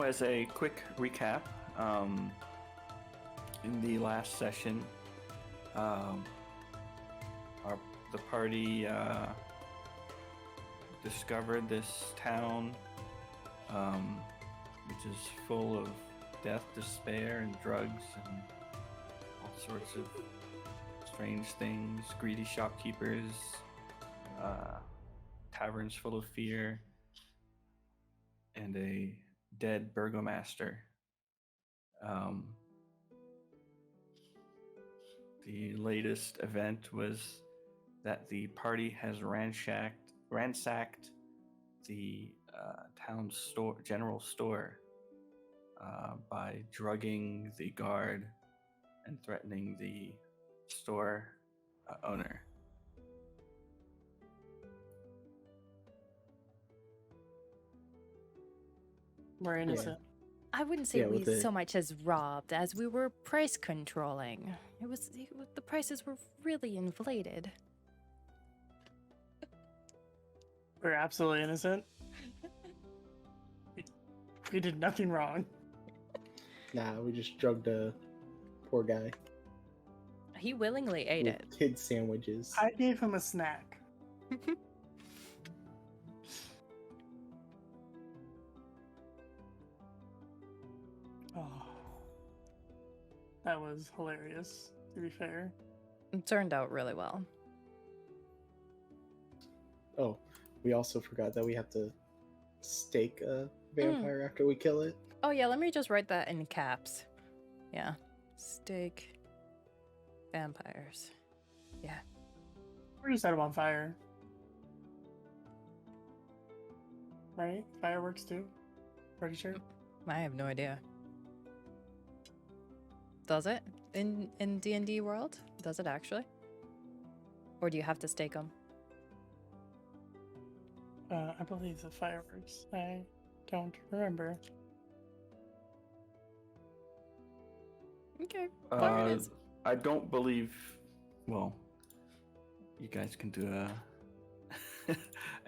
as a quick recap, in the last session, the party discovered this town, which is full of death, despair, and drugs, and all sorts of strange things. Greedy shopkeepers, taverns full of fear, and a dead burgomaster. The latest event was that the party has ransacked the town general store by drugging the guard and threatening the store owner. We're innocent. I wouldn't say we so much as robbed as we were price controlling. The prices were really inflated. We're absolutely innocent. We did nothing wrong. Nah, we just drugged a poor guy. He willingly ate with it. Kid sandwiches. I gave him a snack. Oh, that was hilarious, to be fair. It turned out really well. Oh, we also forgot that we have to stake a vampire after we kill it. Oh yeah, let me just write that in caps. Yeah. Stake vampires. Yeah. We're just set them on fire. Right? Fireworks too? Pretty sure. I have no idea. Does it? In D&D world? Does it actually? Or do you have to stake them? I believe the fireworks. I don't remember. Okay. There it is. I don't believe. Well, you guys can do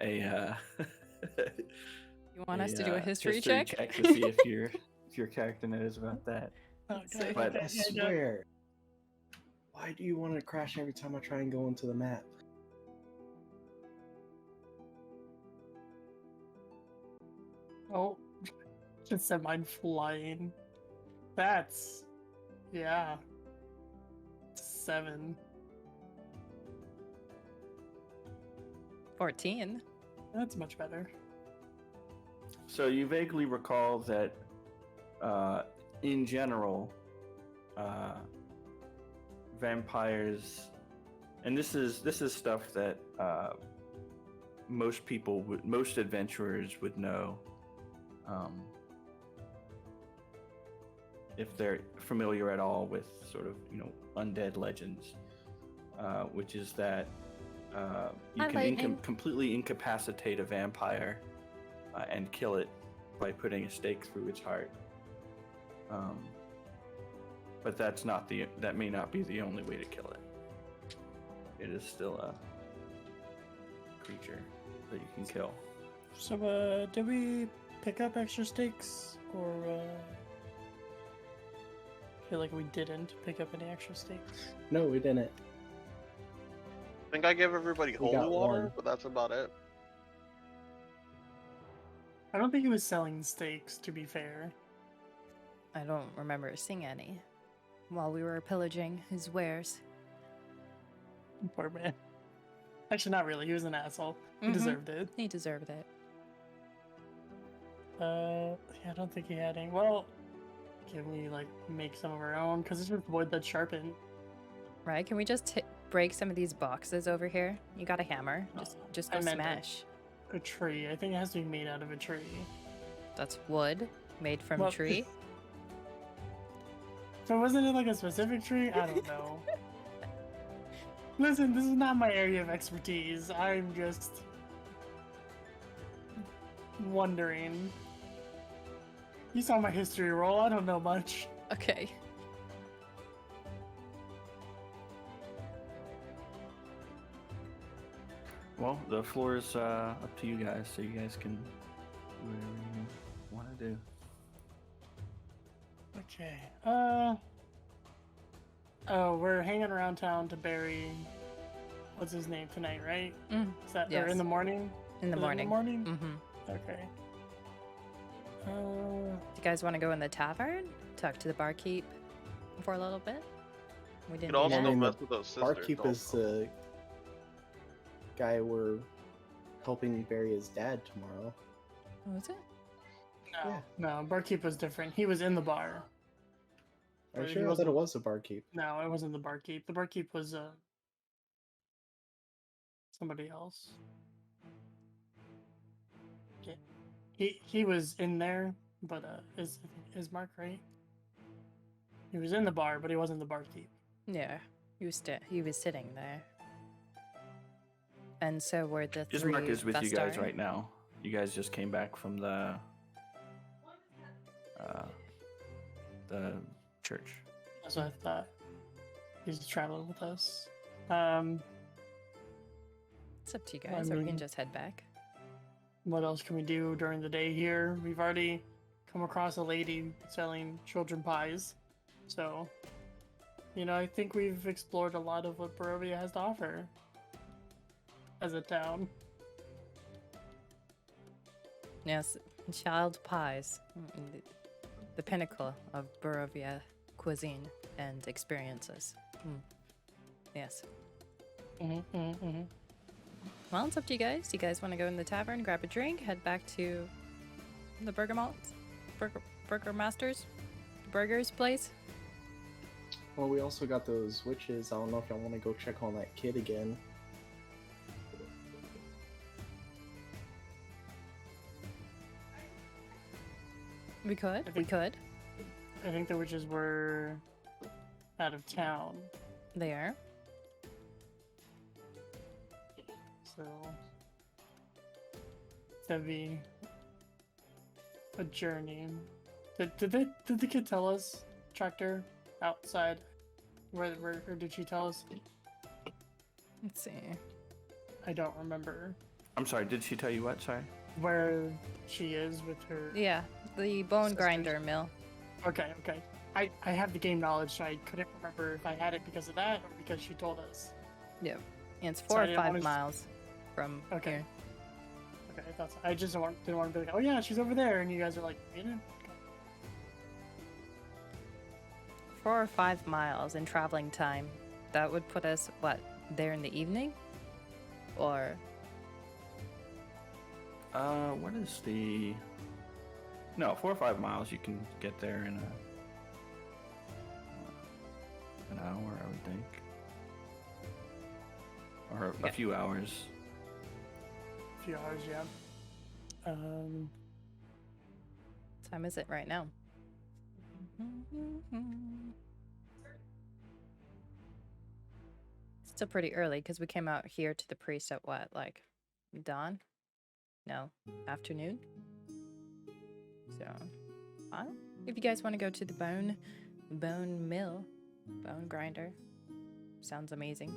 a. You want us to do a history check? To see if your character knows about that. Okay. But I swear. Why do you want to crash every time I try and go into the map? Oh, just sent mine flying. That's, yeah, 7. 14. That's much better. So you vaguely recall that, in general, vampires, and this is stuff that most adventurers would know, if they're familiar at all with sort of undead legends, which is that you can completely incapacitate a vampire and kill it by putting a stake through its heart. But that may not be the only way to kill it. It is still a creature that you can kill. So, did we pick up extra stakes, or I feel like we didn't pick up any extra stakes? No, we didn't. I think I gave everybody holy got water, one. but that's about it. I don't think he was selling stakes, to be fair. I don't remember seeing any while we were pillaging his wares. Poor man. Actually, not really. He was an asshole. He deserved it. He deserved it. Yeah, I don't think he had any. Well, can we make some of our own? Because it's just wood that's sharpened. Right? Can we just break some of these boxes over here? You got a hammer. Just go I meant smash. A tree. I think it has to be made out of a tree. That's wood made from Well, tree. So wasn't it a specific tree? I don't know. Listen, this is not my area of expertise. I'm just wondering. You saw my history roll. I don't know much. Okay. Well, the floor is up to you guys, so you guys can do whatever you want to do. Okay. Oh, we're hanging around town to bury. What's his name tonight, right? Is that or in the morning? In the morning. In the morning. Mm-hmm. Okay. Do you guys want to go in the tavern? Talk to the barkeep for a little bit? We didn't. You could also do go that. mess with those sisters. Barkeep is the guy we're helping bury his dad tomorrow. Oh, is it? No, Yeah. no. Barkeep was different. He was in the bar. Are you He sure? I thought wasn't- it was a barkeep. No, it wasn't the barkeep. The barkeep was somebody else. Okay. He was in there, but is Mark right? He was in the bar, but he wasn't the barkeep. Yeah, he was sitting there. And so were the Just three Mark is with you guys Vestari. right now. You guys just came back from the church. That's what I thought. He's traveling with us. It's up to you guys, or we can just head back. What else can we do during the day here? We've already come across a lady selling children pies. So, I think we've explored a lot of what Barovia has to offer as a town. Yes, child pies. The pinnacle of Barovia cuisine and experiences. Yes. Well, it's up to you guys. Do you guys want to go in the tavern, grab a drink, head back to the Burger Master's? Burger's place? Well, we also got those witches. I don't know if y'all want to go check on that kid again. We could. I think the witches were out of town. They are. So that'd be a journey. Did the kid tell us, Tractor, outside? Where or did she tell us? Let's see. I don't remember I'm sorry, did she tell you what? Sorry? where she is with her. Yeah, the bone Sisters. grinder mill. Okay. I have the game knowledge, so I couldn't remember if I had it because of that or because she told us. Yep. And it's So 4 I or didn't 5 wanna- miles from Okay. here. Okay, I thought so. I just didn't want to be like, oh yeah, she's over there, and you guys are like, 4 or 5 miles in traveling time. That would put us, what, there in the evening? Or, What is the... No, 4 or 5 miles you can get there in an hour, I would think. Or Yeah. a few hours. a few hours, yeah. what time is it right now? Still pretty early because we came out here to the priest at what, like dawn? No, afternoon. So, if you guys want to go to the bone mill, bone grinder, sounds amazing.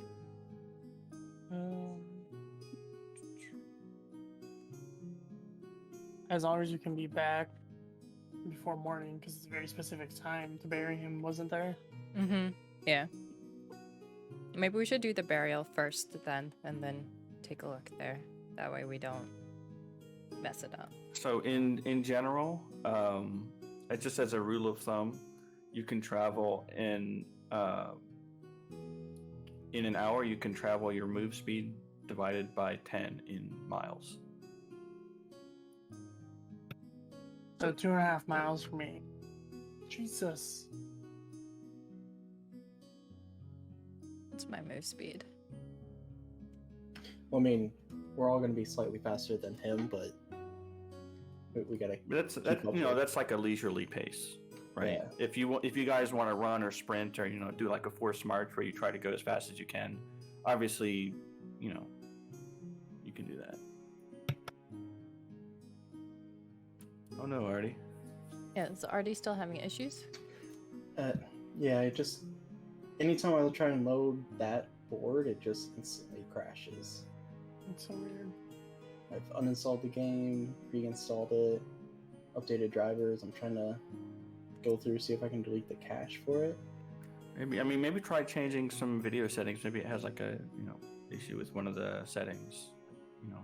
As long as you can be back before morning, because it's a very specific time to bury him, wasn't there? Yeah. Maybe we should do the burial first then, and then take a look there. That way we don't mess it up. So in general, just as a rule of thumb, you can travel in an hour. You can travel your move speed divided by 10 in miles. So 2.5 miles for me. Jesus. What's my move speed? Well, I mean, we're all going to be slightly faster than him, but we gotta. That's up that's like a leisurely pace, right? Yeah. If you guys want to run or sprint or do like a forced march where you try to go as fast as you can, obviously, you can do that. Oh no, Ardy. Yeah, is Ardy still having issues? Yeah, it just anytime I try and load that board, it just instantly crashes. It's so weird. I've uninstalled the game, reinstalled it, updated drivers. I'm trying to go through, see if I can delete the cache for it. Maybe try changing some video settings. Maybe it has like a issue with one of the settings.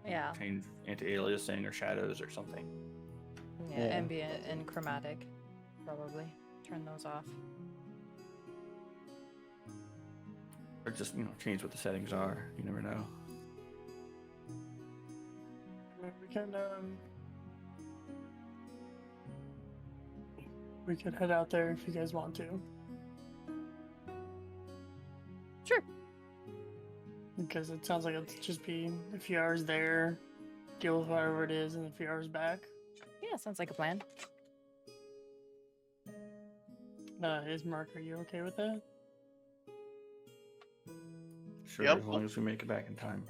Yeah. Change anti-aliasing or shadows or something. Yeah, ambient and chromatic, probably. Turn those off. Or just change what the settings are. You never know. We could head out there if you guys want to. Sure. Because it sounds like it'll just be a few hours there, deal with whatever it is, and a few hours back. Yeah, sounds like a plan. Mark, are you okay with that? Sure, Yep. as long as we make it back in time.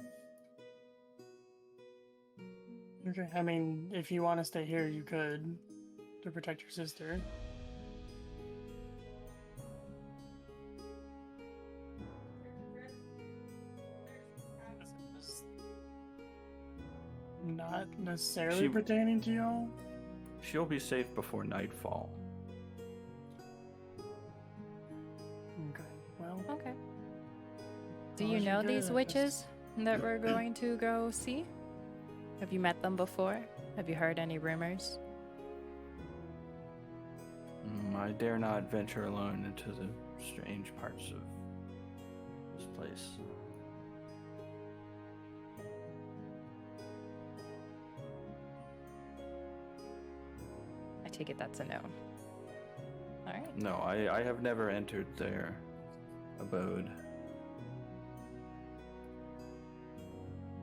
Okay. I mean, if you want to stay here, you could, to protect your sister. Not necessarily pertaining to y'all. She'll be safe before nightfall. Okay. Well. Okay. Do Well, you she know did these it. witches that we're going to go see? Have you met them before? Have you heard any rumors? I dare not venture alone into the strange parts of this place. I take it that's a no. Alright. No, I have never entered their abode.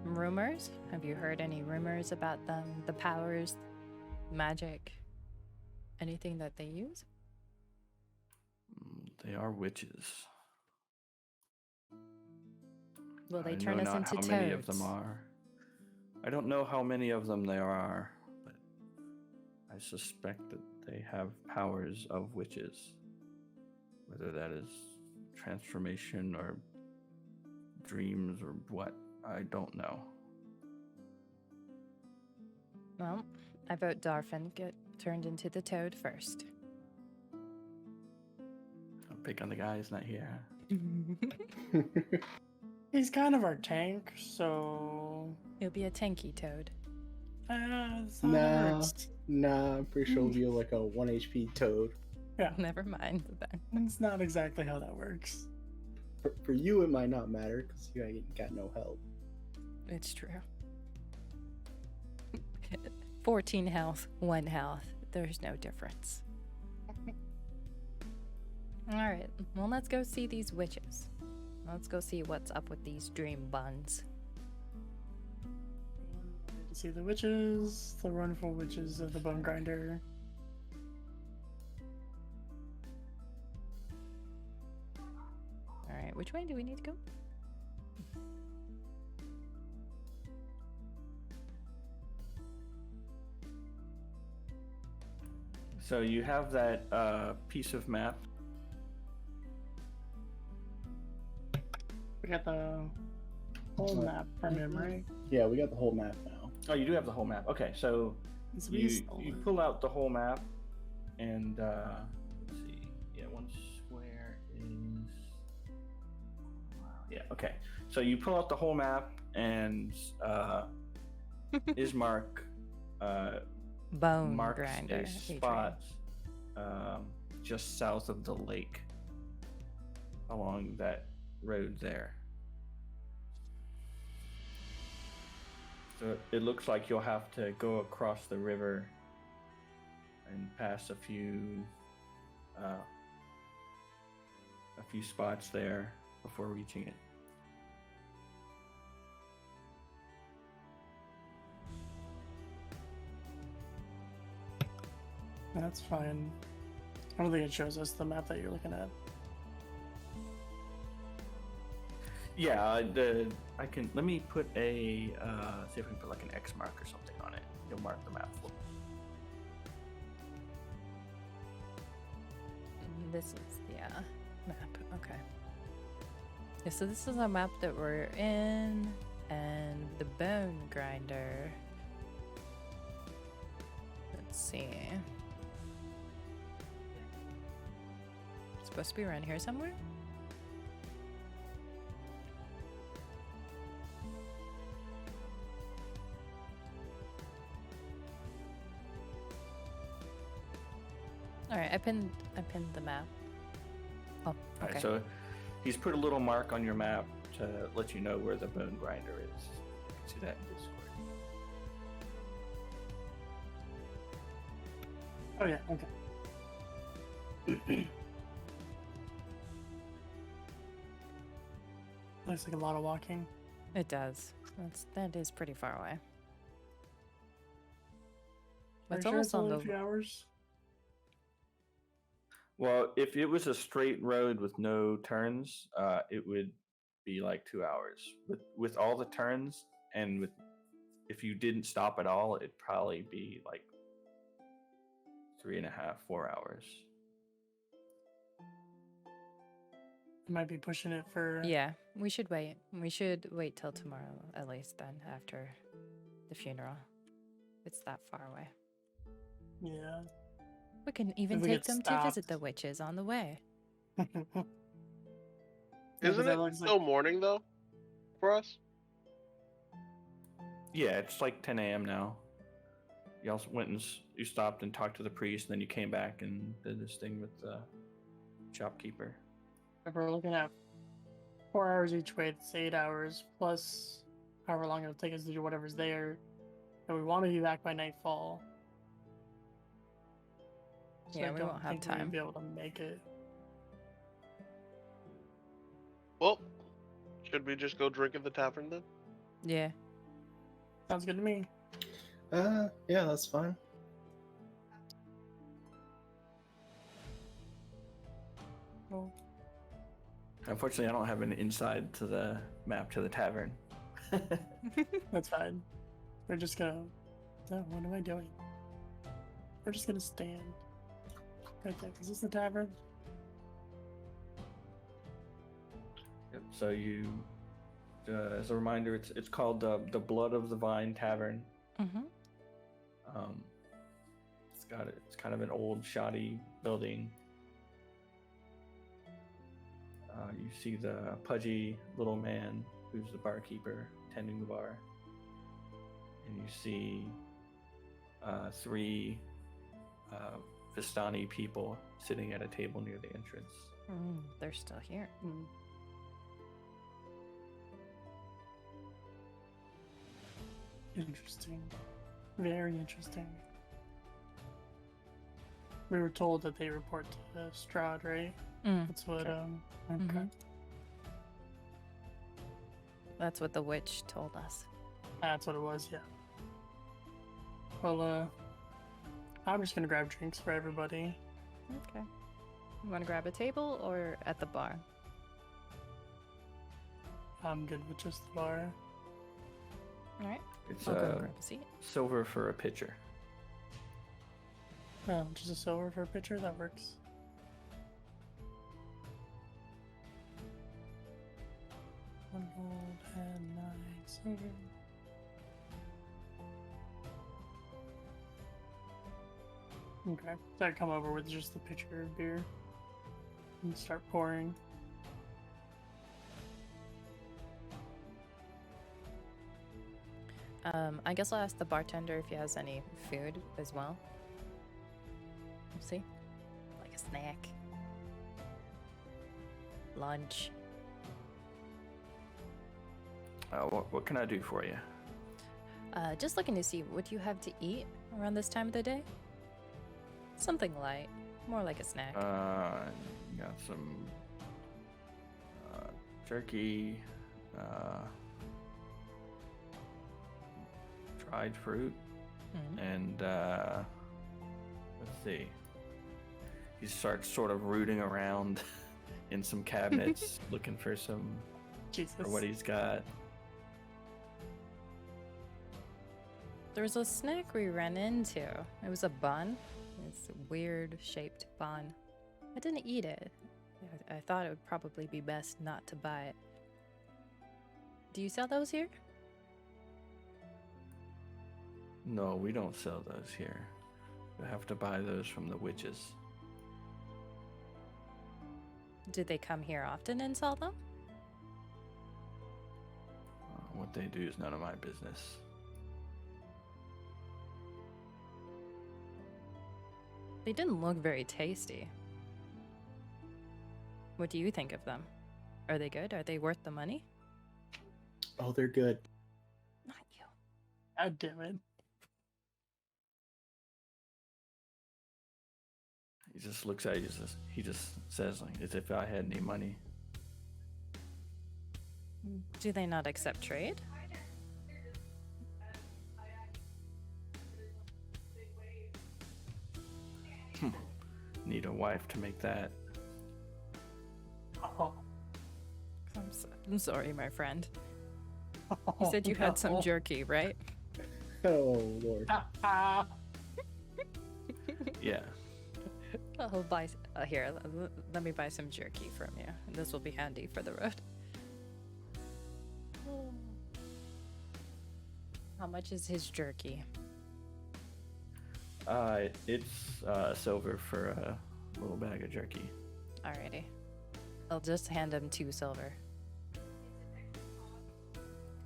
Rumors? Have you heard any rumors about them? The powers, magic, anything that they use? They are witches. Will they I turn know us not into how toads? many of them are. I don't know how many of them there are, but I suspect that they have powers of witches. Whether that is transformation or dreams or what, I don't know. Well, I vote Darfin get turned into the toad first. I'll pick on the guy who's not here. He's kind of our tank, so. He'll be a tanky toad. It's not how it works. Nah, I'm pretty sure it'll be like a 1 HP toad. Yeah, Never mind that. it's not exactly how that works. For you, it might not matter because you ain't got no help. It's true. 14 health, 1 health. There's no difference. Alright, well, let's go see these witches. Let's go see what's up with these dream buns. See the witches, the wonderful witches of the Bone Grinder. Alright, which way do we need to go? So you have that piece of map. We got the whole map from him, right? Yeah, we got the whole map now. Oh, you do have the whole map. Okay, so It's you pull out the whole map, and let's see. Yeah, one square is. Yeah. Okay. So you pull out the whole map, and Ismark Bone marks grinder. a spot just south of the lake along that road there. So it looks like you'll have to go across the river and pass a few spots there before reaching it. That's fine. I don't think it shows us the map that you're looking at. Yeah, I can. Let me put a see if we can put like an X mark or something on it. You'll mark the map for me. This is the map. Okay. Yeah, so this is a map that we're in, and the Bone Grinder. Let's see. supposed to be around here somewhere? Alright, I pinned the map. Oh, okay. Alright, so he's put a little mark on your map to let you know where the bone grinder is. You can see that in Discord. Oh yeah, okay. Looks like a lot of walking. It does. That is pretty far away. But it's almost on only the. a few hours. Well, if it was a straight road with no turns, it would be like 2 hours. With all the turns and if you didn't stop at all, it'd probably be like 3.5, 4 hours. Might be pushing it for. Yeah, we should wait. We should wait till tomorrow, at least then, after the funeral. It's that far away. Yeah. We can even If we take get them to stopped. visit the witches on the way. Isn't it still morning though? For us? Yeah, it's like 10 a.m. now. You also went and you stopped and talked to the priest, and then you came back and did this thing with the shopkeeper. If we're looking at 4 hours each way, it's 8 hours plus however long it'll take us to do whatever's there. And we want to be back by nightfall. So Yeah, I we don't won't have think we'll time. be able to make it. Well, should we just go drink at the tavern then? Yeah. Sounds good to me. Yeah, that's fine. Well, Unfortunately, I don't have an inside to the map to the tavern. that's fine. We're just gonna. Oh, what am I doing? We're just gonna stand. Right there. Is this the tavern? Yep. So you, as a reminder, it's called the Blood of the Vine Tavern. Mm-hmm. It's kind of an old, shoddy building. You see the pudgy little man who's the barkeeper tending the bar, and you see 3 Vistani people sitting at a table near the entrance. They're still here. Hmm. Interesting. Very interesting. We were told that they report to Strahd, right? That's what, Sure. okay. Mhm. That's what the witch told us. That's what it was, yeah. Well, I'm just gonna grab drinks for everybody. Okay. You want to grab a table or at the bar? I'm good with just the bar. All right. It's I'll go grab a seat. silver for a pitcher. Oh, just a silver for a pitcher? That works. One gold and 9 silver. Okay, so I come over with just the pitcher of beer and start pouring. I guess I'll ask the bartender if he has any food as well. We'll see. Like a snack. Lunch. What can I do for you? Just looking to see what you have to eat around this time of the day. Something light. More like a snack. Got some jerky, dried fruit, and let's see. He starts sort of rooting around in some cabinets looking for Jesus. for what he's got. There was a snack we ran into. It was a bun. It's a weird shaped bun. I didn't eat it. I thought it would probably be best not to buy it. Do you sell those here? No, we don't sell those here. You have to buy those from the witches. Do they come here often and sell them? What they do is none of my business. They didn't look very tasty. What do you think of them? Are they good? Are they worth the money? Oh, they're good. Not you. God damn it. He just looks at you. He just says, like, as if I had any money. Do they not accept trade? Need a wife to make that. Oh. I'm sorry, my friend. You said you had some jerky, right? Oh, Lord. Yeah. I'll buy. Here, let me buy some jerky from you. This will be handy for the road. How much is his jerky? It's silver for a little bag of jerky. Alrighty. I'll just hand him 2 silver.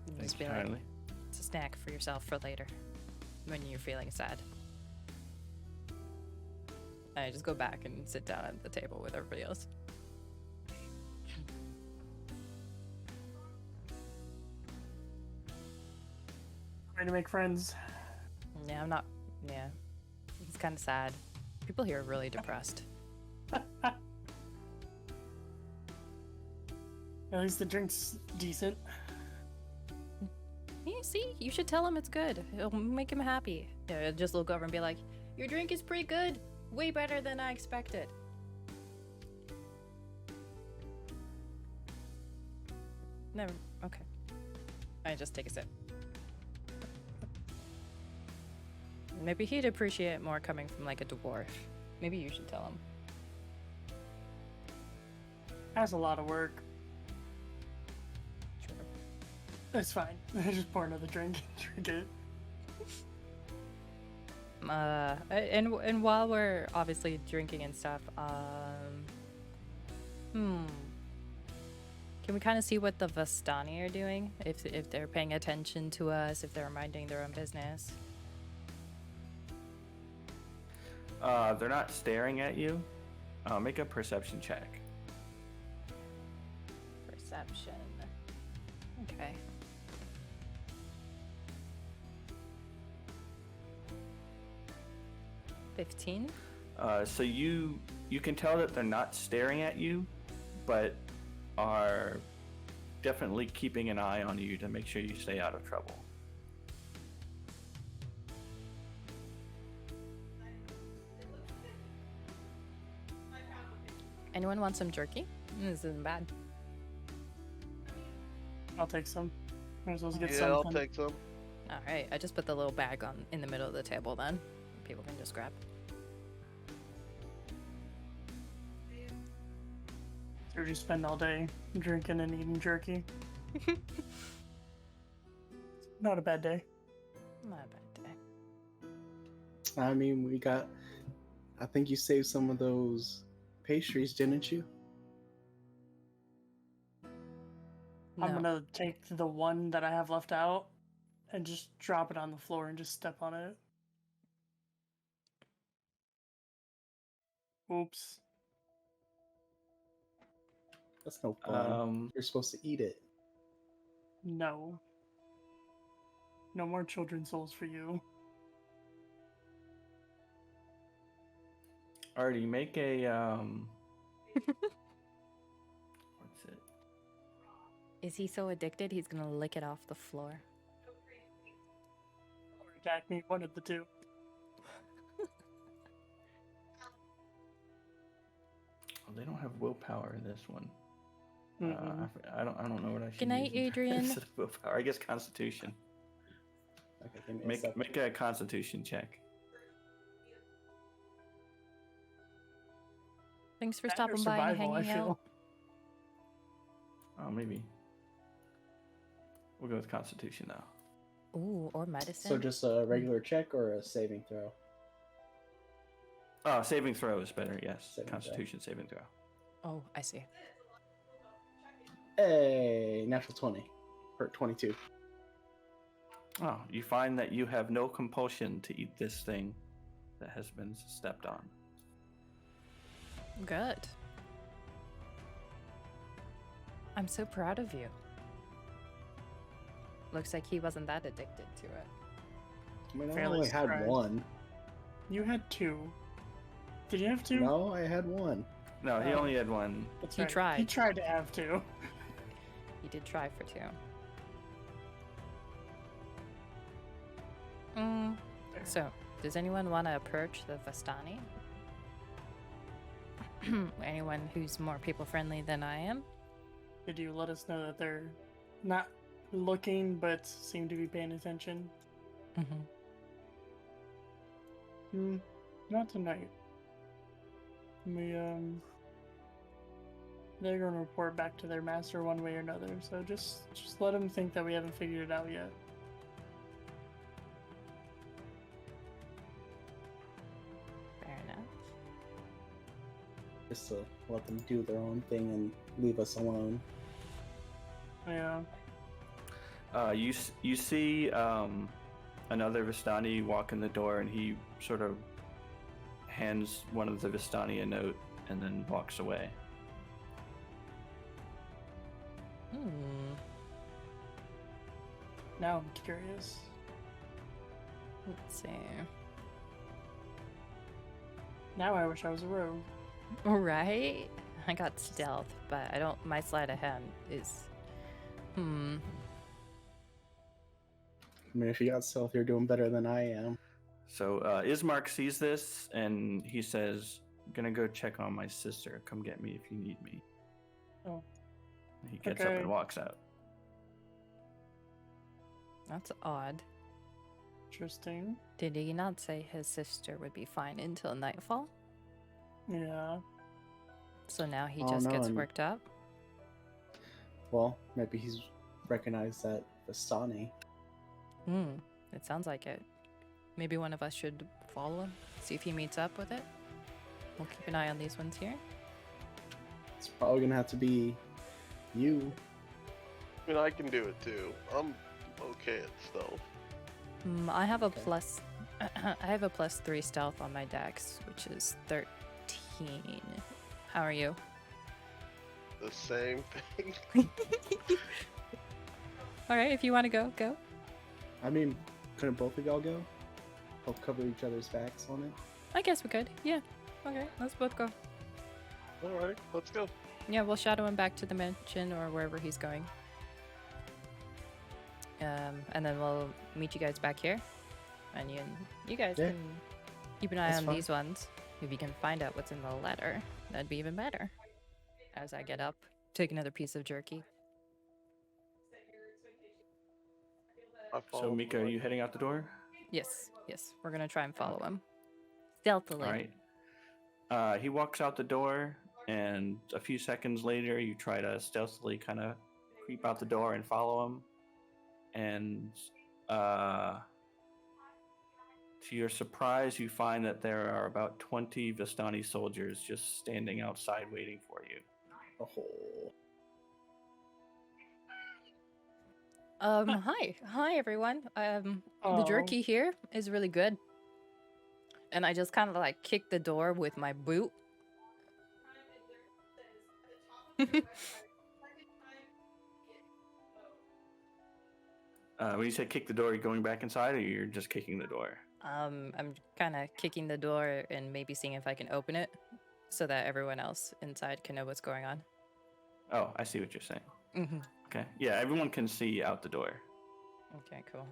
Thanks Just be like, kindly. it's a snack for yourself for later, when you're feeling sad. I just go back and sit down at the table with everybody else. Trying to make friends. Yeah, I'm not. Yeah. It's kind of sad. People here are really depressed. At least the drink's decent. Yeah, see, you should tell him it's good. It'll make him happy. Yeah, just look over and be like, your drink is pretty good. Way better than I expected. Never. Okay. I just take a sip. Maybe he'd appreciate more coming from like a dwarf. Maybe you should tell him. That's a lot of work. Sure. It's fine. Just pour another drink. Drink it. And while we're obviously drinking and stuff, can we kind of see what the Vistani are doing? If they're paying attention to us, if they're minding their own business. They're not staring at you. Make a perception check. Perception. Okay. $15. So you can tell that they're not staring at you, but are definitely keeping an eye on you to make sure you stay out of trouble. Anyone want some jerky? This isn't bad. I'll take some. Might as well get Yeah, something. I'll take some. All right, I just put the little bag on in the middle of the table then. People can just grab. So just spend all day drinking and eating jerky. Not a bad day. Not a bad day. I mean, I think you saved some of those pastries, didn't you? No. I'm gonna take the one that I have left out and just drop it on the floor and just step on it. Oops. That's no fun. You're supposed to eat it. No. No more children's souls for you. Ardy, make a what's it? Is he so addicted he's gonna lick it off the floor? Or attack me, one of the two. Oh, they don't have willpower in this one. Mm-mm. I don't know what I should. Good night, use Adrian. instead of willpower. I guess Constitution. Okay, give me a second. Make a Constitution check. Thanks for That or stopping by and survival, I hanging feel. out. Oh, maybe. We'll go with Constitution now. Ooh, or medicine. So just a regular check or a saving throw? Oh, saving throw is better. Yes, Saving throw. Constitution saving throw. Oh, I see. Hey, natural 20. Or 22. Oh, you find that you have no compulsion to eat this thing that has been stepped on. Good. I'm so proud of you. Looks like he wasn't that addicted to it. I mean, I Fairly only had surprised. one. You had 2. Did you have 2? No, I had one. No, he Oh. only had one. That's He right. tried. He tried to have 2. He did try for 2. So, does anyone want to approach the Vistani? Anyone who's more people-friendly than I am? Did you let us know that they're not looking but seem to be paying attention? Not tonight. They're gonna report back to their master one way or another, so just let them think that we haven't figured it out yet. Fair enough. Just to let them do their own thing and leave us alone. Yeah. You see another Vistani walk in the door, and he sort of hands one of the Vistani a note and then walks away. Now I'm curious. Let's see. Now I wish I was a rogue. Right? I got stealth, but I don't. My sleight of hand is. I mean, if you got stealth, you're doing better than I am. So Ismark sees this, and he says, "I'm gonna go check on my sister. Come get me if you need me." Oh. And he gets up Okay. and walks out. That's odd. Interesting. Did he not say his sister would be fine until nightfall? Yeah. So now he Oh, just no, gets and- worked up? Well, maybe he's recognized that Vistani. It sounds like it. Maybe one of us should follow him, see if he meets up with it. We'll keep an eye on these ones here. It's probably gonna have to be you. I mean, I can do it too. I'm okay at stealth. I have a Okay. plus. I have a +3 stealth on my dex, which is 13. How are you? The same thing. All right, if you want to go, go. I mean, couldn't both of y'all go? Help cover each other's backs on it? I guess we could. Yeah. Okay, let's both go. All right, let's go. Yeah, we'll shadow him back to the mansion or wherever he's going. And then we'll meet you guys back here. And you guys Yeah. can keep an eye That's on fine. these ones. If you can find out what's in the letter, that'd be even better. As I get up, take another piece of jerky. I So follow Mika, are you heading out the door? Yes, we're gonna try and follow him. Stealthily. All right. He walks out the door, and a few seconds later, you try to stealthily kind of creep out the door and follow him. And to your surprise, you find that there are about 20 Vistani soldiers just standing outside waiting for you. Oh. Hi everyone. The jerky here is really good. And I just kind of like kick the door with my boot. When you say kick the door, are you going back inside, or you're just kicking the door? I'm kind of kicking the door and maybe seeing if I can open it so that everyone else inside can know what's going on. Oh, I see what you're saying. Mm-hmm. Okay. Yeah, everyone can see out the door. Okay, cool. All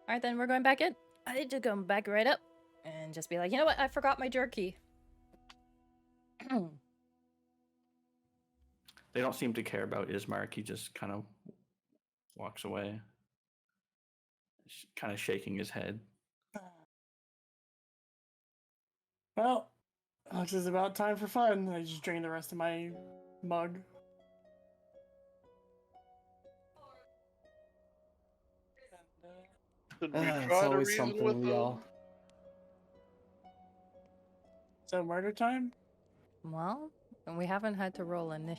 right, then we're going back in. I need to go back right up and just be like, you know what? I forgot my jerky. They don't seem to care about Ismark. He just kind of walks away, kind of shaking his head. Well, looks is about time for fun. I just drained the rest of my mug. Should we It's try to always reason something with with them? y'all. So murder time? Well, And we haven't had to roll in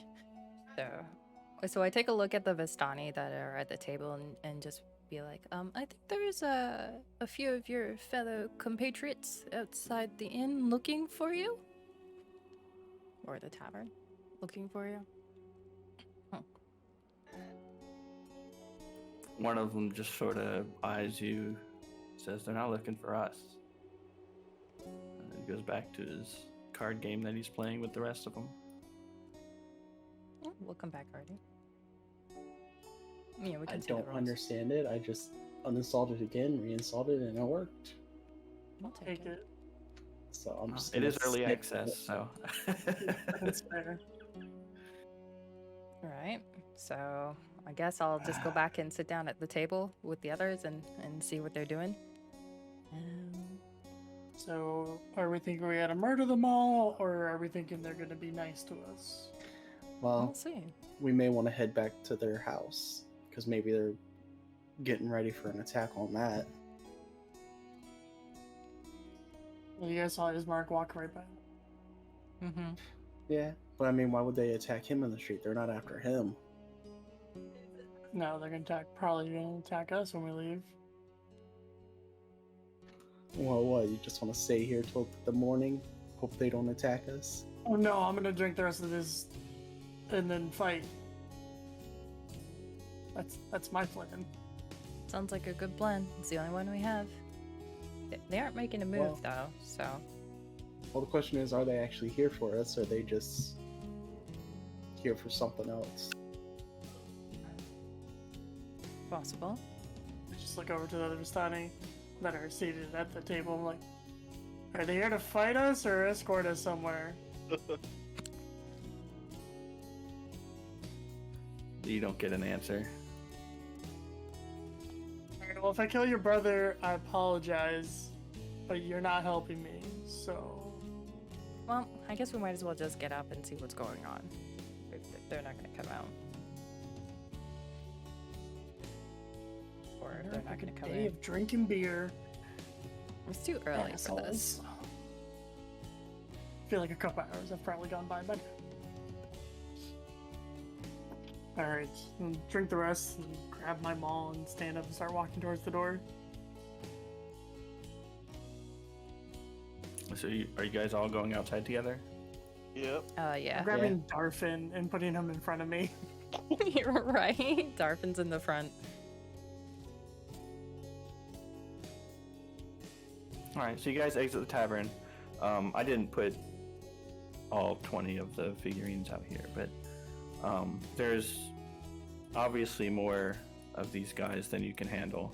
so I take a look at the Vistani that are at the table and just be like, I think there's a few of your fellow compatriots outside the inn looking for you. Or the tavern looking for you. One of them just sort of eyes you, says they're not looking for us. And then goes back to his card game that he's playing with the rest of them. Oh, we'll come back, Ardy. Yeah, we can I see the don't rolls. understand it. I just uninstalled it again, reinstalled it, and it worked. We'll Take it. So I'm just It is gonna early stick access, with it. so. That's fair. Alright, so I guess I'll just go back and sit down at the table with the others and see what they're doing. So, are we thinking we gotta murder them all, or are we thinking they're gonna be nice to us? We'll Well, see. we may want to head back to their house because maybe they're getting ready for an attack on that. Well, you guys saw Ismark walk right by. Mm-hmm. Yeah, but I mean, why would they attack him in the street? They're not after him. No, they're gonna probably gonna attack us when we leave. Well, what? You just want to stay here till the morning? Hope they don't attack us? Oh no, I'm gonna drink the rest of this and then fight. That's my plan. Sounds like a good plan. It's the only one we have. They aren't making a move, Well- though, so... Well, the question is, are they actually here for us, or are they just here for something else? Possible. I just look over to the other Vistani that are seated at the table. I'm like, are they here to fight us or escort us somewhere? You don't get an answer. Alright, well, if I kill your brother, I apologize, but you're not helping me, so... Well, I guess we might as well just get up and see what's going on. They're not gonna come out. Or they're not gonna come day in. of drinking beer. It's too early for Assholes. this. I feel like a couple hours have probably gone by, but... Alright, drink the rest, and grab my maul, and stand up and start walking towards the door. So are you guys all going outside together? Yep. Yeah. I'm grabbing Darfin and putting him in front of me. You're right. Darfin's in the front. Alright, so you guys exit the tavern. I didn't put all 20 of the figurines out here, but there's obviously more of these guys than you can handle.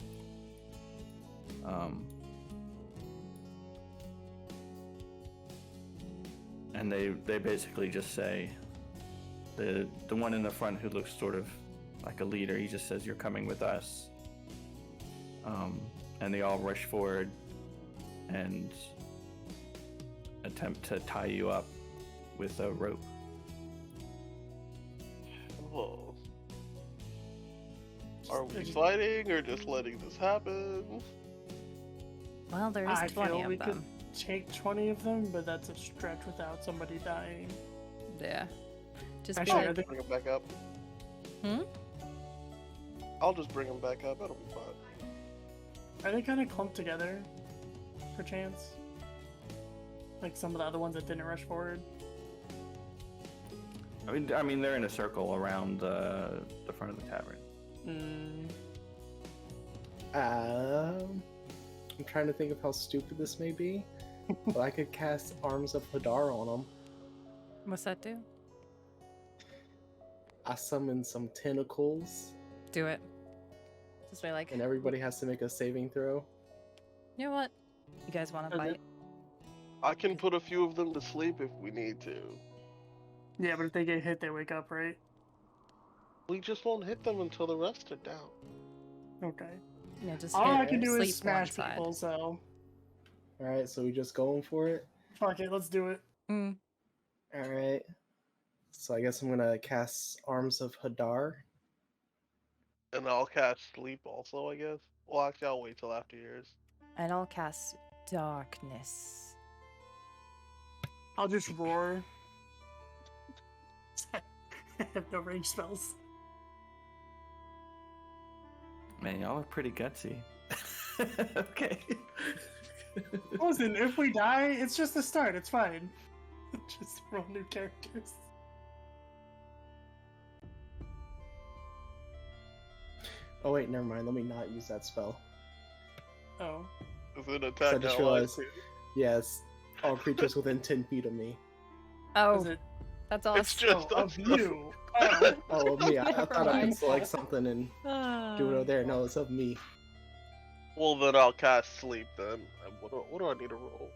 And they basically just say, the one in the front who looks sort of like a leader, he just says, "You're coming with us." And they all rush forward and attempt to tie you up with a rope. Oh. Are we fighting or just letting this happen? Well, there is I 20 feel of we them. could take 20 of them, but that's a stretch without somebody dying. Yeah. Just be Actually, like, I think- Bring them back up. hmm? I'll just bring them back up. That'll be fine. Are they kind of clumped together, perchance? Like some of the other ones that didn't rush forward? I mean, they're in a circle around the front of the tavern. I'm trying to think of how stupid this may be, but I could cast Arms of Hadar on them. What's that do? I summon some tentacles, Do it. Just be like, and everybody has to make a saving throw. you know what? You guys want to Okay. fight? I can put a few of them to sleep if we need to. Yeah, but if they get hit, they wake up, right? We just won't hit them until the rest are down. Okay. Yeah, just All I hit can do sleep is smash one side. people, so... Alright, so we just going for it? Fuck it, let's do it. Mm. Alright. So I guess I'm gonna cast Arms of Hadar. And I'll cast sleep also, I guess. Well, actually, I'll wait till after yours. And I'll cast darkness. I'll just roar. I have no range spells. Man, y'all are pretty gutsy. Okay. Listen, if we die, it's just the start. It's fine. Just roll new characters. Oh wait, never mind. Let me not use that spell. Oh. Is it I attack just allies realized. too? Yes, all creatures within 10 feet of me. Oh, Is it? that's It's awesome. just Oh, us. of you. Oh. Oh, of me. I Never thought I could mind. select something and do it over there. No, it's of me. Well, then I'll cast sleep then. What do I need to roll?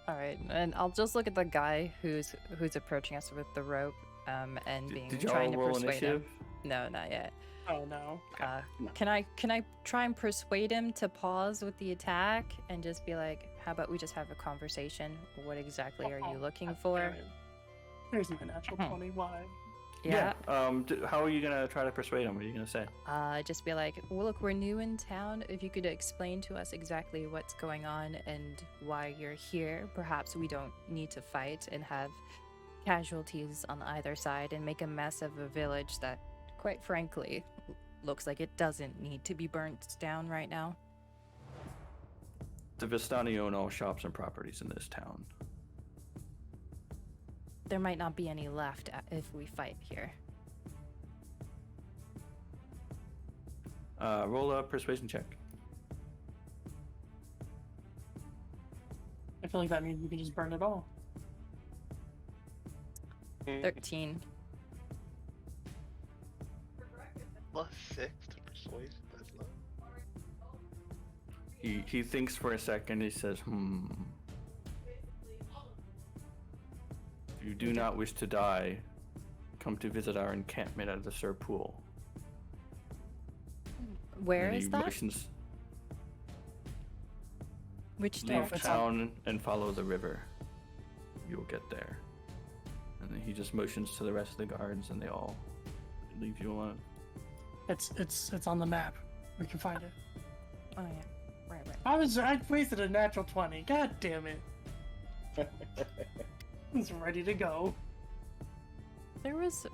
All right, and I'll just look at the guy who's approaching us with the rope, and being Did y'all trying to roll persuade initiative? him. No, not yet. Oh no. No. Can I try and persuade him to pause with the attack and just be like, how about we just have a conversation? What exactly are you looking for? There's my natural 20. Why? Yeah. How are you gonna try to persuade him? What are you gonna say? Just be like, well, look, we're new in town. If you could explain to us exactly what's going on and why you're here, perhaps we don't need to fight and have casualties on either side and make a mess of a village that, quite frankly, looks like it doesn't need to be burnt down right now. The Vistani own all shops and properties in this town. There might not be any left if we fight here. Roll a persuasion check. I feel like that means we can just burn it all. 13. +6 to persuasion. That's not. He thinks for a second. He says, If you do not wish to die, come to visit our encampment at the Sur Pool. Where And is he that? motions, Which leave town? town and follow the river. You'll get there. And then he just motions to the rest of the guards, and they all leave you alone. It's on the map. We can find it. Oh yeah, right. I wasted a natural 20. God damn it. It's ready to go. There was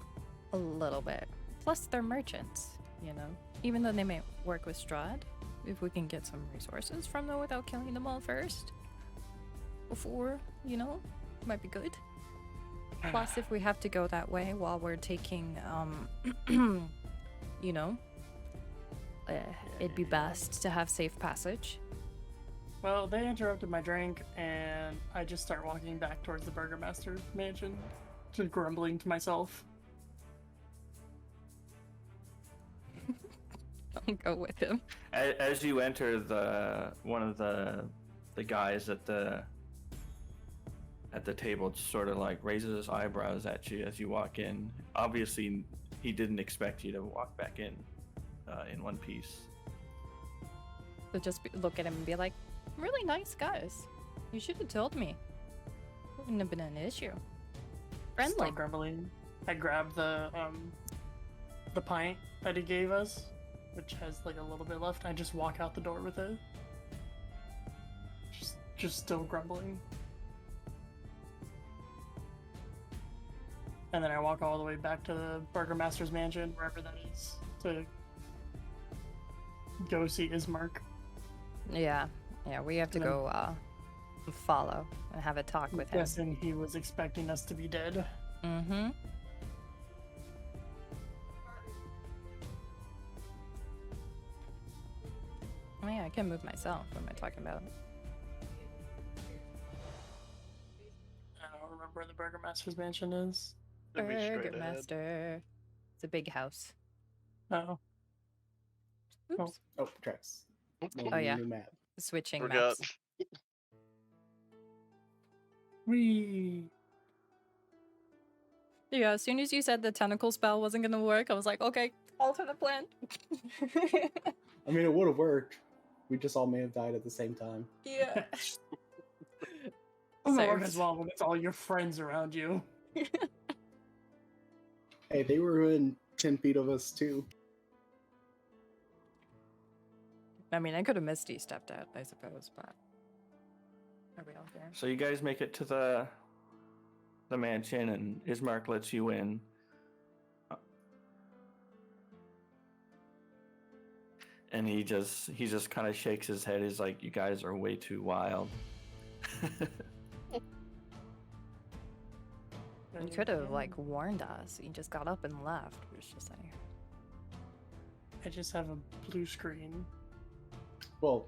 a little bit. Plus, they're merchants, you know. Even though they may work with Strahd, if we can get some resources from them without killing them all first, before, you know, might be good. Plus, if we have to go that way while we're taking, you know, it'd be best to have safe passage. Well, they interrupted my drink, and I just start walking back towards the Burgermaster mansion, just grumbling to myself. I'll go with him. As you enter, one of the guys at the table just sort of like raises his eyebrows at you as you walk in. Obviously, he didn't expect you to walk back in one piece. So just look at him and be like, really nice guys. You should have told me. Wouldn't have been an issue. Friendly. Still grumbling. I grab the pint that he gave us, which has like a little bit left. I just walk out the door with it. Just still grumbling. And then I walk all the way back to the Burgermaster's mansion, wherever that is, to go see Ismark. Yeah, we have to And then- go follow and have a talk with him. Guessing he was expecting us to be dead. Mm-hmm. Oh yeah, I can move myself. What am I talking about? I don't remember where the Burgermaster's mansion is. It'd be straight ahead. Burgermaster. It's a big house. Oh. Oops. Oh, tracks. Oh, yeah. New map. Switching Forgot. maps. Wee. Yeah, as soon as you said the tentacle spell wasn't gonna work, I was like, okay, alter the plan. I mean, it would have worked. We just all may have died at the same time. Yeah. Doesn't work Saved. as well when it's all your friends around you. Hey, they were in 10 feet of us too. I mean, I could have Misty stepped out, I suppose, but are we all there? So you guys make it to the mansion, and Ismark lets you in. And he just kind of shakes his head. He's like, "You guys are way too wild." You could have like warned us. You just got up and left. We're just like, I just have a blue screen. Well,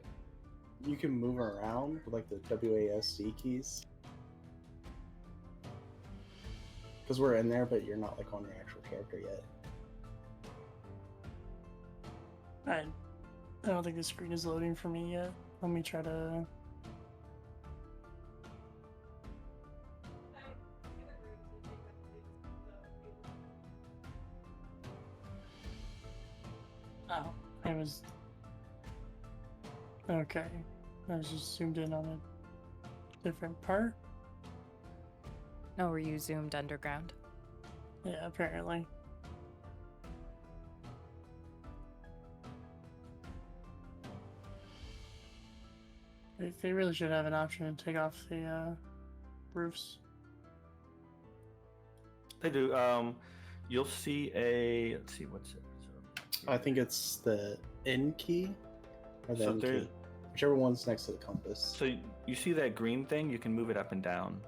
you can move around with like the WASD keys. Because we're in there, but you're not like on your actual character yet. I don't think the screen is loading for me yet. Let me try to. Oh, I was. Okay. I was just zoomed in on a different part. no, were you zoomed underground? Yeah, apparently. They really should have an option to take off the roofs. They do. You'll see a. Let's see, what's it? I think it's the N key or the So N there- key. Whichever one's next to the compass. So you see that green thing? You can move it up and down,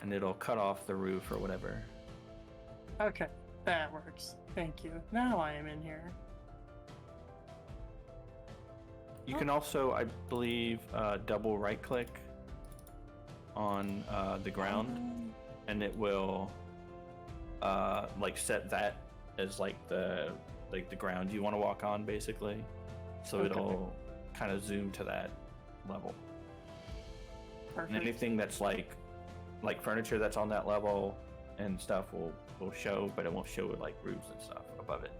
and it'll cut off the roof or whatever. Okay, that works. Thank you. Now I am in here. You can also, I believe, double right-click on the ground, and it will like set that as like the ground you want to walk on, basically. So Okay. it'll kind of zoom to that level. Perfect. And anything that's like furniture that's on that level and stuff will show, but it won't show like roofs and stuff above it.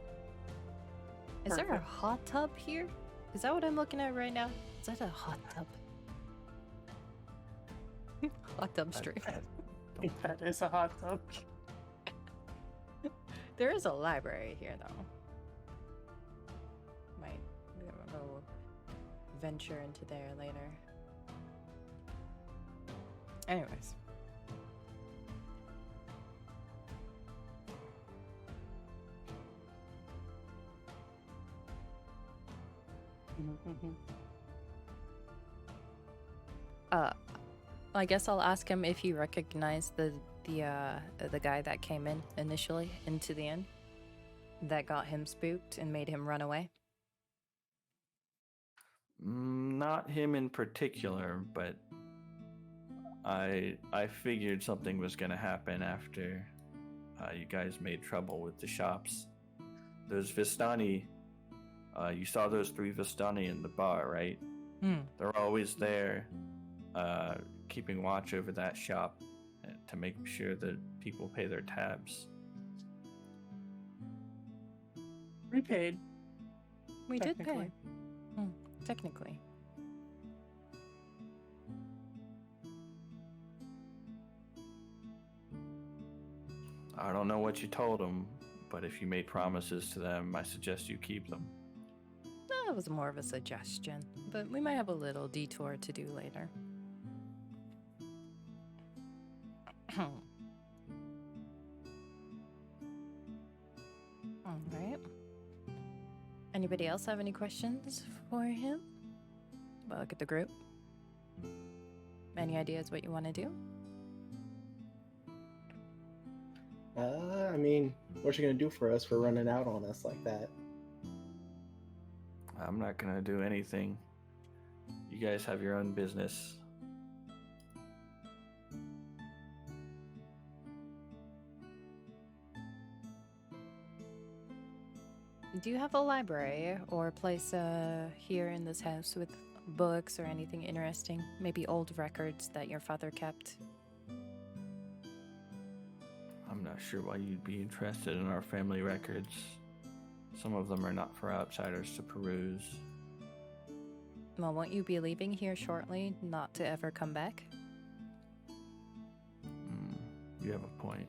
Is there a Perfect. hot tub here? Is that what I'm looking at right now? Is that a hot tub? Hot tub stream. I think that is a hot tub. There is a library here, though. Might go venture into there later. Anyways. I guess I'll ask him if he recognized the guy that came in initially into the inn that got him spooked and made him run away. Not him in particular, but I figured something was going to happen after you guys made trouble with the shops. Those Vistani, you saw those 3 Vistani in the bar, right? They're always there, keeping watch over that shop to make sure that people pay their tabs. We paid. We did pay. Technically. Technically. I don't know what you told them, but if you made promises to them, I suggest you keep them. That was more of a suggestion, but we might have a little detour to do later. All right. Anybody else have any questions for him? Well, look at the group. Any ideas what you want to do? I mean, what's you gonna do for us for running out on us like that? I'm not gonna do anything. You guys have your own business. Do you have a library or a place here in this house with books or anything interesting? Maybe old records that your father kept? I'm not sure why you'd be interested in our family records. Some of them are not for outsiders to peruse. Well, won't you be leaving here shortly, not to ever come back? You have a point.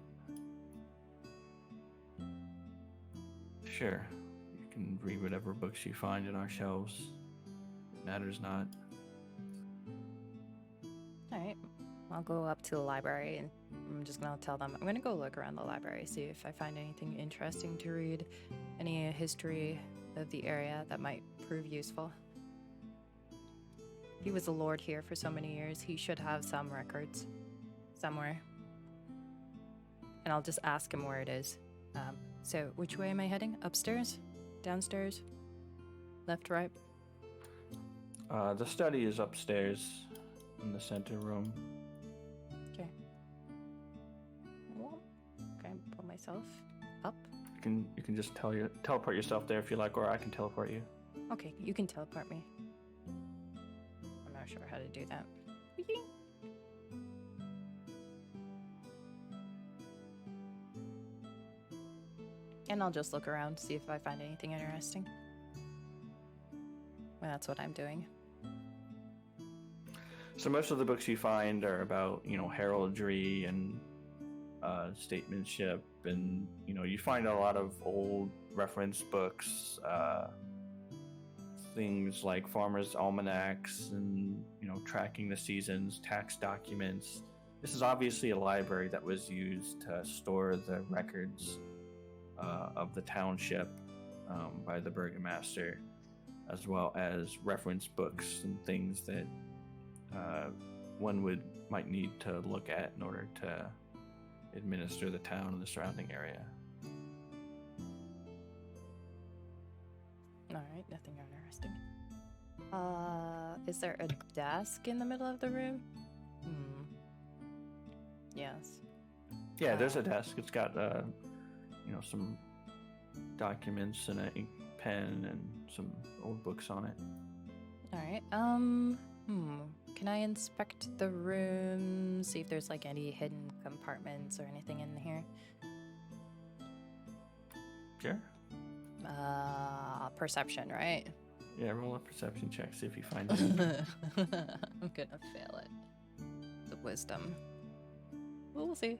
Sure, you can read whatever books you find in our shelves. Matters not. Alright. I'll go up to the library and I'm just gonna tell them I'm gonna go look around the library, see if I find anything interesting to read, any history of the area that might prove useful. He was a lord here for so many years, he should have some records somewhere. And I'll just ask him where it is. So which way am I heading? Upstairs? Downstairs? Left, right? The study is upstairs in the center room. Okay. Well, can I pull myself up? You can just teleport yourself there if you like, or I can teleport you. Okay, you can teleport me. I'm not sure how to do that. And I'll just look around, see if I find anything interesting. Well, that's what I'm doing. So most of the books you find are about, heraldry and statesmanship, and you find a lot of old reference books, things like farmers' almanacs and tracking the seasons, tax documents. This is obviously a library that was used to store the records of the township by the burgomaster, as well as reference books and things that one might need to look at in order to administer the town and the surrounding area. Alright, nothing interesting. Is there a desk in the middle of the room? Yes. Yeah, there's a desk. It's got some documents and an ink pen and some old books on it. Alright, can I inspect the room, see if there's like any hidden compartments or anything in here? Sure. Perception, right? Yeah, roll a perception check, see if you find anything. I'm gonna fail it. It's a wisdom. We'll see.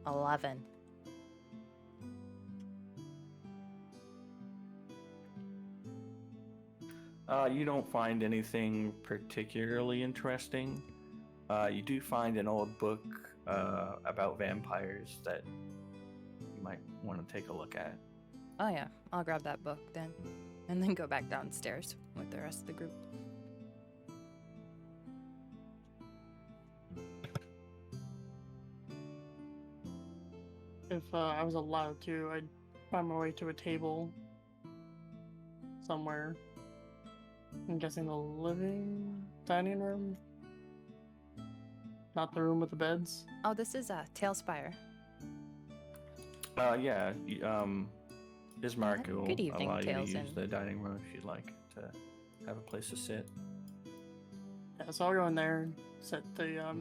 11. You don't find anything particularly interesting. You do find an old book about vampires that you might want to take a look at. Oh yeah, I'll grab that book then. And then go back downstairs with the rest of the group. If I was allowed to, I'd find my way to a table somewhere. I'm guessing the dining room? Not the room with the beds? Oh, this is a Talespire. Yeah, Ismark will Good evening, allow you to Tales use and- the dining room if you'd like to have a place to sit. Yeah, so I'll go in there, set the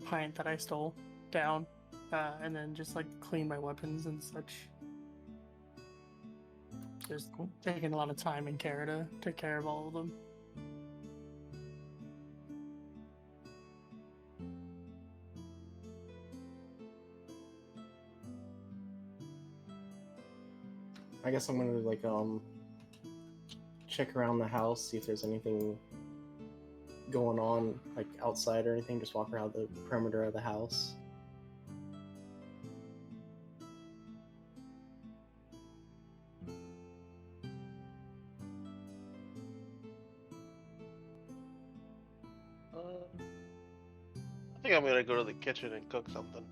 pint that I stole down, and then just like clean my weapons and such. Just taking a lot of time and care to take care of all of them. I guess I'm gonna check around the house, see if there's anything going on like outside or anything. Just walk around the perimeter of the house. I think I'm gonna go to the kitchen and cook something.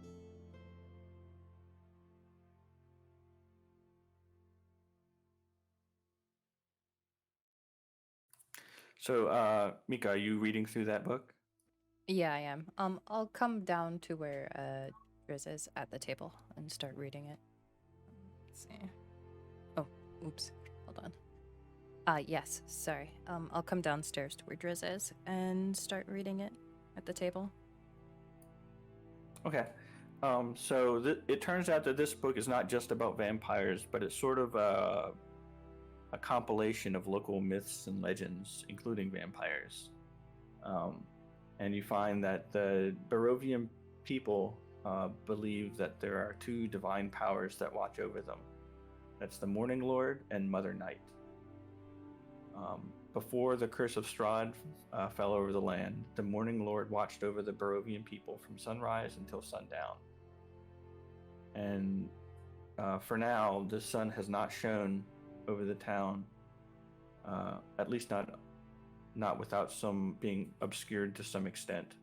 So, Mika, are you reading through that book? Yeah, I am. I'll come down to where Riz is at the table and start reading it. Let's see. Oh, oops. Hold on. Yes, sorry. I'll come downstairs to where Driz is and start reading it at the table. Okay. So it turns out that this book is not just about vampires, but it's sort of a compilation of local myths and legends, including vampires. And you find that the Barovian people believe that there are two divine powers that watch over them. That's the Morning Lord and Mother Night. Before the curse of Strahd fell over the land, the Morning Lord watched over the Barovian people from sunrise until sundown. And for now, the sun has not shone over the town, at least not without some being obscured to some extent.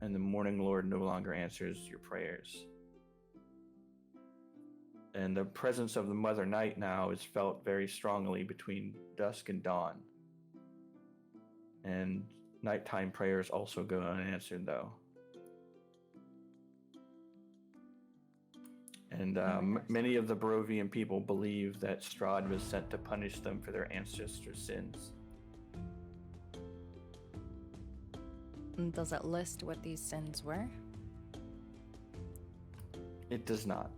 And the Morning Lord no longer answers your prayers. And the presence of the Mother Night now is felt very strongly between dusk and dawn. And nighttime prayers also go unanswered, though. And many of the Barovian people believe that Strahd was sent to punish them for their ancestors' sins. Does it list what these sins were? It does not.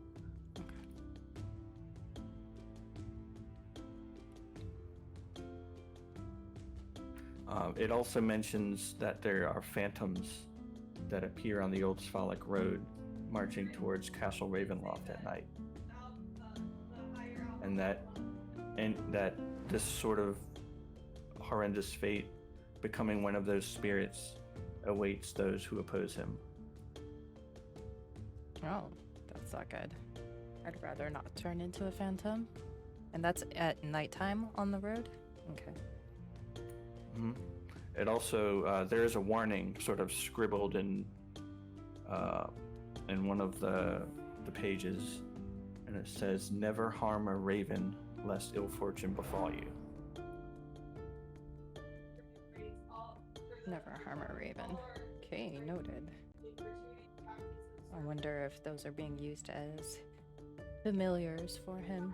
It also mentions that there are phantoms that appear on the Old Sphalic Road, marching towards Castle Ravenloft at night, and that this sort of horrendous fate, becoming one of those spirits, awaits those who oppose him. Oh, that's not good. I'd rather not turn into a phantom. And that's at nighttime on the road? Okay. Mm-hmm. It also, there is a warning sort of scribbled in one of the pages, and it says, "Never harm a raven, lest ill fortune befall you." Never harm a raven. Okay, noted. I wonder if those are being used as familiars for him.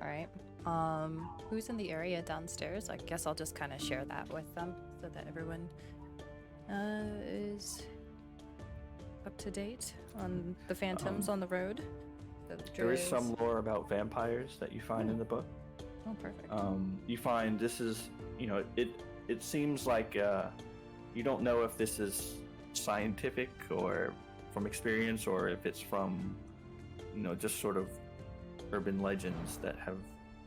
Alright. Who's in the area downstairs? I guess I'll just kind of share that with them so that everyone is up to date on the phantoms on the road. There is some lore about vampires that you find in the book. Oh, perfect. You find this is, it seems like you don't know if this is scientific or from experience, or if it's from, just sort of urban legends that have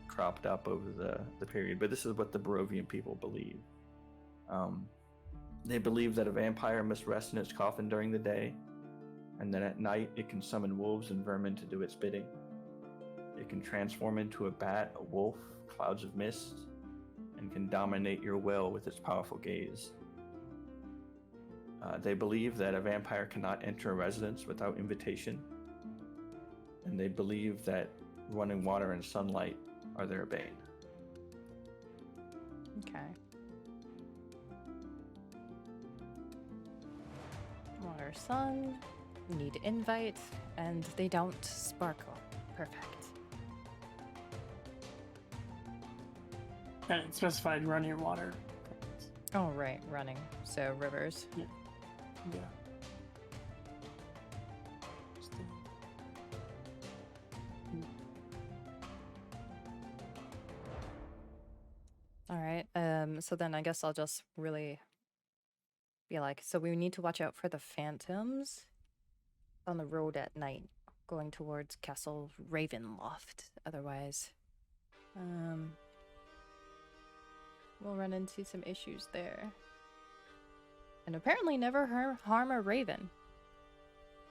cropped up over the period. But this is what the Barovian people believe. They believe that a vampire must rest in its coffin during the day, and that at night it can summon wolves and vermin to do its bidding. It can transform into a bat, a wolf, clouds of mist, and can dominate your will with its powerful gaze. They believe that a vampire cannot enter a residence without invitation, and they believe that running water and sunlight are their bane. Okay. Water, sun, need invite, and they don't sparkle. Perfect. And it specified running water. Oh, right, running. So rivers. Yeah. All right. So then I guess I'll just really be like, so we need to watch out for the phantoms on the road at night going towards Castle Ravenloft. Otherwise, we'll run into some issues there. And apparently never harm a raven.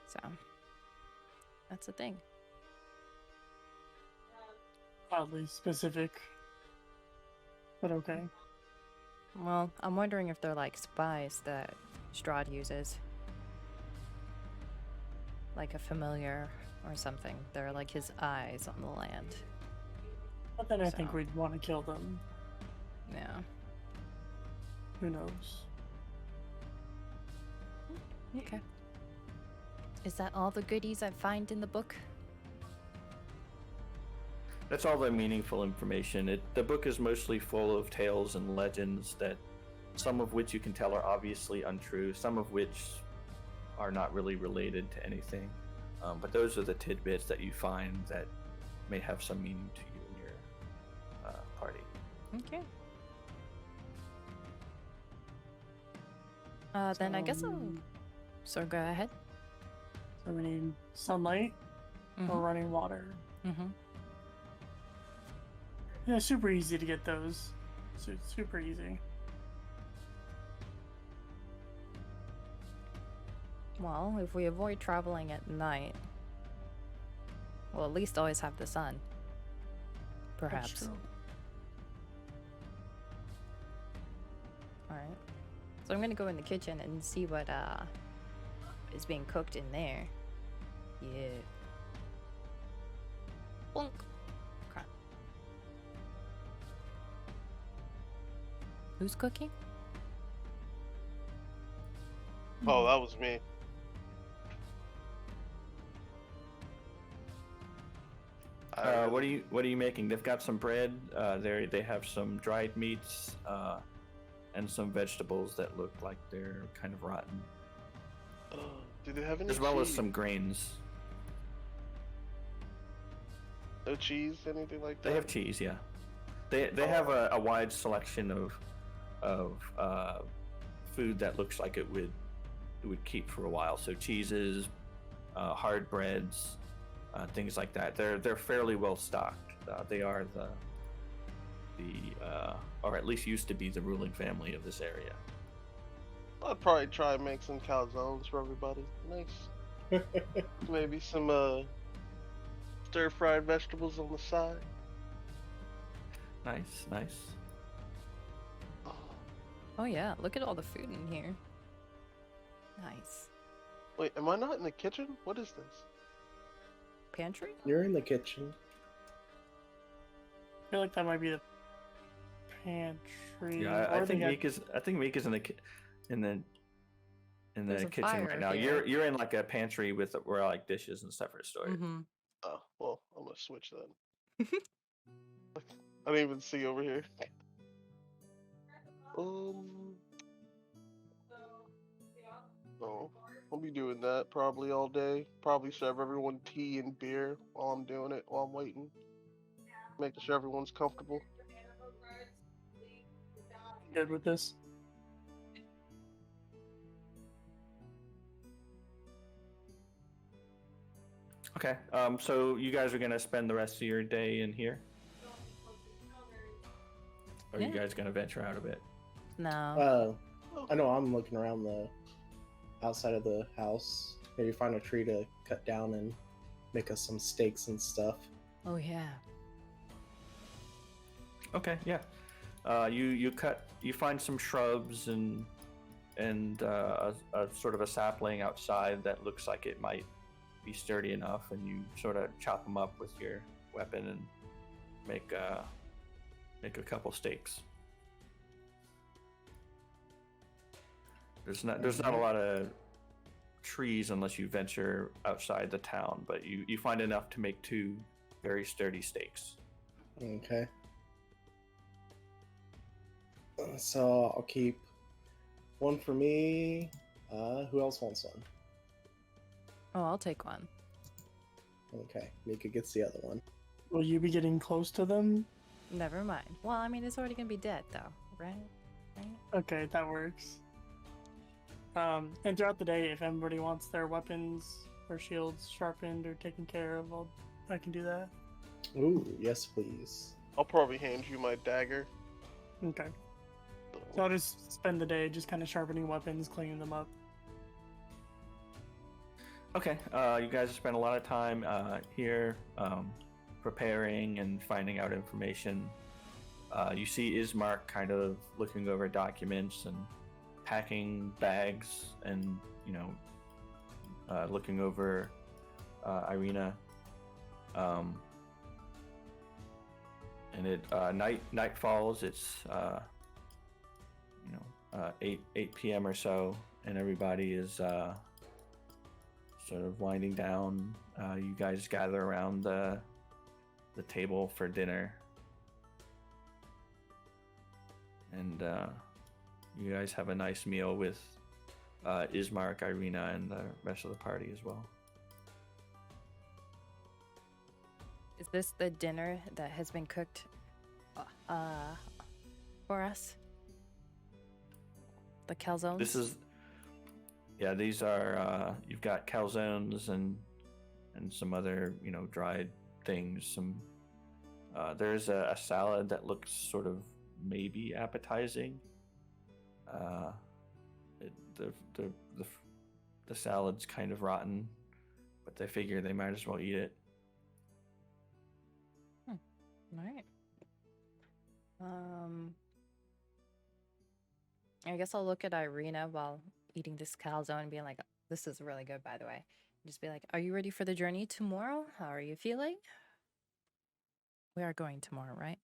So, that's a thing. Oddly specific. But okay. Well, I'm wondering if they're like spies that Strahd uses. Like a familiar or something. They're like his eyes on the land. But then I think we'd want to kill them. Yeah. Who knows? Okay. Is that all the goodies I find in the book? That's all the meaningful information. The book is mostly full of tales and legends that some of which you can tell are obviously untrue, some of which are not really related to anything. But those are the tidbits that you find that may have some meaning to you and your party. Okay. Then I guess I'll... So go ahead. So we need sunlight or running water. Yeah, super easy to get those. Super easy. Well, if we avoid traveling at night, we'll at least always have the sun. Perhaps. That's true. Alright. So I'm gonna go in the kitchen and see what is being cooked in there. Yeah. Bonk. Okay. Who's cooking? Oh, that was me. What are you making? They've got some bread. They have some dried meats, and some vegetables that look like they're kind of rotten. Do they have any as well cheese? as some grains. No cheese, anything like that? They have cheese, yeah. They have a wide selection of food that looks like it would keep for a while. So cheeses, hard breads, things like that. They're fairly well stocked. They are the or at least used to be the ruling family of this area. I'd probably try and make some calzones for everybody. Nice. Maybe some stir-fried vegetables on the side. Nice. Oh yeah, look at all the food in here. Nice. Wait, am I not in the kitchen? What is this? Pantry? You're in the kitchen. I feel like that might be the pantry. Yeah, I or think they Meek is in the There's a kitchen fire right now. here. You're in like a pantry with where like dishes and stuff are stored. Oh, well, I'm gonna switch then. I didn't even see over here. No, I'll be doing that probably all day. Probably serve everyone tea and beer while I'm doing it, while I'm waiting. Making sure everyone's comfortable. good with this. Okay. So you guys are gonna spend the rest of your day in here? Or are you Yeah. guys gonna venture out a bit? No. I know I'm looking around the outside of the house. Maybe find a tree to cut down and make us some steaks and stuff. Oh yeah. Okay, yeah. You find some shrubs and a sort of a sapling outside that looks like it might be sturdy enough, and you sort of chop them up with your weapon and make a couple steaks. There's not a lot of trees unless you venture outside the town, but you find enough to make 2 very sturdy steaks. Okay. So I'll keep one for me. Who else wants one? Oh, I'll take one. Okay, Mika gets the other one. Will you be getting close to them? Never mind. Well, I mean, it's already gonna be dead, though, right? Okay, that works. And throughout the day, if everybody wants their weapons or shields sharpened or taken care of, I can do that. Ooh, yes please. I'll probably hand you my dagger. Okay. So I'll just spend the day just kind of sharpening weapons, cleaning them up. Okay, you guys spend a lot of time here preparing and finding out information. You see Ismark kind of looking over documents and packing bags and, looking over Irina. And night falls. It's 8 p.m. or so, and everybody is sort of winding down. You guys gather around the table for dinner, and you guys have a nice meal with Ismark, Irina, and the rest of the party as well. Is this the dinner that has been cooked for us? The calzones? Yeah, these are you've got calzones and some other dried things. Some there's a salad that looks sort of maybe appetizing. The salad's kind of rotten, but they figure they might as well eat it. All right. I guess I'll look at Irina while eating this calzone and being like, "This is really good, by the way." Just be like, "Are you ready for the journey tomorrow? How are you feeling?" We are going tomorrow, right?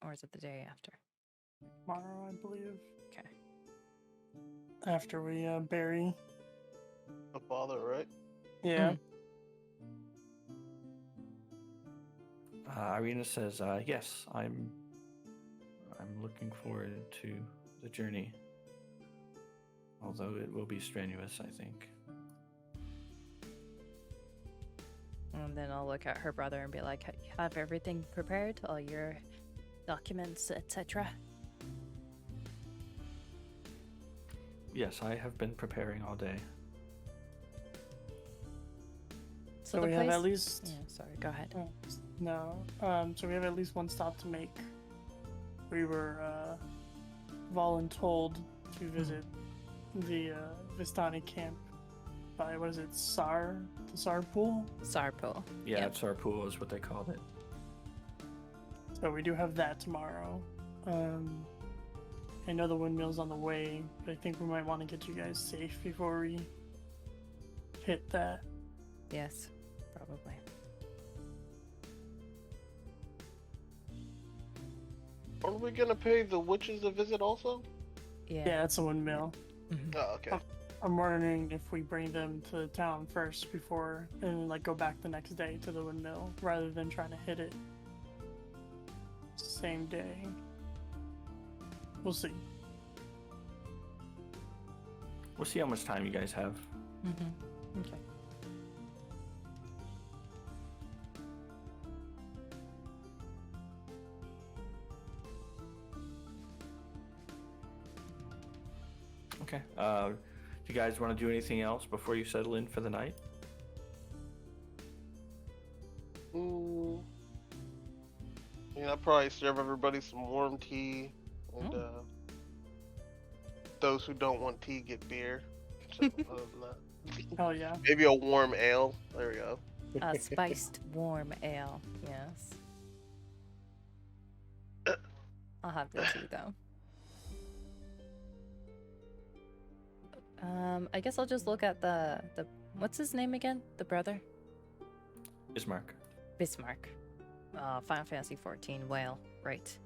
Or is it the day after? Tomorrow, I believe. Okay. After we bury. The father, right? Yeah. Irina says, "Yes, I'm looking forward to the journey. Although it will be strenuous, I think." And then I'll look at her brother and be like, "Have everything prepared? All your documents, etc.?" Yes, I have been preparing all day. So we have at least... Yeah, sorry, go ahead. No. So we have at least one stop to make. We were voluntold to visit the Vistani camp by, what is it, Sar? The Sar Pool? Sar Pool. Yeah, Yep. Sar Pool is what they called it. So we do have that tomorrow. I know the windmill's on the way, but I think we might want to get you guys safe before we hit that. Yes, probably. Aren't we gonna pay the witches a visit also? Yeah, that's a windmill. Oh, okay. I'm wondering if we bring them to town first before, and like go back the next day to the windmill, rather than trying to hit it same day. We'll see. We'll see how much time you guys have. Okay. Okay. Do you guys want to do anything else before you settle in for the night? Yeah, I'll probably serve everybody some warm tea, and those who don't want tea get beer. So, other than that, Oh yeah. maybe a warm ale. There we go. A spiced warm ale, yes. I'll have the tea though. I guess I'll just look at the what's his name again? The brother? Bismarck. Bismarck. Final Fantasy 14 whale, right.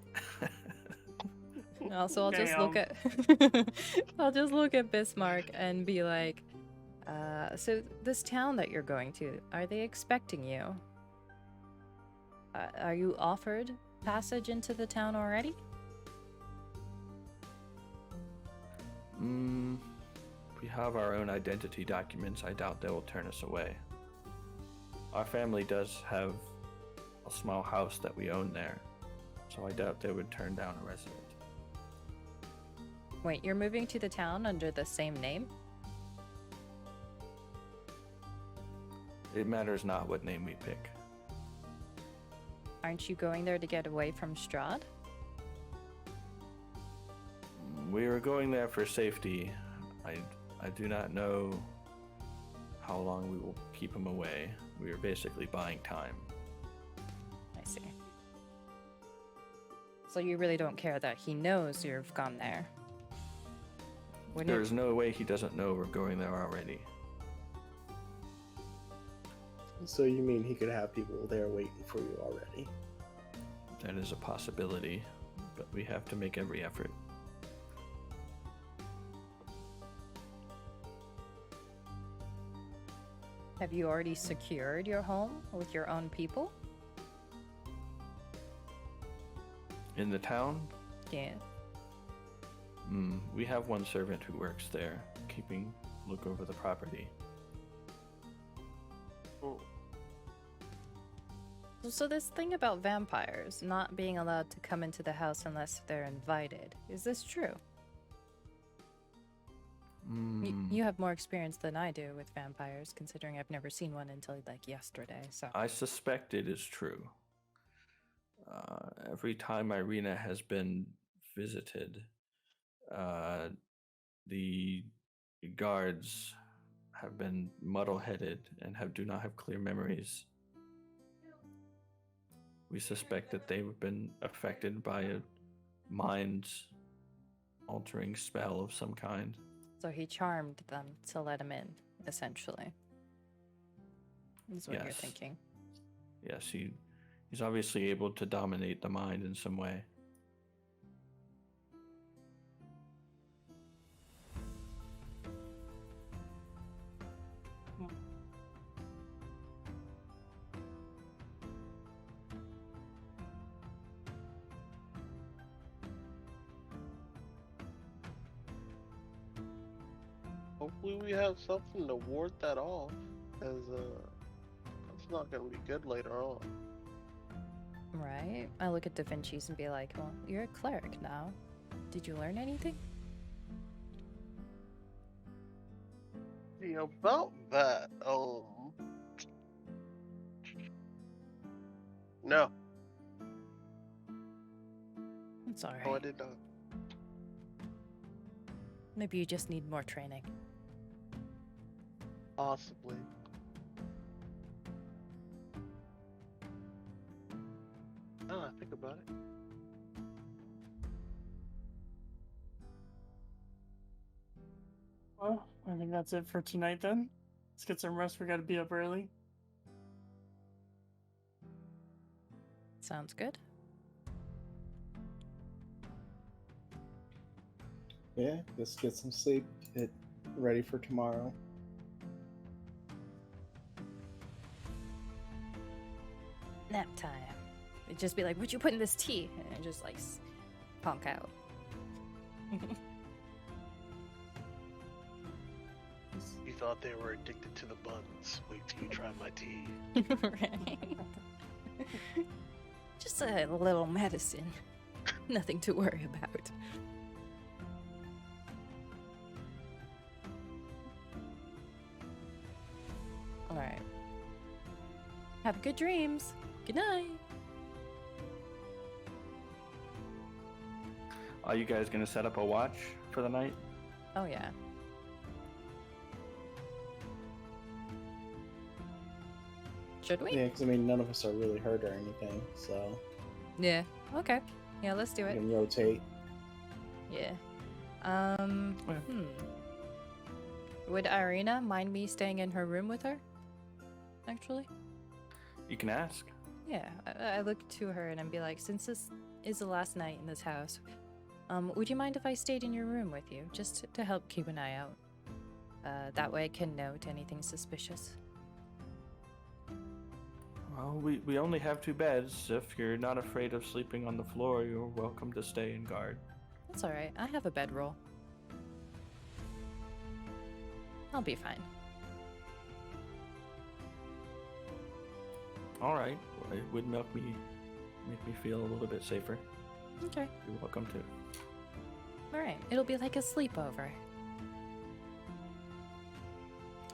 Also, I'll just look at I'll just look at Bismarck and be like, so this town that you're going to, are they expecting you? Are you offered passage into the town already? We have our own identity documents. I doubt they will turn us away. Our family does have a small house that we own there, so I doubt they would turn down a resident. Wait, you're moving to the town under the same name? It matters not what name we pick. Aren't you going there to get away from Strahd? We were going there for safety. I do not know how long we will keep him away. We are basically buying time. I see. So you really don't care that he knows you've gone there? There's no way he doesn't know we're going there already. So you mean he could have people there waiting for you already? That is a possibility, but we have to make every effort. Have you already secured your home with your own people? In the town? Yeah. We have one servant who works there, keeping look over the property. So this thing about vampires not being allowed to come into the house unless they're invited, is this true? You have more experience than I do with vampires, considering I've never seen one until like yesterday. So I suspect it is true. Every time Irina has been visited, the guards have been muddle-headed and do not have clear memories. We suspect that they've been affected by a mind-altering spell of some kind. So he charmed them to let him in, essentially. Is what you're thinking. Yes, he's obviously able to dominate the mind in some way. Hopefully we have something to ward that off, as it's not gonna be good later on. Right? I look at Devinches and be like, well, you're a cleric now. Did you learn anything? About that, no. It's alright. No, I did not. Maybe you just need more training. Possibly. Now I think about it. Well, I think that's it for tonight then. Let's get some rest. We gotta be up early. Sounds good. Yeah, just get some sleep. Get ready for tomorrow. Nap time. It'd just be like, what'd you put in this tea? And just like honk out. You thought they were addicted to the buns. Wait till you try my tea. Right. Just a little medicine. Nothing to worry about. Alright. Have good dreams. Good night. Are you guys going to set up a watch for the night? Oh, yeah. Should we? Yeah, because I mean, none of us are really hurt or anything, so Yeah. Okay. Yeah, let's do we it. can rotate. Yeah. Would Irina mind me staying in her room with her? Actually? You can ask. Yeah. I look to her and I'd be like, since this is the last night in this house, would you mind if I stayed in your room with you? Just to help keep an eye out. That way I can note anything suspicious. Well, we only have 2 beds. If you're not afraid of sleeping on the floor, you're welcome to stay and guard. That's alright. I have a bedroll. I'll be fine. All right. Well, it would make me feel a little bit safer. Okay. You're welcome to. Alright. It'll be like a sleepover.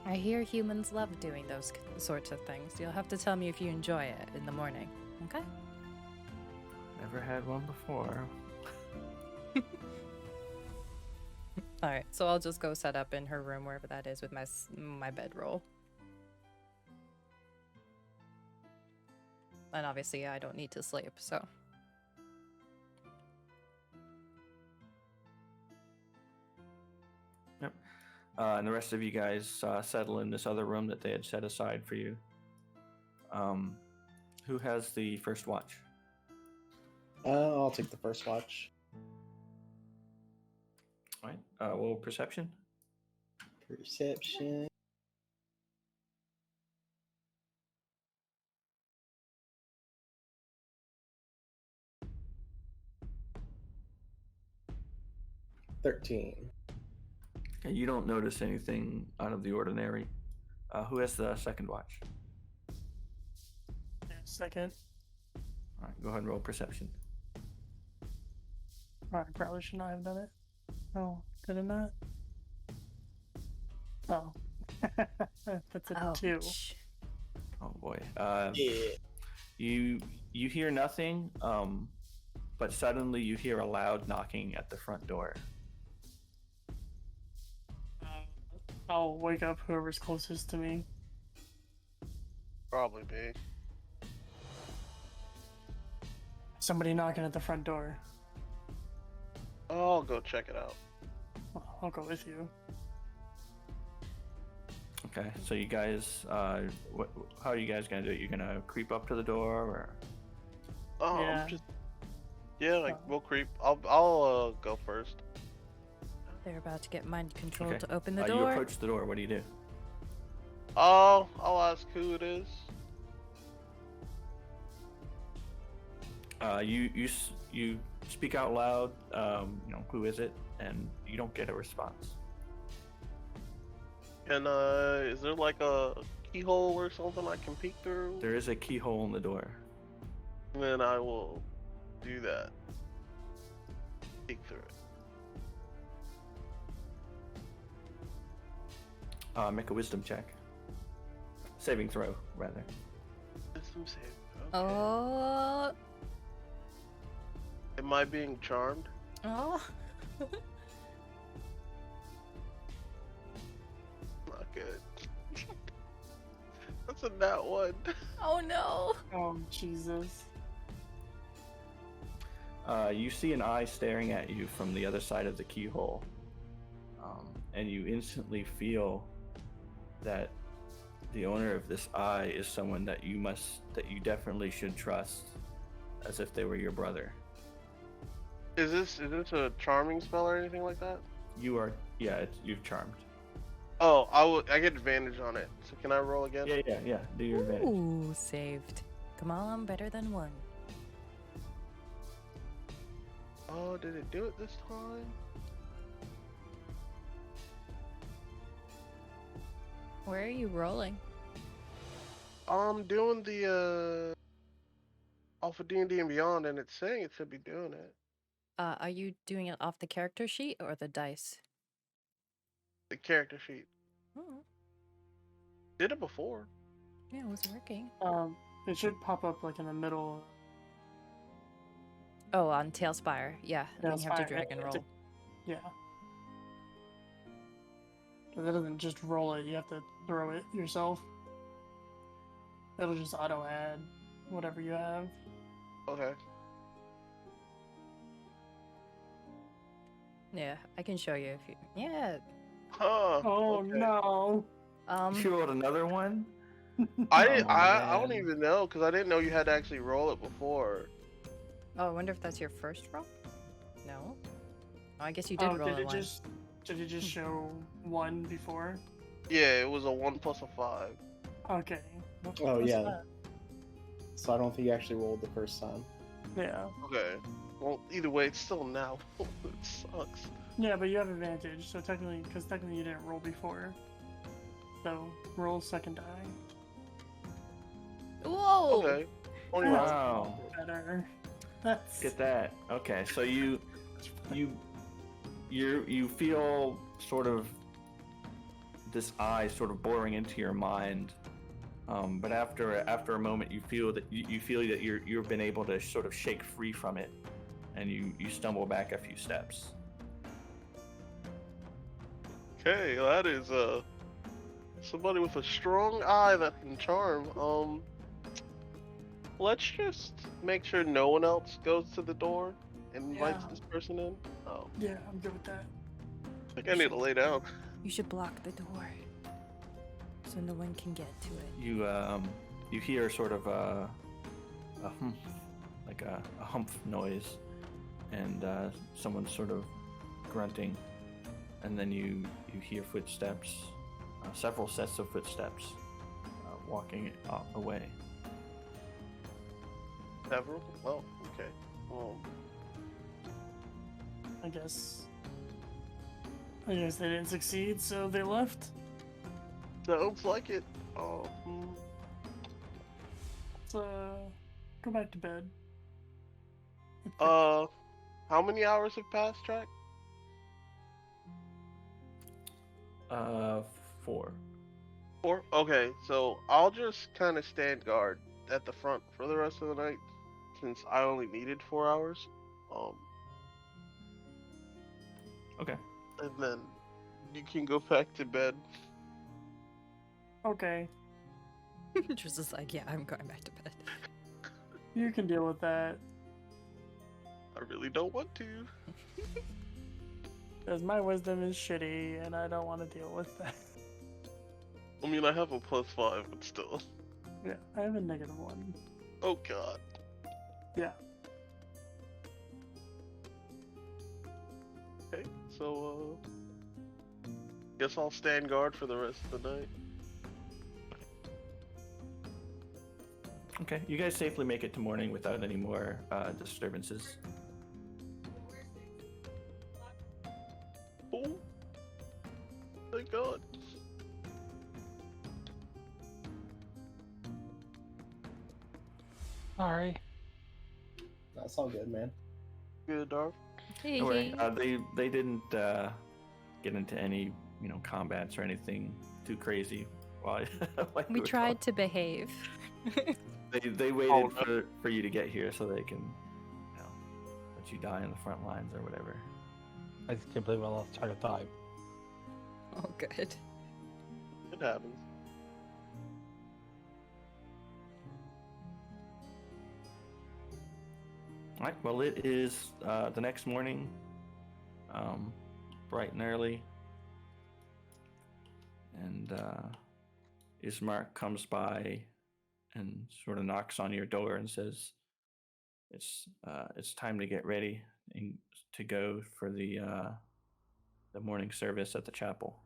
I hear humans love doing those sorts of things. You'll have to tell me if you enjoy it in the morning. Okay? Never had one before. Alright, so I'll just go set up in her room, wherever that is, with my bedroll. And obviously I don't need to sleep, so... Yep. And the rest of you guys settle in this other room that they had set aside for you. Who has the first watch? I'll take the first watch. All right. Well, perception. Perception. $13. Okay, you don't notice anything out of the ordinary. Who has the second watch? Second. All right, go ahead and roll perception. I probably should not have done it. Oh, did it not? Oh. That's a 2. Ouch. Oh boy. Yeah. You hear nothing, but suddenly you hear a loud knocking at the front door. I'll wake up whoever's closest to me. Probably me. Somebody knocking at the front door. I'll go check it out. Well, I'll go with you. Okay, so you guys, how are you guys gonna do it? You're gonna creep up to the door, or? Yeah. We'll creep. I'll go first. They're about to get mind control Okay. to open the You door. approach the door. What do you do? I'll ask who it is. You speak out loud. Who is it? And you don't get a response. And is there like a keyhole or something I can peek through? There is a keyhole in the door. Then I will do that. Peek through it. Make a wisdom check. Saving throw, rather. Wisdom save. Okay. Oh. Am I being charmed? Oh. Not good. That's a nat 1. Oh no. Oh, Jesus. You see an eye staring at you from the other side of the keyhole, and you instantly feel that the owner of this eye is someone that you definitely should trust, as if they were your brother. Is this a charming spell or anything like that? You've charmed. Oh, I get advantage on it. So can I roll again? Yeah. Do your advantage. Ooh, saved. Come on, better than 1. Oh, did it do it this time? Where are you rolling? I'm doing the off of D&D and Beyond, and it's saying it should be doing it. Are you doing it off the character sheet or the dice? The character sheet. Oh, Did it before. yeah, it was working. It should pop up like in the middle. Oh, on Talespire. Yeah, and then you have to Talespire, drag and roll. Yeah. But that doesn't just roll it, you have to throw it yourself. It'll just auto add whatever you have. Okay. Yeah, I can show you if you. Yeah. Huh. Oh okay. no. You rolled another one? I Oh, don't man. even know because I didn't know you had to actually roll it before. Oh, I wonder if that's your first roll? No. Oh, I guess you did roll did a it 1. did it just show 1 before? Yeah, it was a 1 plus a 5. Okay. Oh, What's yeah. that? So I don't think you actually rolled the first time. Yeah. Okay. Well, either way, it's still now. It sucks. Yeah, but you have advantage, so technically you didn't roll before. So roll second die. Whoa! Okay. 21. Wow. Better. That's Get that. Okay, so you feel sort of this eye sort of boring into your mind, but after a moment you feel that you've been able to sort of shake free from it, and you stumble back a few steps. Okay, that is somebody with a strong eye that can charm. Let's just make sure no one else goes to the door and invites Yeah. this person in. Oh, yeah, I'm good with that. I think I need to lay down. You should block the door so no one can get to it. You hear sort of a humph, like a humph noise, and someone sort of grunting, and then you hear footsteps, several sets of footsteps, walking away. Several? Well, okay. I guess they didn't succeed, so they left. Sounds like it. Let's go back to bed. How many hours have passed, Track? 4. 4? Okay, so I'll just kind of stand guard at the front for the rest of the night, since I only needed 4 hours. Okay. And then you can go back to bed. Okay, Just is like, yeah, I'm going back to bed. you can deal with that. I really don't want to. Because my wisdom is shitty, and I don't want to deal with that. I mean, I have a +5, but still. Yeah, I have a -1. Oh god. Yeah. Okay, so, guess I'll stand guard for the rest of the night. Okay, you guys safely make it to morning without any more disturbances. Oh. Thank god. Sorry. That's all good, man. Good, Darf. Hey, Don't worry, they didn't get into any combats or anything too crazy while we tried to behave. They waited for you to get here so they can let you die in the front lines or whatever. I just can't believe I lost track of time. Oh, good. It happens. All right. Well, it is the next morning, bright and early, and Ismark comes by and sort of knocks on your door and says, "It's time to get ready and to go for the morning service at the chapel."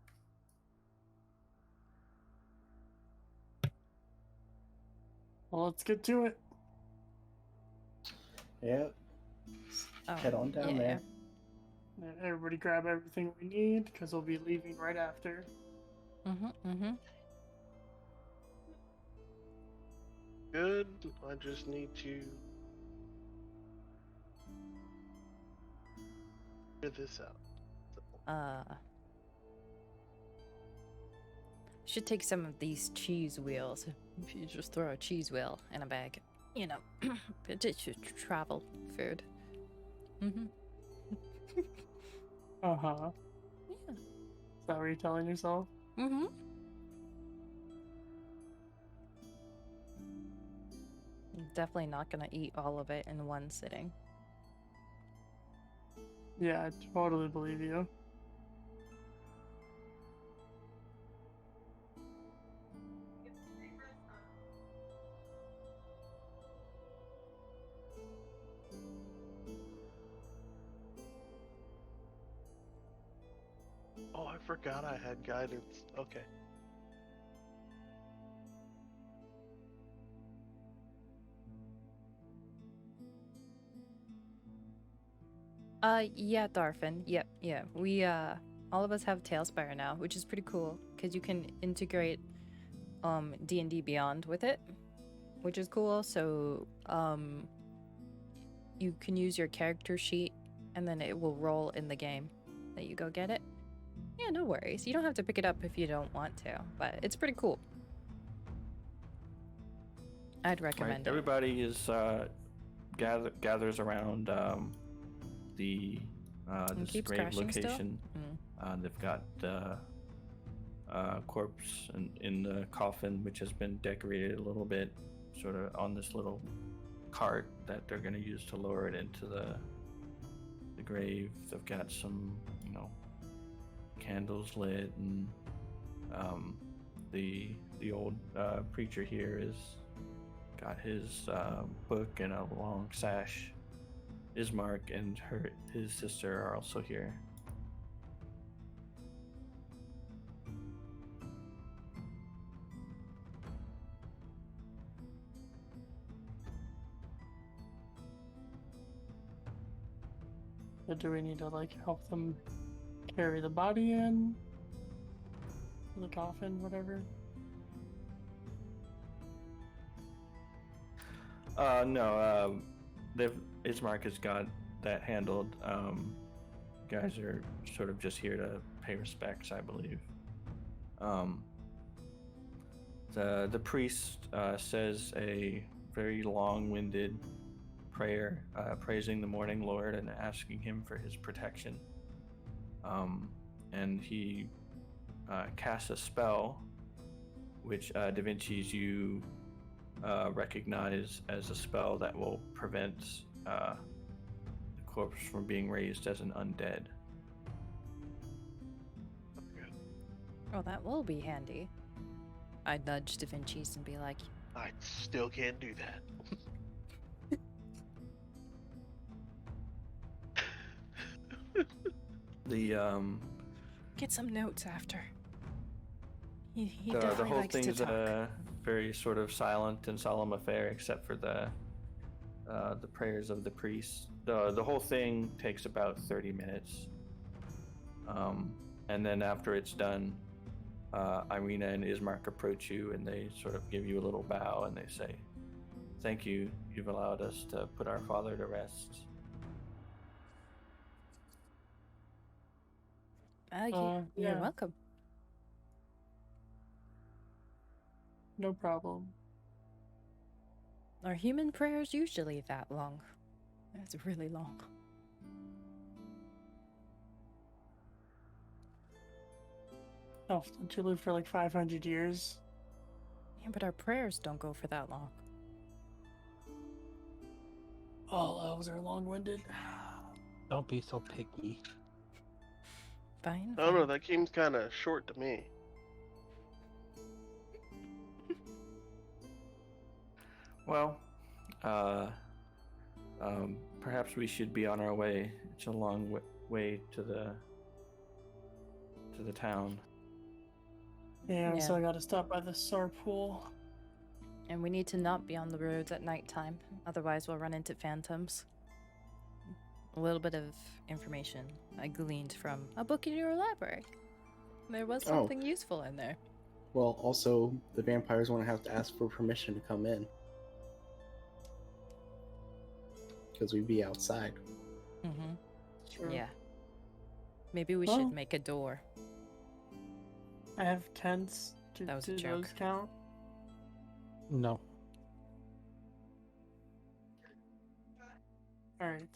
Well, let's get to it. Yep. Oh, Head on down yeah. there. Everybody grab everything we need, because we'll be leaving right after. Good. I just need to figure this out. Should take some of these cheese wheels. If you just throw a cheese wheel in a bag, it should travel food. Uh-huh. Yeah. Is that what you're telling yourself? Definitely not gonna eat all of it in one sitting. Yeah, I totally believe you. Oh, I forgot I had guidance. Okay. Yeah, Darfin. Yep, yeah. We, all of us have Talespire now, which is pretty cool, because you can integrate, D&D Beyond with it, which is cool, so, you can use your character sheet, and then it will roll in the game that you go get it. Yeah, no worries. You don't have to pick it up if you don't want to, but it's pretty cool. I'd recommend it. Everybody is gathers around the this keeps grave crashing still? location. They've got corpse in the coffin, which has been decorated a little bit, sort of on this little cart that they're going to use to lower it into the grave. They've got some, candles lit, and the old preacher here is got his book and a long sash. Ismark and his sister are also here. But do we need to help them carry the body in? The coffin, whatever? No, Ismark has got that handled. Guys are sort of just here to pay respects, I believe. The priest says a very long-winded prayer, praising the Morning Lord and asking him for his protection. And he casts a spell, which Devinches, you recognize as a spell that will prevent the corpse from being raised as an undead. Oh, that will be handy. I'd nudge Devinches and be like, I still can't do that. get some notes after. He the definitely whole likes to thing's talk. a very sort of silent and solemn affair, except for the prayers of the priest. The whole thing takes about 30 minutes, and then after it's done, Irina and Ismark approach you and they sort of give you a little bow and they say, "Thank you. You've allowed us to put our father to rest." You're yeah. welcome. No problem. Are human prayers usually that long? That's really long. Oh, don't you live for like 500 years? Yeah, but our prayers don't go for that long. All elves are long-winded. Don't be so picky. Fine. I don't know, fine. that seems kind of short to me. Well, perhaps we should be on our way. It's a long way to the town. Yeah, Yeah. so I gotta stop by the Sar pool. And we need to not be on the roads at nighttime, otherwise we'll run into phantoms. A little bit of information I gleaned from a book in your library. There was Oh. something useful in there. Well, also, the vampires won't have to ask for permission to come in. Because we'd be outside. Mm-hmm. Sure. Yeah. Maybe we Well- should make a door. I have tents. That was a do joke. those count? No. Alright.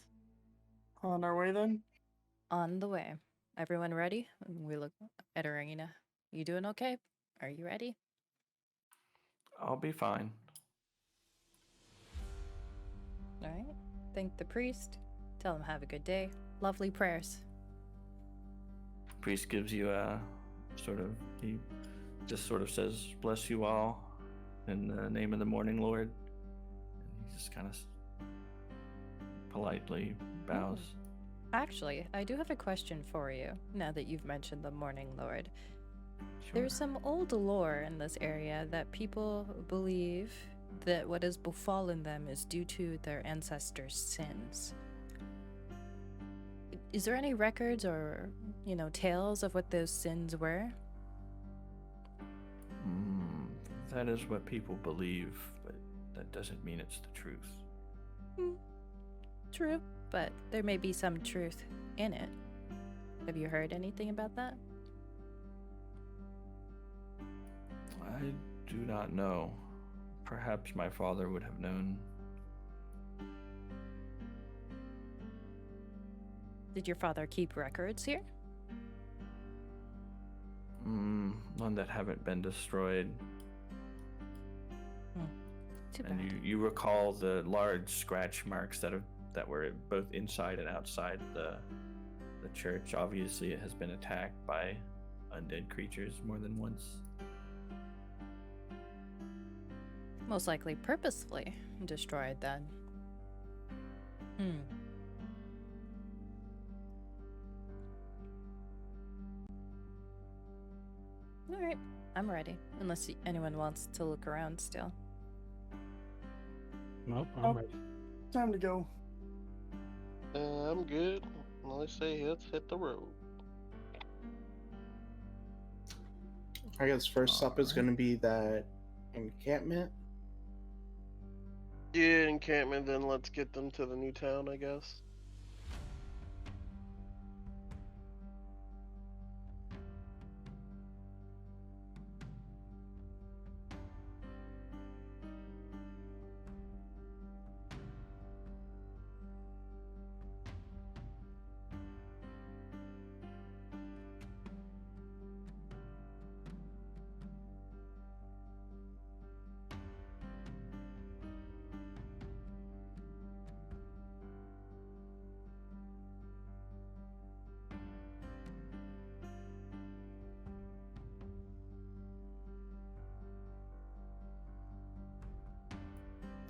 On our way then? On the way. Everyone ready? We look at Arena. You doing okay? Are you ready? I'll be fine. All right. Thank the priest. Tell him have a good day. Lovely prayers. Priest gives you a he just sort of says, "Bless you all in the name of the Morning Lord." And he just kind of politely bows. Actually, I do have a question for you, now that you've mentioned the Morning Lord. Sure. There's some old lore in this area that people believe that what has befallen them is due to their ancestors' sins. Is there any records or, tales of what those sins were? That is what people believe, but that doesn't mean it's the truth. True, but there may be some truth in it. Have you heard anything about that? I do not know. Perhaps my father would have known. Did your father keep records here? None that haven't been destroyed. Too bad. And you recall the large scratch marks that were both inside and outside the church. Obviously, it has been attacked by undead creatures more than once. Most likely purposefully destroyed then. Alright, I'm ready. Unless anyone wants to look around still. Nope, Oh. I'm ready. Time to go. I'm good. I say let's hit the road. I guess first up is Alright. going to be that encampment. Yeah, encampment, then let's get them to the new town, I guess.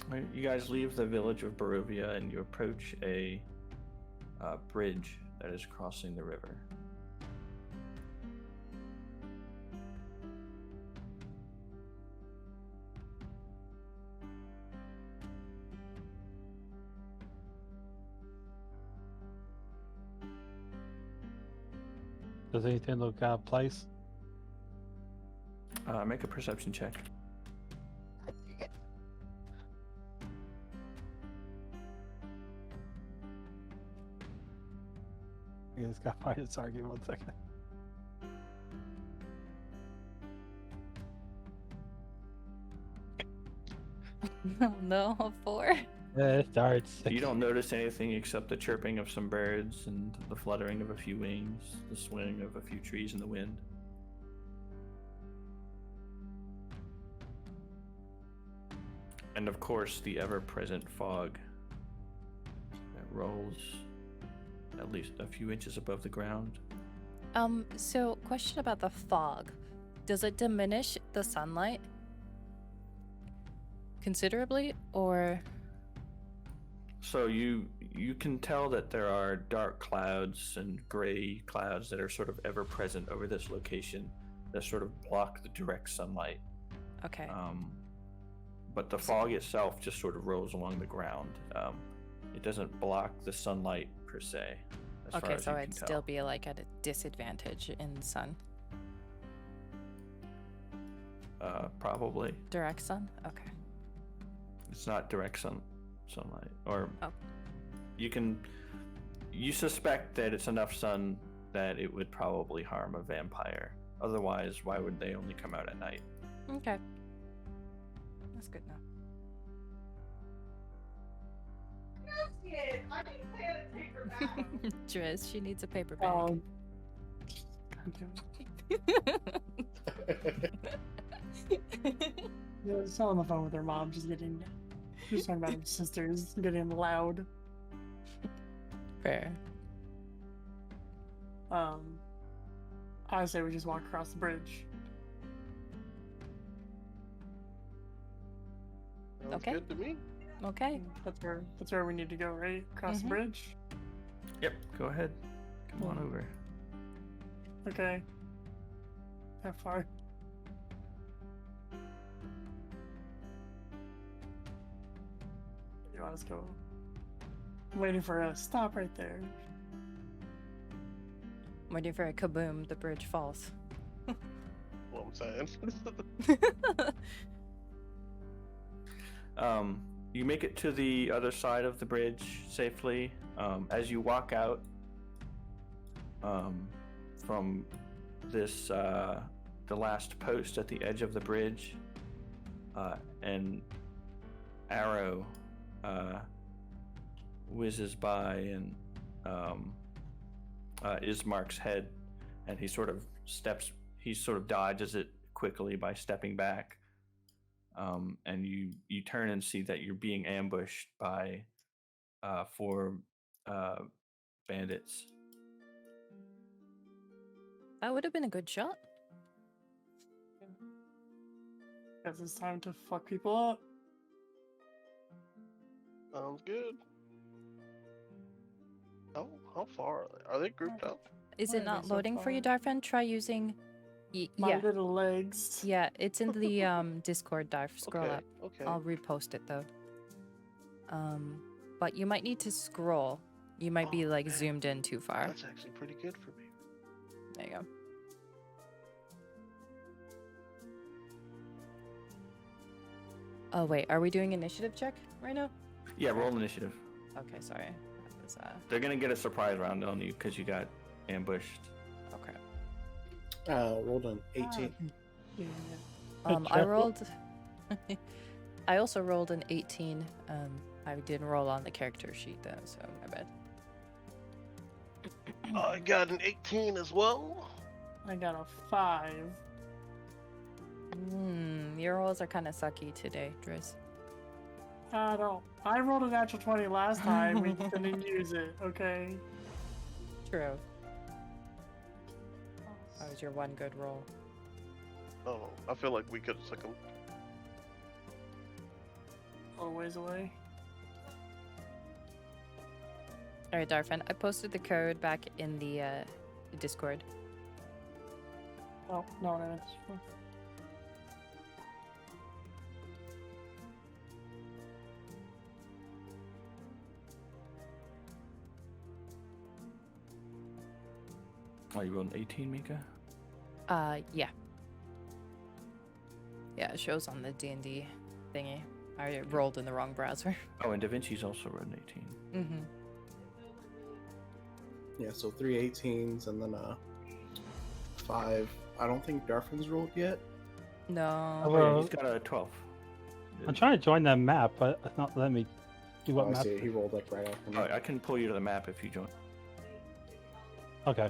Right, you guys leave the village of Barovia and you approach a bridge that is crossing the river. Does anything look out of place? Make a perception check. I just gotta find its argument 1 second. No, 4. It starts. You don't notice anything except the chirping of some birds and the fluttering of a few wings, the swing of a few trees in the wind. And of course, the ever-present fog that rolls at least a few inches above the ground. So question about the fog. Does it diminish the sunlight considerably, or? So you can tell that there are dark clouds and gray clouds that are sort of ever present over this location that sort of block the direct sunlight. Okay. But the fog itself just sort of rolls along the ground. It doesn't block the sunlight per se. As far Okay, as so you I'd can still tell. be like at a disadvantage in sun. Probably. Direct sun? Okay. It's not direct sunlight, or Oh. you suspect that it's enough sun that it would probably harm a vampire. Otherwise, why would they only come out at night? Okay. That's good enough. Driz, she needs a paper bag. God Yeah, she's on the phone with her mom, just talking about her sisters getting loud. Fair. I say we just walk across the bridge. Sounds Okay. good to me. Okay. That's where we need to go, right? Across the Mhm. bridge. Yep, go ahead. Come on over. Okay. How far? You want us to go? I'm waiting for a stop right there. Waiting for a kaboom, the bridge falls. What I'm saying. You make it to the other side of the bridge safely. As you walk out from this, the last post at the edge of the bridge, an arrow whizzes by and Ismark's head, and he sort of dodges it quickly by stepping back. And you turn and see that you're being ambushed by 4 bandits. That would have been a good shot. Guess it's time to fuck people up. Sounds good. How far are they grouped up? Is Why it are not they so loading for you, far? Darfin? Try using. My Yeah. little legs. Yeah, it's in the Discord, Darf. Scroll Okay, up. okay. I'll repost it though. But you might need to scroll. You might be Oh, like man. zoomed in too far. That's actually pretty good for me. There you go. Oh wait, are we doing initiative check right now? Yeah, roll initiative. Okay, sorry. That was, They're gonna get a surprise round on you because you got ambushed. okay. Rolled an 18. Yeah. I rolled. I also rolled an 18. I didn't roll on the character sheet though, so my bad. I got an 18 as well. I got a 5. Your rolls are kind of sucky today, Driz. I rolled a natural 20 last time. We didn't use it, okay? True. That was your one good roll. Oh, I feel like we could have took them. a little ways away. All right, Darfin. I posted the code back in the Discord. Oh, no, no, it's fine. Oh, you rolled an 18, Mika? Yeah. Yeah, it shows on the D&D thingy. I rolled in the wrong browser. Oh, and Devinches also rolled an 18. Mm-hmm. Yeah, so 3 18s and then 5. I don't think Darfin's rolled yet. No. Oh, yeah, he's got a 12. I'm trying to join that map, but it's not letting me do what Oh, I map. see. He rolled like right after me. Alright, I can pull you to the map if you join. Okay.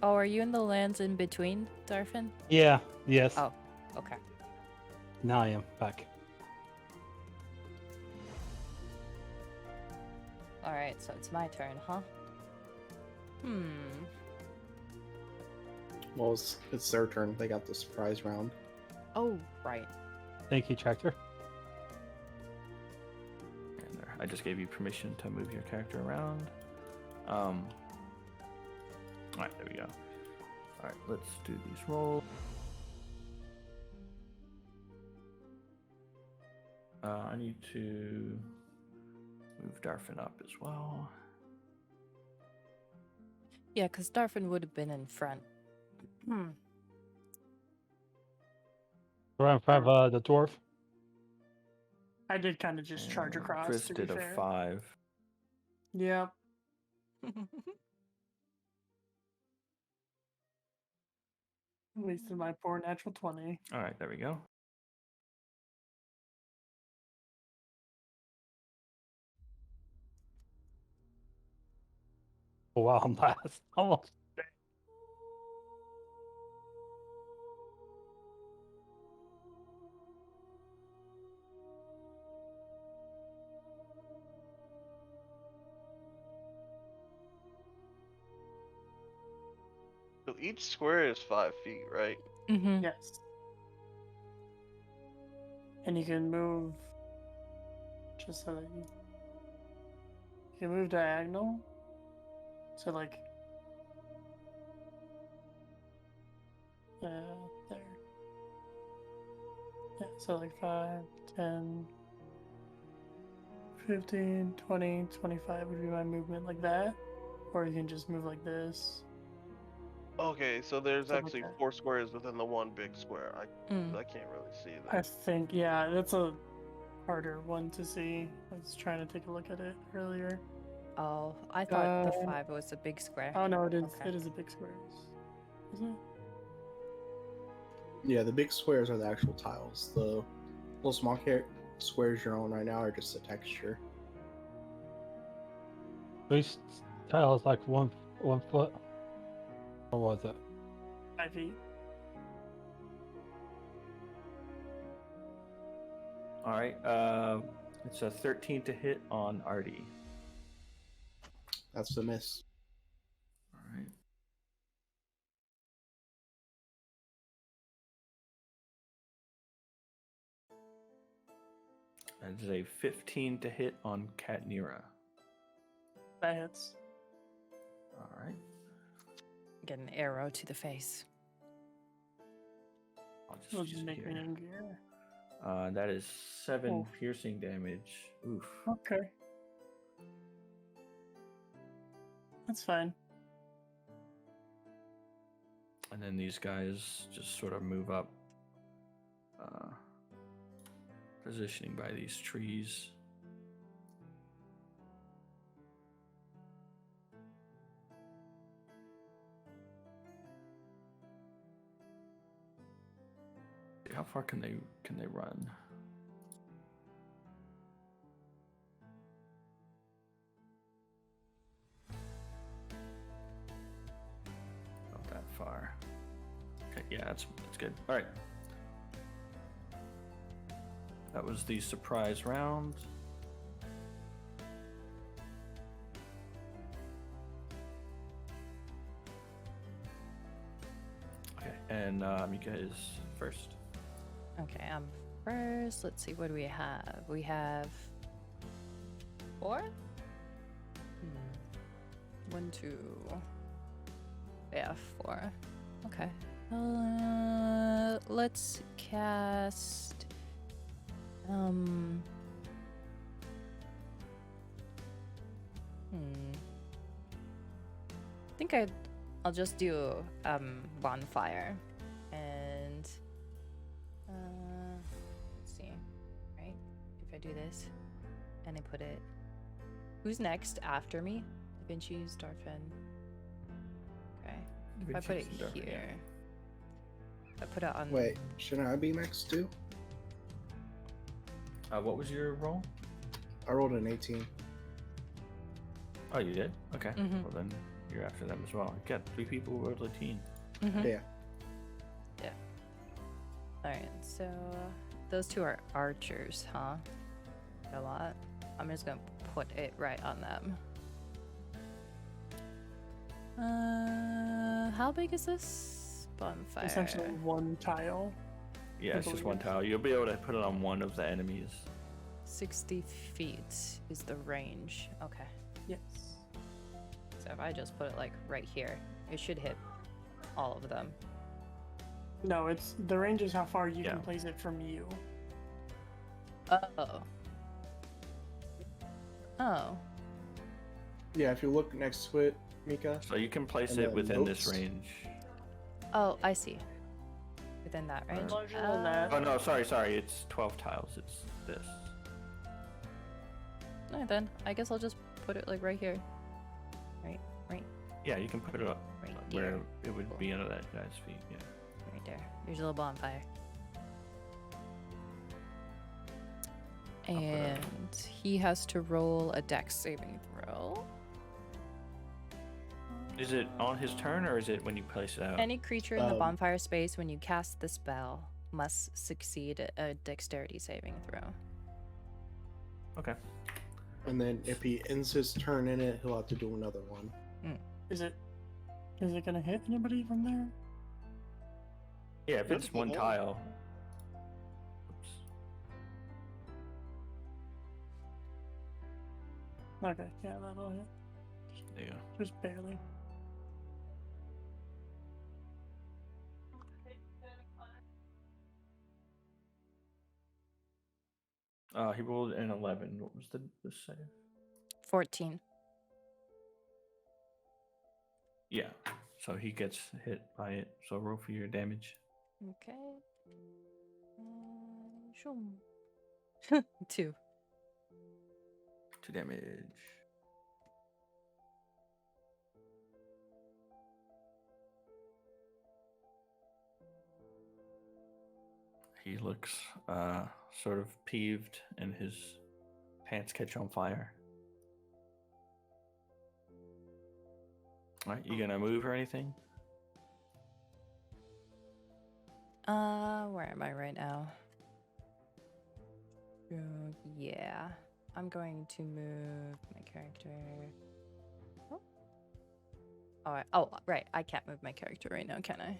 Oh, are you in the lands in between, Darfin? Yeah. Yes. Oh, okay. Now I am back. Alright, so it's my turn, huh? Well, it's their turn. They got the surprise round. Oh, right. Thank you, Tractor. And there. I just gave you permission to move your character around. Alright, there we go. Alright, let's do these rolls. I need to move Darfin up as well. Yeah, because Darfin would have been in front. We're in front of the dwarf. I did kind of just charge And across, Chris to be did a fair. 5. Yep. At least in my poor natural 20. Alright, there we go. Oh, wow, I'm last. Almost. So each square is 5 feet, right? Mm-hmm. Yes. And you can move just so that you can move diagonal. So like there. Yeah, so like 5, 10, 15, 20, 25 would be my movement like that. Or you can just move like this. Okay, so there's Something actually like that. 4 squares within the one big square. I can't really see I that. think, yeah, that's a harder one to see. I was trying to take a look at it earlier. Oh, I thought the Uh, 5 was a big square. Oh no, it is. Okay. It is a big square. Isn't it? Yeah, the big squares are the actual tiles. The little small squares you're on right now are just a texture. These tiles like one foot. Or was it? 5 feet. Alright, it's a 13 to hit on Ardy. That's the miss. Alright. That is a 15 to hit on Katnira. That hits. Alright. Get an arrow to the face. It'll use just it make me here. angrier. That is 7 Oh. piercing damage. Oof. Okay. That's fine. And then these guys just sort of move up, positioning by these trees. How far can they run? Not that far. Okay, yeah, that's good. All right. That was the surprise round. Okay, and Mika is first. Okay, first. Let's see, what do we have? We have 4? 1, 2. Yeah, 4. Okay. Let's cast. I think I'll just do bonfire, and let's see, right? If I do this, and I put it. Who's next after me? Devinches, Darfin. Okay. If I put it here. I put it on. Wait, shouldn't I be next too? What was your roll? I rolled an 18. Oh, you did? Okay. Mhm. Well, then you're after them as well. Got 3 people who rolled 18. Yeah. Yeah. Alright, so those 2 are archers, huh? A lot. I'm just gonna put it right on them. How big is this bonfire? Essentially 1 tile. Yeah, it's just 1 tile. You'll be able to put it on one of the enemies. 60 feet is the range. Okay. Yes. So if I just put it like right here, it should hit all of them. No, it's the range is how far you Yeah. can place it from you. Oh. Oh. Yeah, if you look next to it, Mika. So you can place And it then within this notes. range. Oh, I see. Within that range. Larger than that. Oh no, sorry. It's 12 tiles. It's this. Alright then. I guess I'll just put it like right here. Right Yeah, you can put it up where there. it would be under that guy's feet. Yeah. Right there. Here's a little bonfire. put it- And he has to roll a dex saving throw. Is it on his turn or is it when you place it out? Any creature in the Um, bonfire space when you cast the spell must succeed a dexterity saving throw. Okay. And then if he ends his turn in it, he'll have to do another one. Is it gonna hit anybody from there? Yeah, if it's 1 tile. Oops. Okay, yeah, that'll hit. There you go. Just barely. He rolled an 11. What was the save? 14. Yeah. So he gets hit by it. So roll for your damage. Okay. Shoom. 2. 2 damage. He looks sort of peeved and his pants catch on fire. Alright, you gonna move or anything? Where am I right now? Yeah. I'm going to move my character. Oh. Oh, right. I can't move my character right now, can I?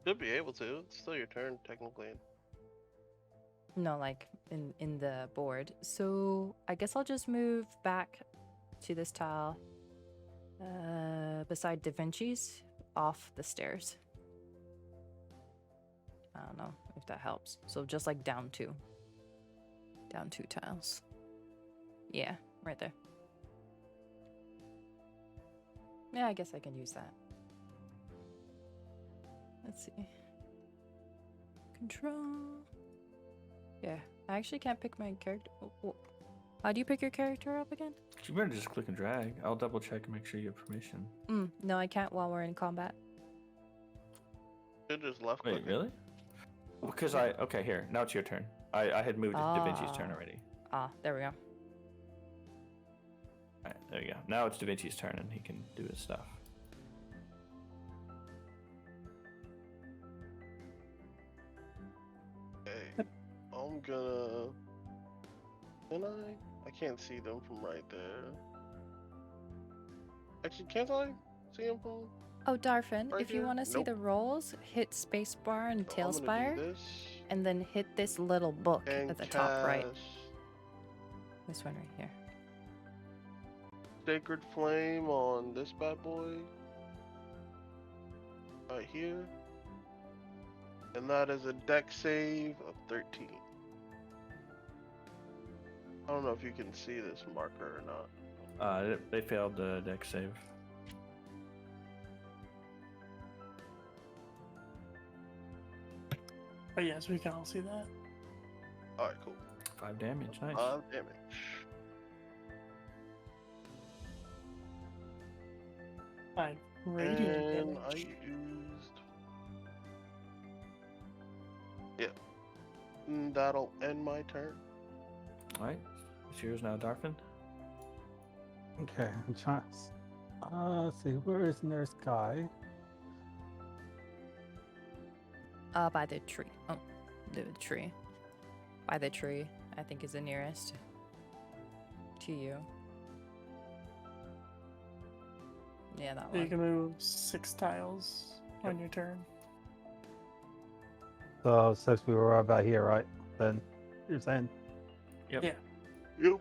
Should be able to. It's still your turn, technically. No, like in the board. So I guess I'll just move back to this tile beside Devinches off the stairs. I don't know if that helps. So just like down 2 tiles. Yeah, right there. Yeah, I guess I can use that. Let's see. Control. Yeah, I actually can't pick my character. Oh. How do you pick your character up again? You better just click and drag. I'll double check and make sure you have permission. No, I can't while we're in combat. Should just left Wait, click. really? Because okay, here. Now it's your turn. I had moved to Devinches' turn already. There we go. Alright, there you go. Now it's Devinches' turn and he can do his stuff. Okay. I'm gonna. Can I? I can't see them from right there. Actually, can't I see them from? Oh, Darfin, Right if you here? want to see Nope. the rolls, hit spacebar and So I'm gonna Talespire, do this and then hit this little book and at the top right. cast This one right here. Sacred Flame on this bad boy. Right here. And that is a deck save of 13. I don't know if you can see this marker or not. They failed the deck save. But yes, we can all see that. Alright, cool. 5 damage, nice. 5 damage. Fine. Radiant And damage. I used. Yeah. And that'll end my turn. Alright, it's yours now, Darfin. Okay, I'm trying. Let's see, where is Nurse Guy? By the tree. Oh, the tree. By the tree, I think is the nearest to you. Yeah, that You one. can move 6 tiles on your turn. So since we were about here, right? Then you're saying Yep. Yeah. Yep.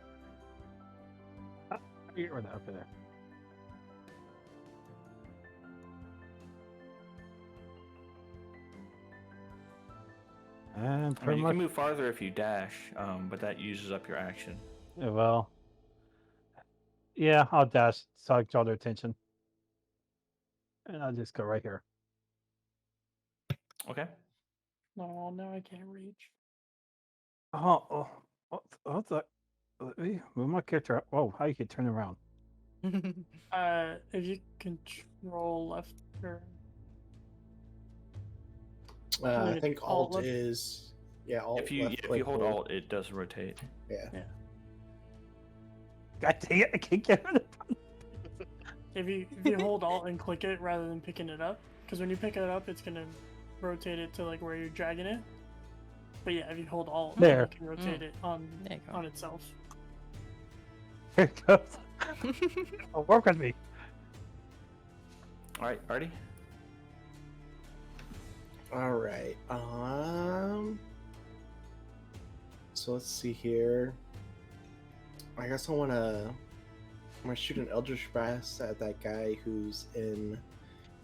you're right up there. And I mean, pretty you much. can move farther if you dash, but that uses up your action. Yeah, well, yeah, I'll dash so I draw their attention, and I'll just go right here. Okay. No, now I can't reach. What's that? Let me move my character. Oh, how you can turn around? If you control left or I think Alt alt left? is alt. If you left if you click hold Alt, it does rotate. Yeah. God dang it! I can't get it. if you hold Alt and click it rather than picking it up, because when you pick it up, it's gonna rotate it to like where you're dragging it. But yeah, if you hold Alt, then There. you can rotate it on There you go. itself. Here it goes. Oh, work with me. All right, Ardy. All right. So let's see here. I guess I'm gonna shoot an Eldritch Blast at that guy who's in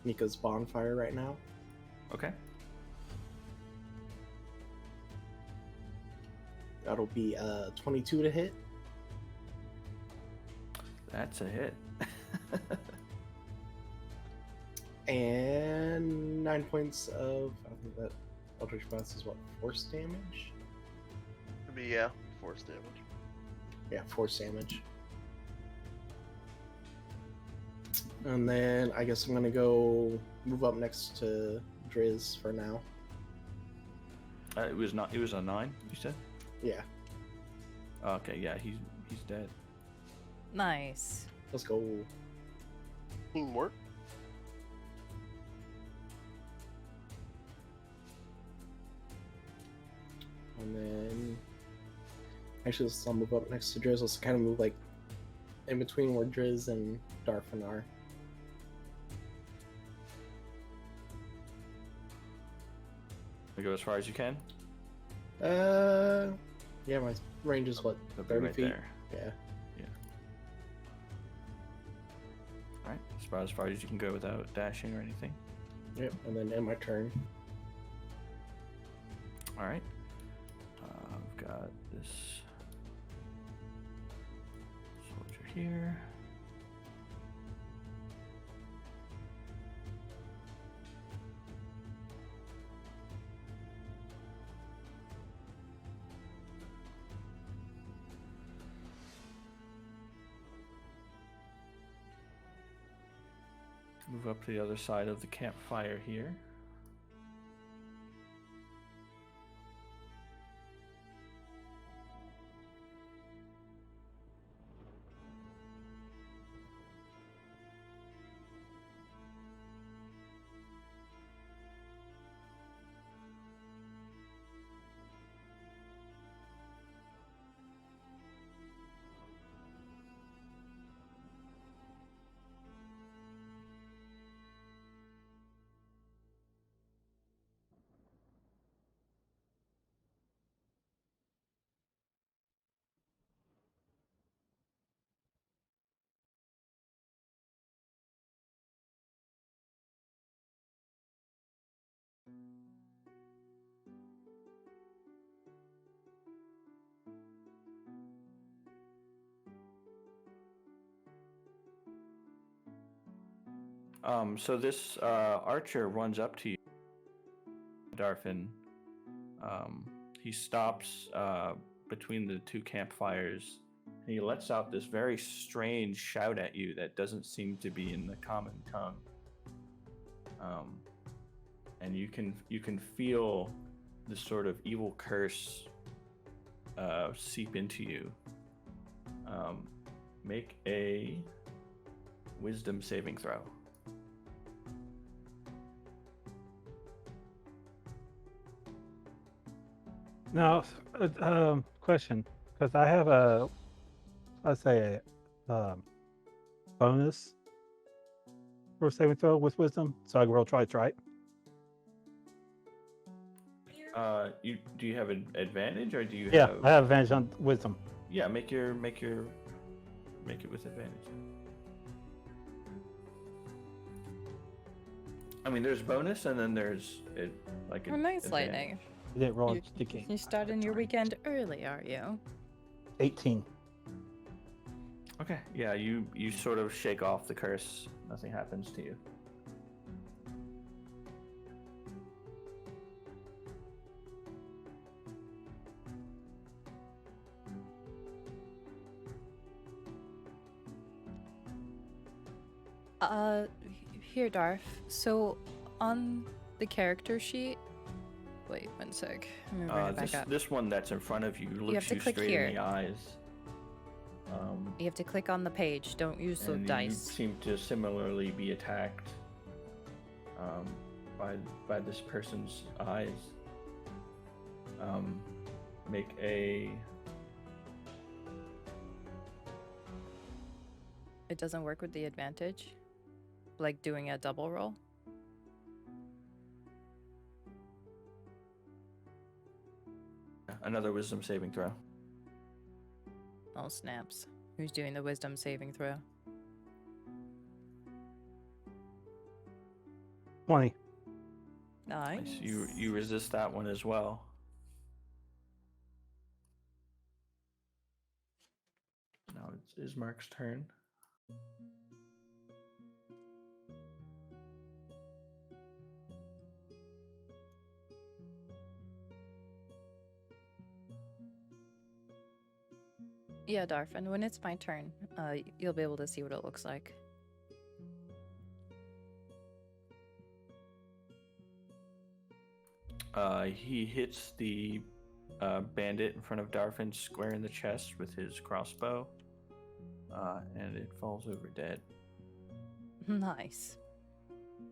Nika's bonfire right now. Okay. That'll be 22 to hit. That's a hit. And 9 points of, I think that Eldritch Blast is what, force damage? It'd be, yeah, force damage. Yeah, force damage. And then I guess I'm gonna go move up next to Driz for now. It was not. It was a 9. You said. Yeah, Okay. Yeah. He's dead. Nice. let's go. Teamwork. And then actually I'll move up next to Driz. Let's kind of move like in between where Driz and Darfin are. You go as far as you can. Yeah, my range is what, They'll be 30 right feet? there. Yeah. All right. As far as you can go without dashing or anything. Yep, and then end my turn. All right. I've got this soldier here. Move up to the other side of the campfire here. So this archer runs up to you, Darfin. He stops between the two campfires, and he lets out this very strange shout at you that doesn't seem to be in the common tongue. And you can feel this sort of evil curse seep into you. Make a wisdom saving throw. Now, question, because I have a, let's say, a bonus for saving throw with wisdom, so I can roll twice, right? Do you have an advantage, or do you Yeah, have? I have advantage on wisdom. Yeah, make it with advantage. I mean, there's bonus, and then there's like. Oh, nice, advantage. Lightning. You didn't roll the game. You starting your weekend early, are you? 18. Okay, yeah, you sort of shake off the curse. Nothing happens to you. Here, Darf. So, on the character sheet. Wait, one sec. Let me bring it back up. This one that's in front of you looks have to you click straight here. in the eyes. You have to click on the page. Don't use the And dice. you seem to similarly be attacked by this person's eyes. Make a. It doesn't work with the advantage? Like doing a double roll? Another wisdom saving throw. Oh, snaps. Who's doing the wisdom saving throw? 20. Nice. You resist that one as well. Now it's Ismark's turn. Yeah, Darfin, when it's my turn, you'll be able to see what it looks like. He hits the bandit in front of Darfin square in the chest with his crossbow, and it falls over dead. Nice.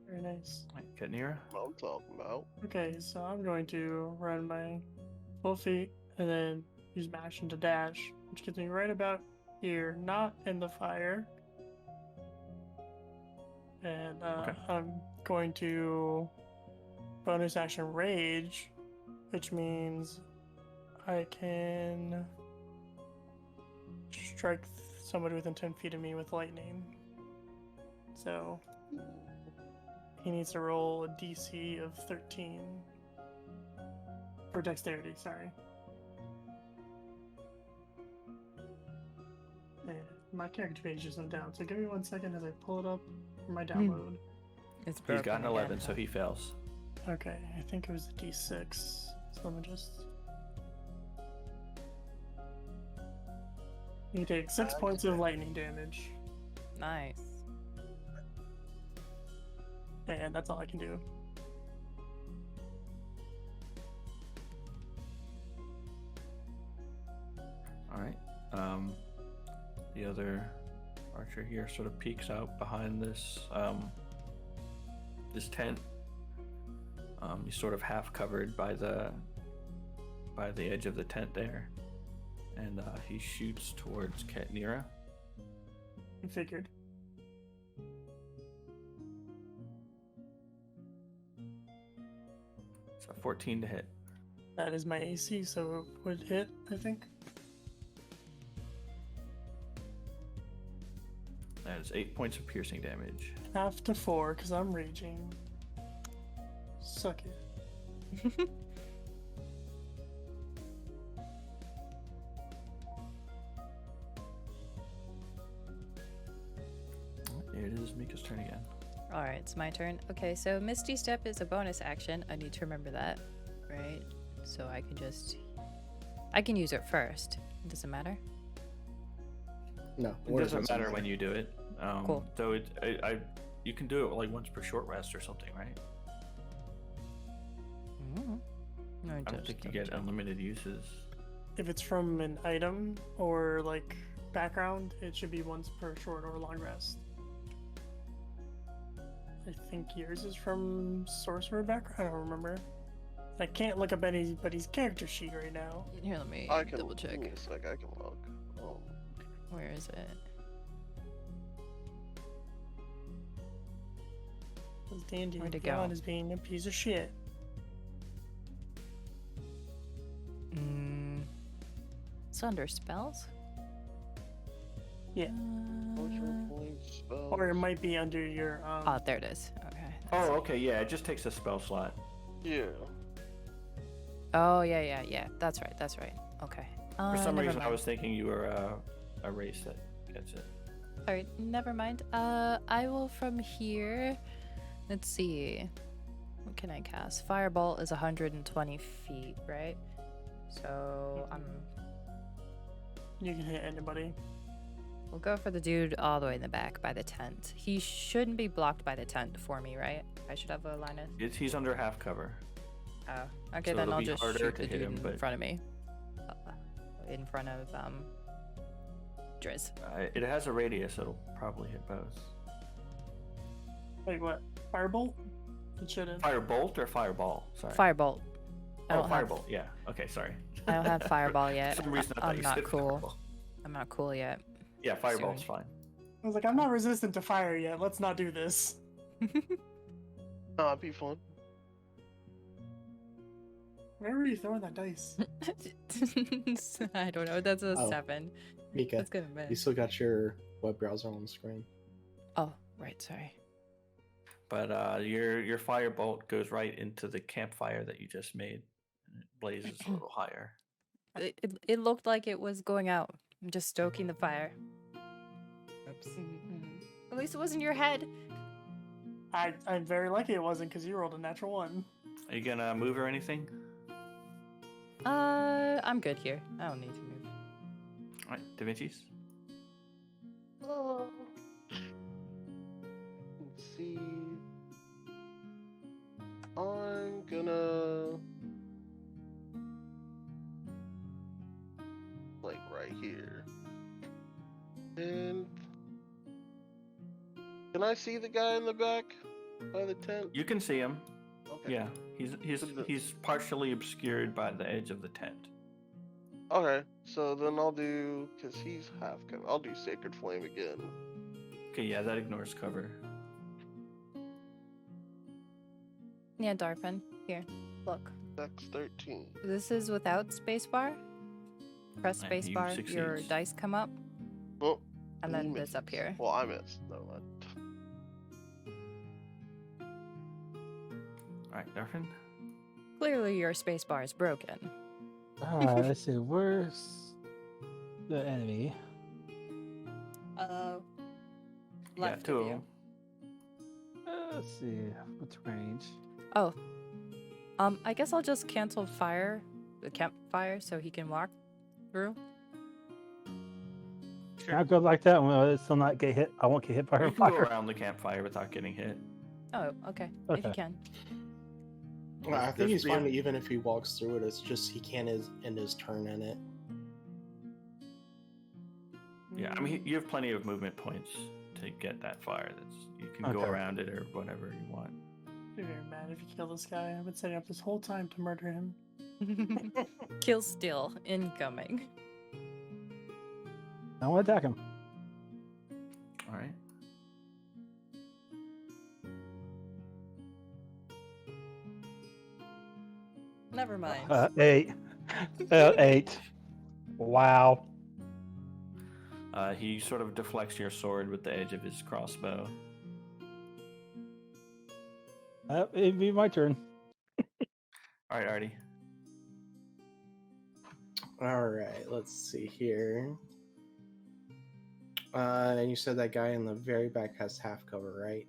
Very nice. Right, Katnira? What I'm talking about. Okay, so I'm going to run my full feet and then use my action to dash, which gets me right about here, not in the fire. And Okay. I'm going to bonus action rage, which means I can strike somebody within 10 feet of me with lightning. So he needs to roll a DC of 13 for dexterity, sorry. And my character page just went down, so give me 1 second as I pull it up for my download. It's He's broken got an again. 11, so he fails. Okay, I think it was a D6, so let me just... You take 6 points of lightning damage, Nice. and that's all I can do. Alright. The other archer here sort of peeks out behind this this tent. He's sort of half covered by the edge of the tent there. And he shoots towards Katnira. I figured. So 14 to hit. That is my AC, so it would hit, I think. That is 8 points of piercing damage. Half to 4, because I'm raging. Suck it. There it is, Mika's turn again. All right, it's my turn. Okay, so Misty Step is a bonus action. I need to remember that, right? So I can use it first. Does it matter? No, It doesn't matter when you do it. Cool. So you can do it like once per short rest or something, right? No, I don't think you get unlimited uses. If it's from an item or like background, it should be once per short or long rest. I think yours is from Sorcerer background. I don't remember. I can't look up anybody's character sheet right now. Here, let me I can double check. Give me a sec, I can look. Where is it? This Dandy Where'd it go? God is being a piece of shit. It's under spells? Yeah. Or it might be under your. Oh, there it is. Okay. Oh, okay, yeah, it just takes a spell slot. Yeah. Oh, yeah. That's right. Okay. For some never reason, I mind. was thinking you were a race that gets it. All right, never mind. I will from here. Let's see. What can I cast? Firebolt is 120 feet, right? So You can hit anybody. we'll go for the dude all the way in the back by the tent. He shouldn't be blocked by the tent for me, right? I should have a line of. He's under half cover. Oh, okay. So Then it'll I'll be just harder shoot to the hit dude him, in but- front of me. In front of Driz. It has a radius, so it'll probably hit both. Wait, what? Firebolt? It shouldn't. Firebolt or fireball? Sorry. Firebolt. I Oh, don't have- firebolt. Yeah. Okay, sorry. I don't have fireball yet. For some reason, I thought I'm you not said cool. fireball. I'm not cool yet. Yeah, fireball's Soon. fine. I was like, I'm not resistant to fire yet. Let's not do this. No, it'd be fun. Where were you throwing that dice? I don't know. That's a Oh. 7. Mika, That's gonna you be. still got your web browser on the screen. Oh, right. Sorry. But your firebolt goes right into the campfire that you just made, and it blazes a little higher. It looked like it was going out. I'm just stoking the fire. Oops. At least it wasn't your head. I'm very lucky it wasn't because you rolled a natural 1. Are you gonna move or anything? I'm good here. I don't need to move. All right, Devinches. Let's see. I'm gonna like right here. And can I see the guy in the back by the tent? You can see him. Okay. Yeah, he's partially obscured by the edge of the tent. Okay, so then I'll do, because he's half cover, I'll do Sacred Flame again. Okay, yeah, that ignores cover. Yeah, Darfin. Here, look. Dex 13. This is without spacebar. Press And he spacebar, your succeeds. dice come up, Oh, and he then this misses. up here. Well, I missed. Never mind. All right, Darfin. Clearly, your spacebar is broken. Alright, let's see. Where's the enemy? Yeah, Left two of of you. them. Let's see. What's range? Oh, I guess I'll just cancel the campfire, so he can walk through. I'll go like that. Well, it's still not get hit. I won't get hit by You her can go fire. around the campfire without getting hit. Oh, okay. If you Okay. can. Well, I think There's he's three fine of- even if he walks through it. It's just he can't end his turn in it. Yeah, I mean, you have plenty of movement points to get that fire. You can go Okay. around it or whatever you want. I'd be very mad if you kill this guy. I've been setting up this whole time to murder him. Kill still incoming. I want to attack him. All right. Never mind. 8. 8. Wow. He sort of deflects your sword with the edge of his crossbow. It'd be my turn. All right, Ardy. All right, let's see here. And you said that guy in the very back has half cover, right?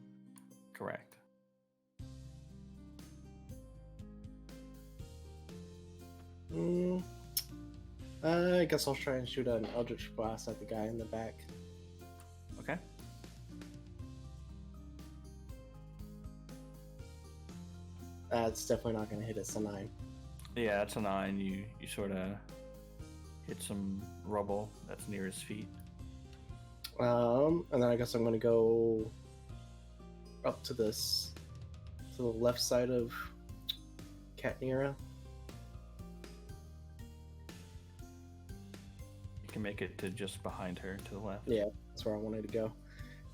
correct. I guess I'll try and shoot an Eldritch Blast at the guy in the back. Okay. It's definitely not going to hit. It's a 9. Yeah, it's a 9. You sort of hit some rubble that's near his feet. And then I guess I'm going to go up to the left side of Katnira. You can make it to just behind her to the left. Yeah, that's where I wanted to go.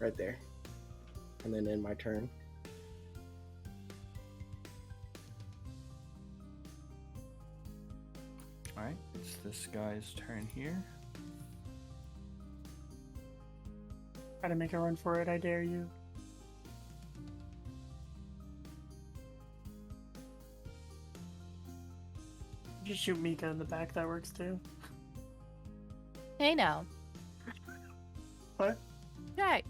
Right there. And then in my turn. Alright, it's this guy's turn here. Try to make a run for it, I dare you. Just shoot Mika in the back, that works too. Hey now. What? Right.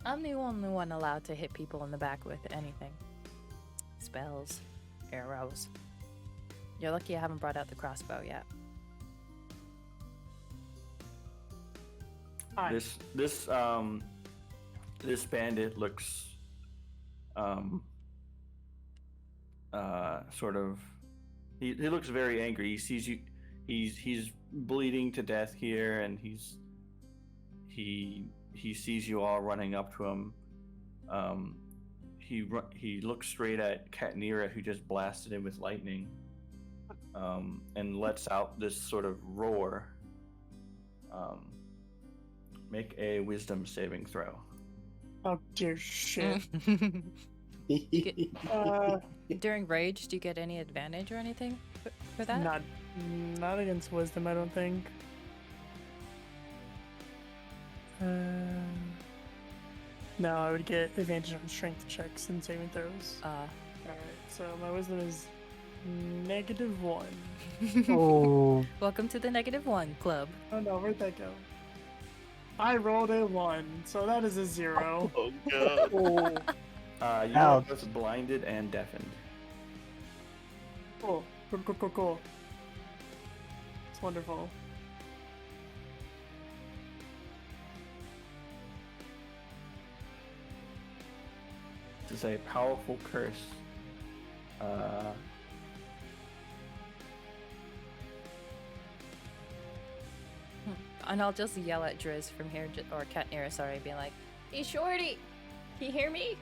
I'm the only one allowed to hit people in the back with anything. Spells, arrows. You're lucky I haven't brought out the crossbow yet. Hi. This bandit looks sort of he looks very angry. He sees you. He's bleeding to death here, and he sees you all running up to him. He looks straight at Katnira, who just blasted him with lightning, and lets out this sort of roar. Make a wisdom saving throw. Oh dear shit. During rage, do you get any advantage or anything for that? Not against wisdom, I don't think. No, I would get advantage on strength checks and saving throws. Alright, so my wisdom is -1. Oh. Welcome to the -1 club. Oh no, where'd that go? I rolled a 1, so that is a 0. Oh god. You are both blinded and deafened. Cool. Cool. It's wonderful. This is a powerful curse. And I'll just yell at Driz from here, or Katnira, sorry, being like, "Hey, Shorty! Can you hear me?"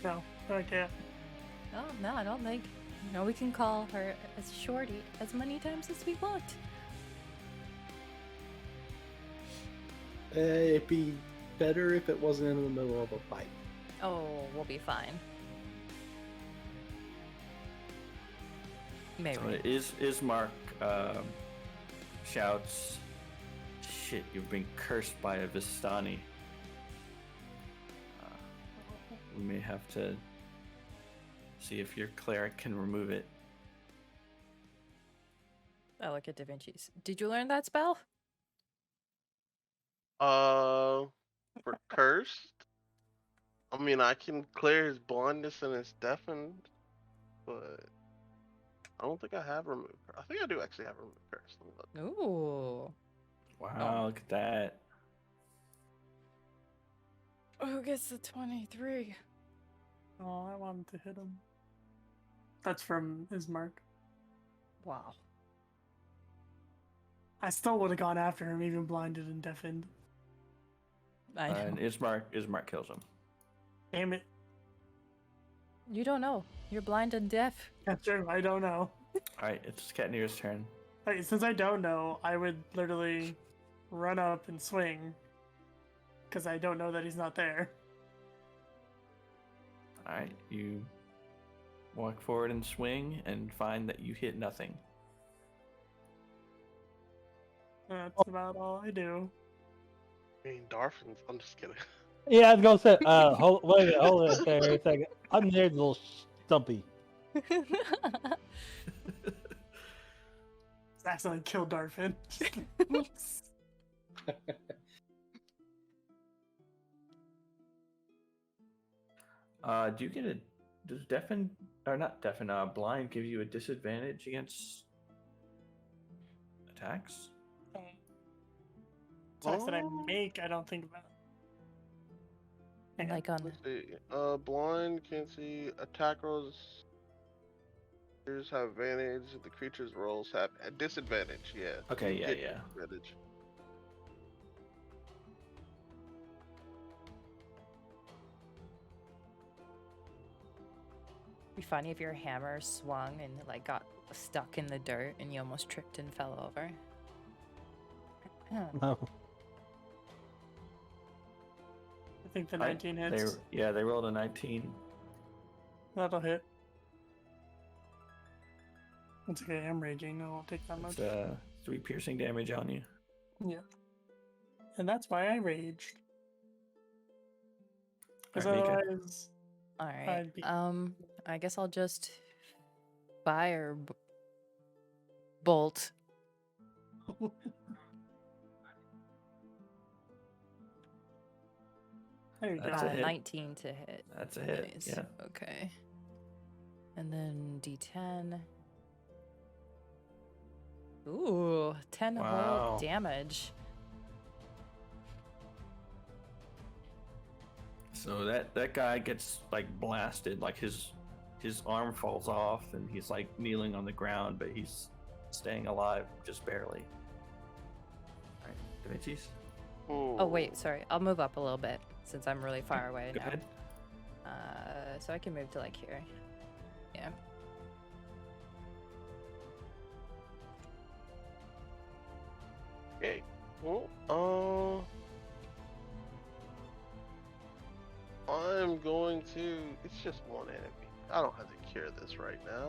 No, I can't. Oh, no, I don't think. We can call her as Shorty as many times as we want. It'd be better if it wasn't in the middle of a fight. Oh, we'll be fine. Maybe. So Ismark shouts, "Shit, you've been cursed by a Vistani. We may have to see if your cleric can remove it." I look at Devinches. Did you learn that spell? For cursed? I mean, I can clear his blindness and his deafened, but I don't think I have removed. I think I do actually have removed curse. Let me look. Ooh. Wow, look at that. Who gets the 23? Oh, I wanted to hit him. That's from Ismark. Wow. I still would have gone after him, even blinded and deafened. I know. And Ismark kills him. Damn it. You don't know. You're blind and deaf. That's true, I don't know. Alright, it's Katnira's turn. Alright, since I don't know, I would literally run up and swing. Because I don't know that he's not there. Alright, you walk forward and swing and find that you hit nothing. That's about all I do. I mean, Darfin's. I'm just kidding. Yeah, I was gonna say. Hold on there a second. I'm there, little stumpy. Accidentally killed Darfin. Do you get a? Does deafen or not deafen? Blind give you a disadvantage against attacks? Attacks that I make, I don't think about. Hang on. Like on. Let's see. Blind can see attack rolls. Creatures have advantage. The creature's rolls have a disadvantage. Yeah. Okay, you yeah, get yeah. Disadvantage. Be funny if your hammer swung and like got stuck in the dirt and you almost tripped and fell over. No. I think the 19 hits. They rolled a 19. That'll hit. It's okay, I'm raging. I won't take that much. It's 3 piercing damage on you. Yeah. And that's why I raged. Because Alright, Mika. otherwise... All right. I'd be- I guess I'll just fire bolt. There you That's go. a hit. 19 to hit. That's a hit. Nice. Yeah. Okay. And then D10. Ooh, 10 Wow. whole damage. So that guy gets like blasted, like his arm falls off and he's like kneeling on the ground, but he's staying alive just barely. Alright, Devinches? Oh, wait, sorry. I'll move up a little bit since I'm really far away Go now. ahead. So I can move to like here. Yeah. Okay. Well, I'm going to. It's just one enemy. I don't have to cure this right now.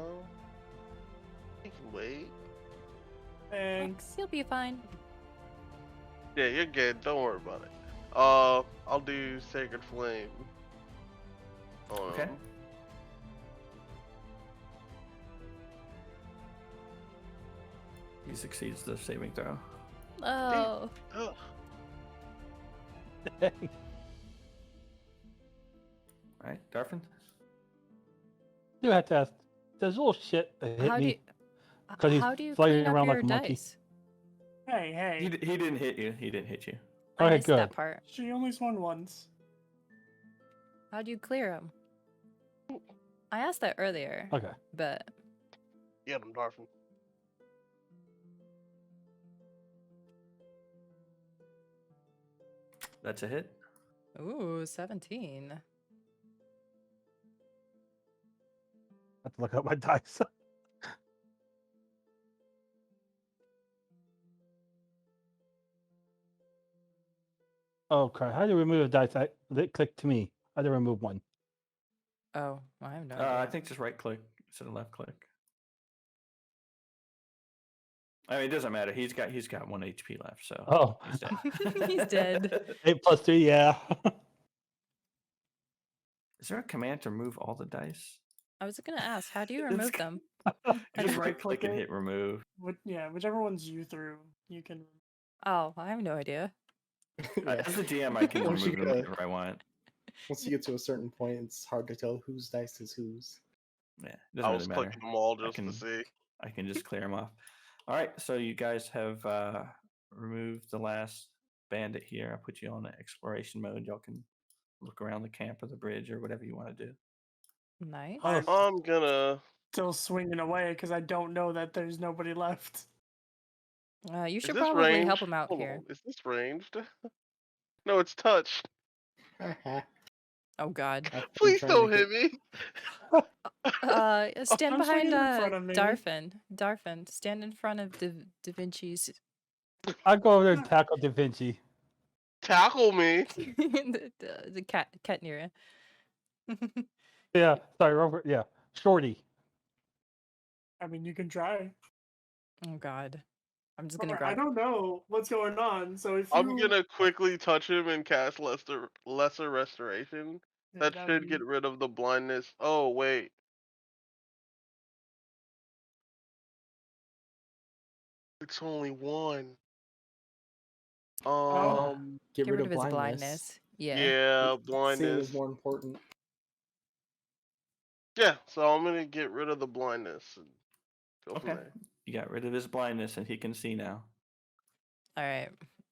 You can wait. Thanks. You'll be fine. Yeah, you're good. Don't worry about it. I'll do Sacred Flame. Okay. He succeeds the saving throw. Oh. Ugh. Alright, Darfin? You have to ask. Does little shit hit How do me? you, 'Cause he's how do you flying clean up around your like a monkey. dice? Hey, hey. He didn't hit you. He didn't hit you. I Okay, missed that good. part. She only swung once. How do you clear them? I asked that earlier, Okay. but Get him, Darfin. That's a hit. ooh, 17. I have to look up my dice. Oh crap! How do you remove a dice? Click to me. How do I remove one? Oh, I have no I idea. think just right click instead of left click. I mean, it doesn't matter. He's got 1 HP left, so Oh, he's dead. He's dead. 8+3. Yeah. Is there a command to remove all the dice? I was gonna ask, how do you It's remove g- them? Just you right click click and it. hit remove. Yeah, whichever ones you threw, you can. Oh, I have no idea. Yeah. As a DM, I can Once you remove them get- whenever I want. Once you get to a certain point, it's hard to tell whose dice is whose. Yeah, it I doesn't was really matter. clicking them all just can- to see. I can just clear them off. All right, so you guys have removed the last bandit here. I'll put you on exploration mode. Y'all can look around the camp or the bridge or whatever you want to do. Nice. I'm I'm gonna. still swinging away because I don't know that there's nobody left. You Is should this probably ranged? help him out Hold here. on. Is this ranged? No, it's touched. Oh God. Please don't hit me. Stand I'm behind swinging in front of me. Darfin. Darfin, stand in front of Devinches. I'll go over there and tackle Da Vinci. Tackle me. the Katnira. Yeah. Sorry, Robert. Yeah. Shorty. I mean, you can try. Oh God. I'm just gonna Or, grab. I don't know what's going on, so if I'm you... gonna quickly touch him and cast lesser restoration. Yeah, That that should would get be- rid of the blindness. Oh wait. It's only one. Oh. Get Get rid rid of of his blindness. blindness. Yeah. Yeah, Seeing blindness. is more important. Yeah, so I'm gonna get rid of the blindness and go from Okay. there. You got rid of his blindness and he can see now. All right.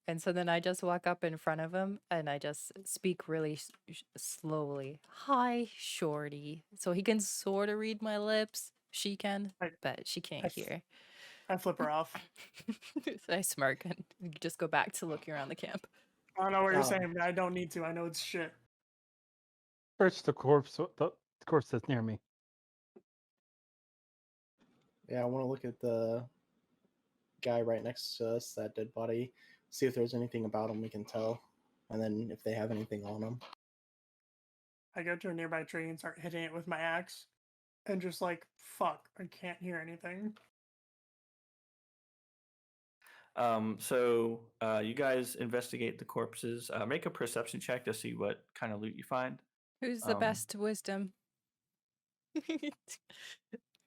And so then I just walk up in front of him and I just speak really slowly. Hi, Shorty. So he can sort of read my lips. She can, but she can't hear. I flip her off. I smirk and just go back to looking around the camp. I don't know what you're saying, but I don't need to. I know it's shit. Search the corpse. The corpse that's near me. Yeah, I want to look at the guy right next to us, that dead body, see if there's anything about him we can tell, and then if they have anything on him. I go to a nearby tree and start hitting it with my axe, and just like, fuck, I can't hear anything. So you guys investigate the corpses. Make a perception check to see what kind of loot you find. Who's the best wisdom?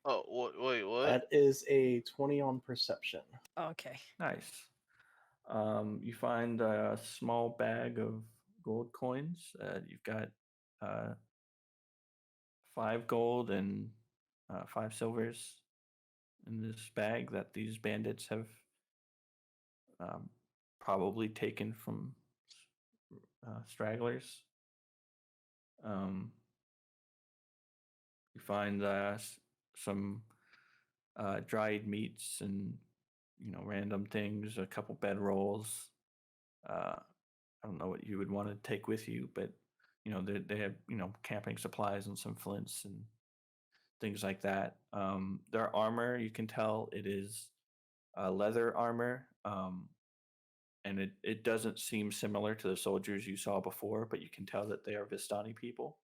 Oh, wait, what? That is a 20 on perception. Okay. Nice. You find a small bag of gold coins. You've got 5 gold and 5 silvers in this bag that these bandits have probably taken from stragglers. You find some dried meats and random things, a couple bed rolls. I don't know what you would want to take with you, but they have camping supplies and some flints and things like that. Their armor, you can tell it is leather armor, and it doesn't seem similar to the soldiers you saw before, but you can tell that they are Vistani people.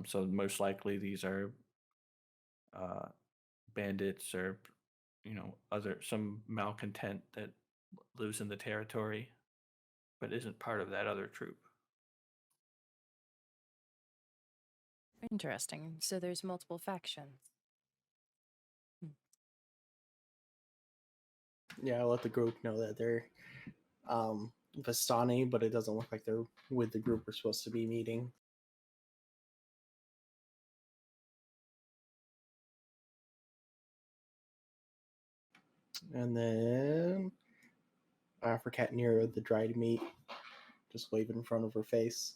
So most likely these are bandits or some malcontent that lives in the territory but isn't part of that other troop. Interesting. So there's multiple factions. Yeah, I'll let the group know that they're Vistani, but it doesn't look like they're with the group we're supposed to be meeting. And then for Katnira, the dried meat, just wave it in front of her face.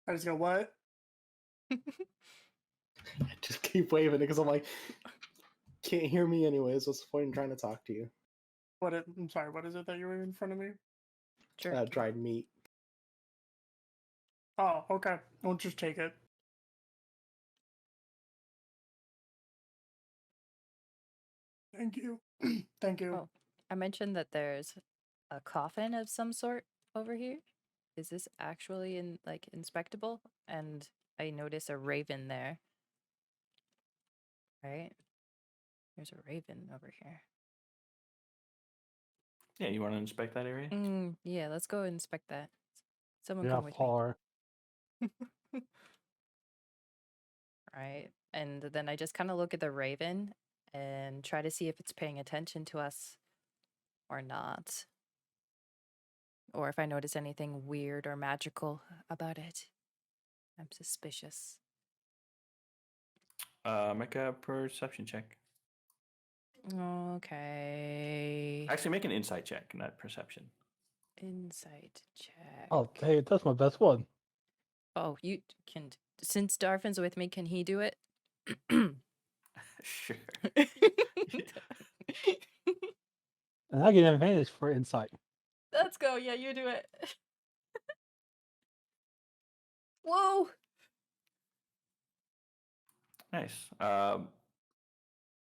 I just go, what? I just keep waving it because I'm like, can't hear me anyways. What's the point in trying to talk to you? I'm sorry, what is it that you're in front of me? Dried meat. Oh, okay. I'll just take it. Thank you. Thank you. Oh, I mentioned that there's a coffin of some sort over here. Is this actually inspectable? And I notice a raven there. Right? There's a raven over here. Yeah, you want to inspect that area? Yeah, let's go inspect that. Someone Yeah, come with far. me. Right. And then I just kind of look at the raven and try to see if it's paying attention to us or not. Or if I notice anything weird or magical about it. I'm suspicious. Make a perception check. Okay. Actually, make an insight check, not perception. Insight check. Oh, hey, that's my best one. Oh, you can. Since Darfin's with me, can he do it? Sure. And I get an advantage for insight. Let's go. Yeah, you do it. Whoa. Nice.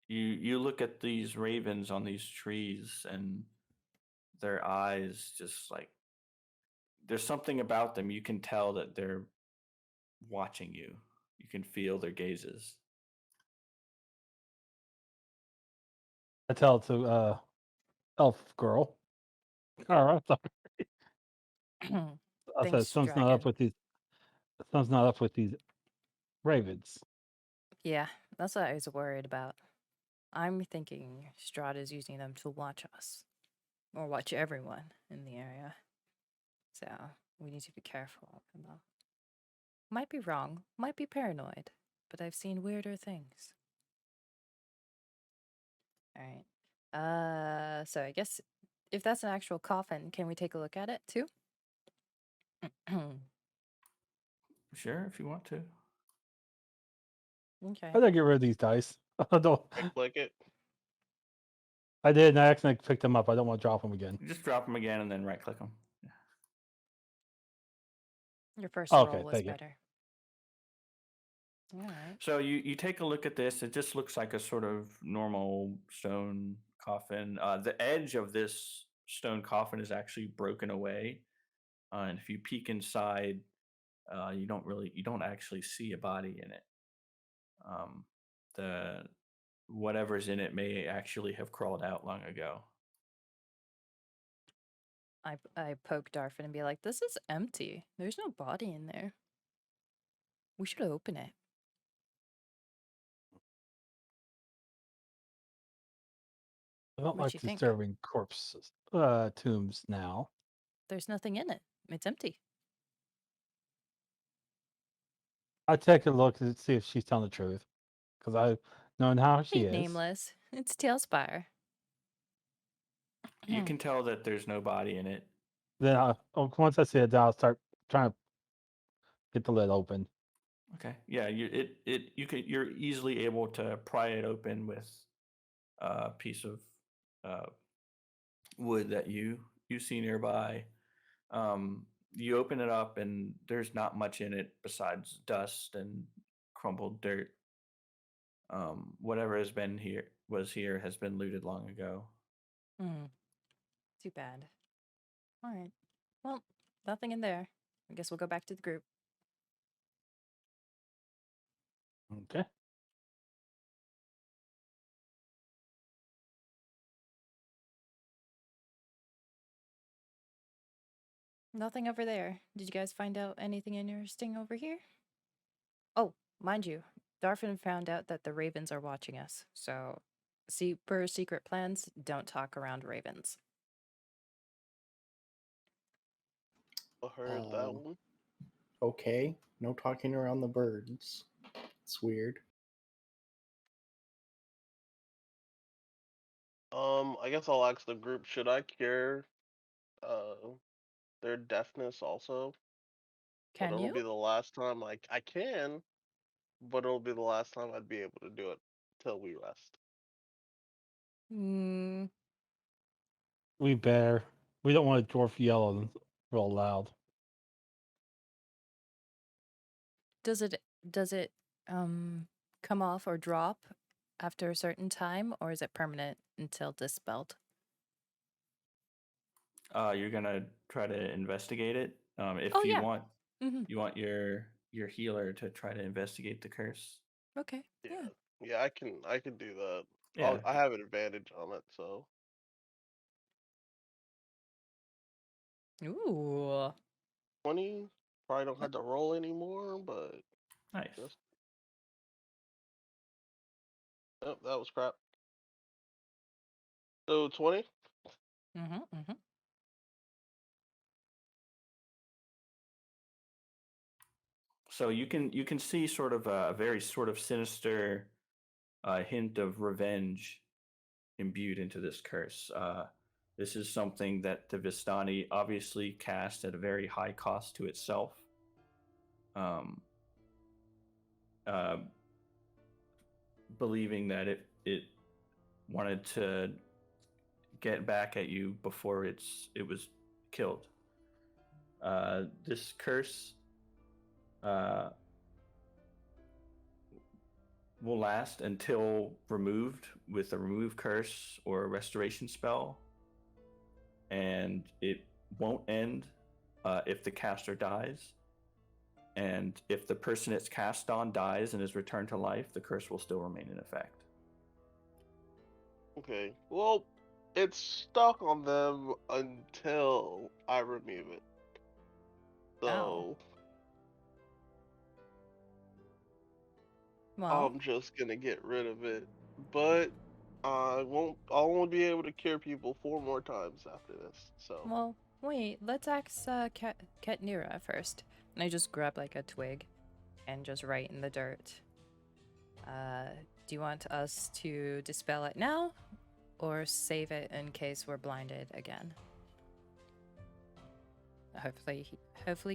You look at these ravens on these trees, and their eyes just like there's something about them. You can tell that they're watching you. You can feel their gazes. I tell it to elf girl. All right, sorry. I said Thanks, something's not Dragon. up with these. Something's not up with these ravens. Yeah, that's what I was worried about. I'm thinking Strahd is using them to watch us. Or watch everyone in the area. So, we need to be careful about. Might be wrong, might be paranoid, but I've seen weirder things. Alright. So I guess if that's an actual coffin, can we take a look at it too? Sure, if you want to. Okay. How did I get rid of these dice? I don't. Click it. I did, and I accidentally picked them up. I don't want to drop them again. You just drop them again and then right click them. Your first Okay, roll was thank you. better. Alright. So you take a look at this. It just looks like a sort of normal stone coffin. The edge of this stone coffin is actually broken away, and if you peek inside, you don't actually see a body in it. The whatever's in it may actually have crawled out long ago. I poke Darfin and be like, this is empty. There's no body in there. We should open it. I don't What like you think? disturbing corpses, tombs now. There's nothing in it. It's empty. I take a look to see if she's telling the truth, because I've known how she Hey, is. Nameless. It's Talespire. You can tell that there's no body in it. Then once I see it, then I'll start trying to get the lid open. Okay. Yeah, you're easily able to pry it open with a piece of wood that you see nearby. You open it up and there's not much in it besides dust and crumbled dirt. Whatever was here has been looted long ago. Too bad. All right. Well, nothing in there. I guess we'll go back to the group. Okay. Nothing over there. Did you guys find out anything interesting over here? Oh, mind you, Darfin found out that the ravens are watching us. So, per secret plans, don't talk around ravens. I heard that one. Okay, no talking around the birds. It's weird. I guess I'll ask the group, should I cure their deafness also? Can But it'll you? be the last time I can, but it'll be the last time I'd be able to do it till we rest. We better. We don't want a dwarf yell real loud. Does it come off or drop after a certain time, or is it permanent until dispelled? You're gonna try to investigate it. If Oh, you yeah. want, Mm-hmm. you want your healer to try to investigate the curse. Okay. Yeah. Yeah, I can do that. Yeah. I have an advantage on it, so. Ooh. 20. Probably don't have to roll anymore, but Nice. just... Oh, that was crap. So 20. Mm-hmm. So you can see sort of a very sort of sinister hint of revenge imbued into this curse. This is something that the Vistani obviously cast at a very high cost to itself. Believing that it wanted to get back at you before it was killed. This curse will last until removed with a remove curse or a restoration spell, and it won't end if the caster dies. And if the person it's cast on dies and is returned to life, the curse will still remain in effect. Okay. Well, it's stuck on them until I remove it. So Well, I'm just gonna get rid of it. But I won't. I'll only be able to cure people 4 more times after this. So. well, wait. Let's ask Katnira first. And I just grab like a twig and just write in the dirt. Do you want us to dispel it now, or save it in case we're blinded again? Hopefully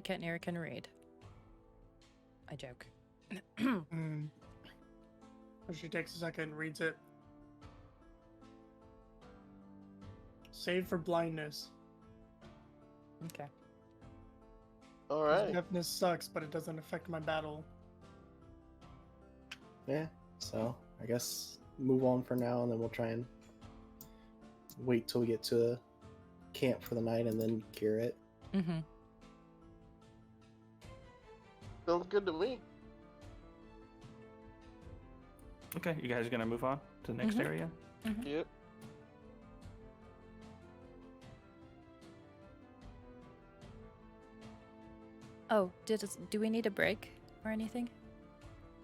Katnira can read. I joke. She takes a second and reads it. Save for blindness. Okay. All 'Cause right. deafness sucks, but it doesn't affect my battle. Yeah, so I guess move on for now, and then we'll try and wait till we get to camp for the night and then cure it. Mm-hmm. Sounds good to me. Okay, you guys are gonna move on to the next Mhm. area? Yep. Oh, do we need a break or anything?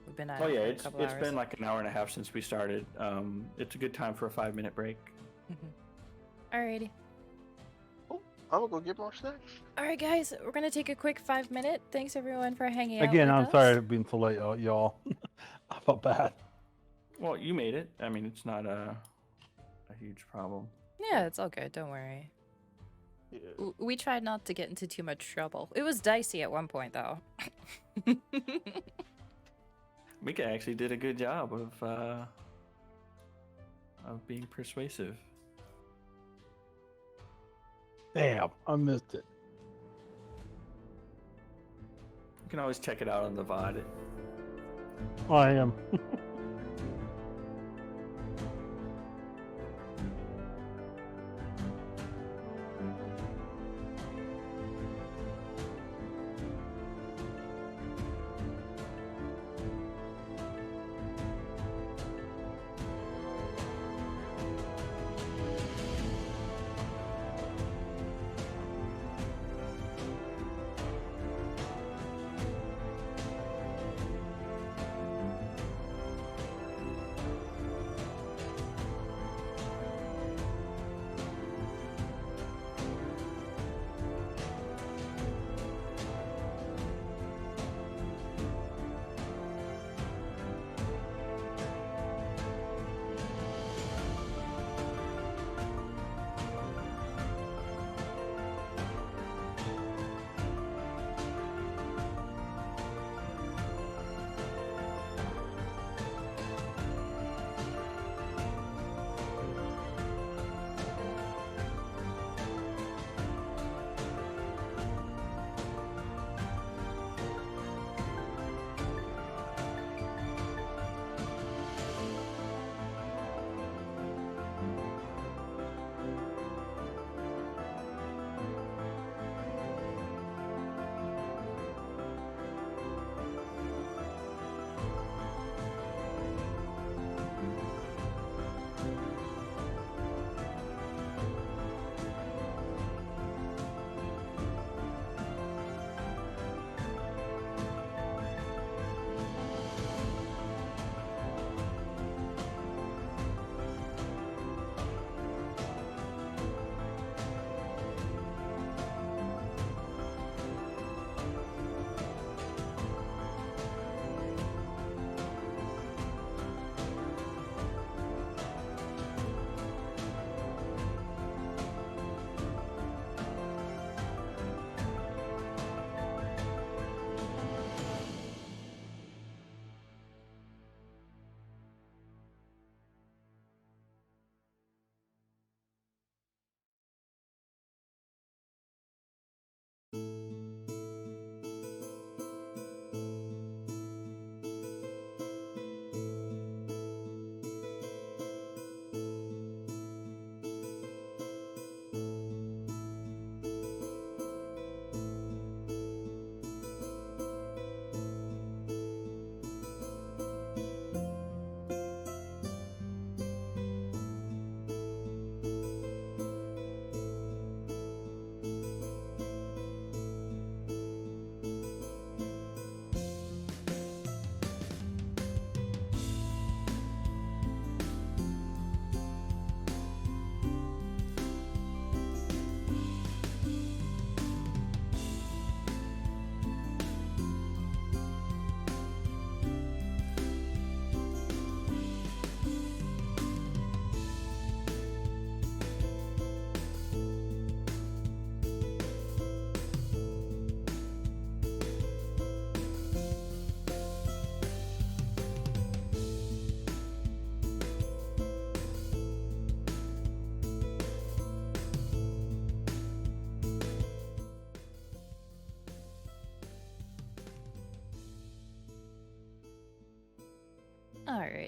We've been at Oh it yeah, for a it's couple hours. been like an hour and a half since we started. It's a good time for a 5-minute break. Alrighty. I'm gonna go get more snacks. Alright, guys, we're gonna take a quick 5-minute. Thanks everyone for hanging out. Again, with I'm us. sorry for being so late, y'all. I felt bad. Well, you made it. I mean, it's not a huge problem. Yeah, it's all good. Don't worry. Yeah. We tried not to get into too much trouble. It was dicey at one point, though. Mika actually did a good job of being persuasive. Damn, I missed it. You can always check it out on the VOD. I am.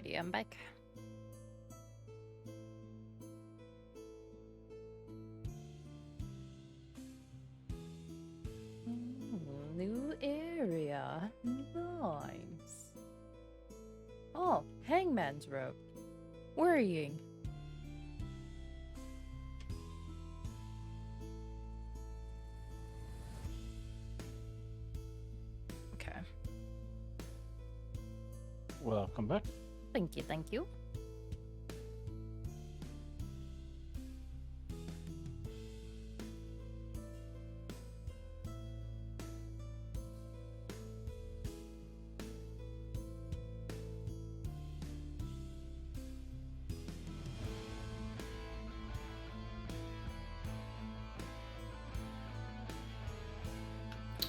Alrighty, I'm back. New area. Nice. Oh, Hangman's Rope. Worrying. Okay. Welcome back. Thank you, thank you.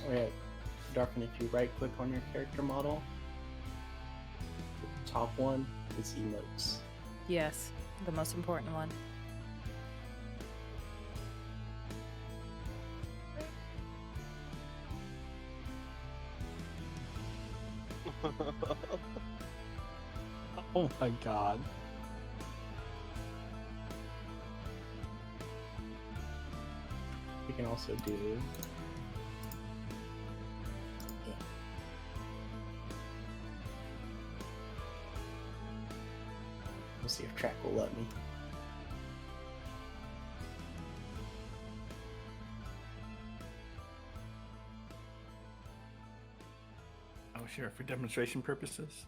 Alright, Darfin, if you right click on your character model, the top one is emotes. Yes, the most important one. Oh my god. You can also do we'll see if track will let me. Oh, sure, for demonstration purposes.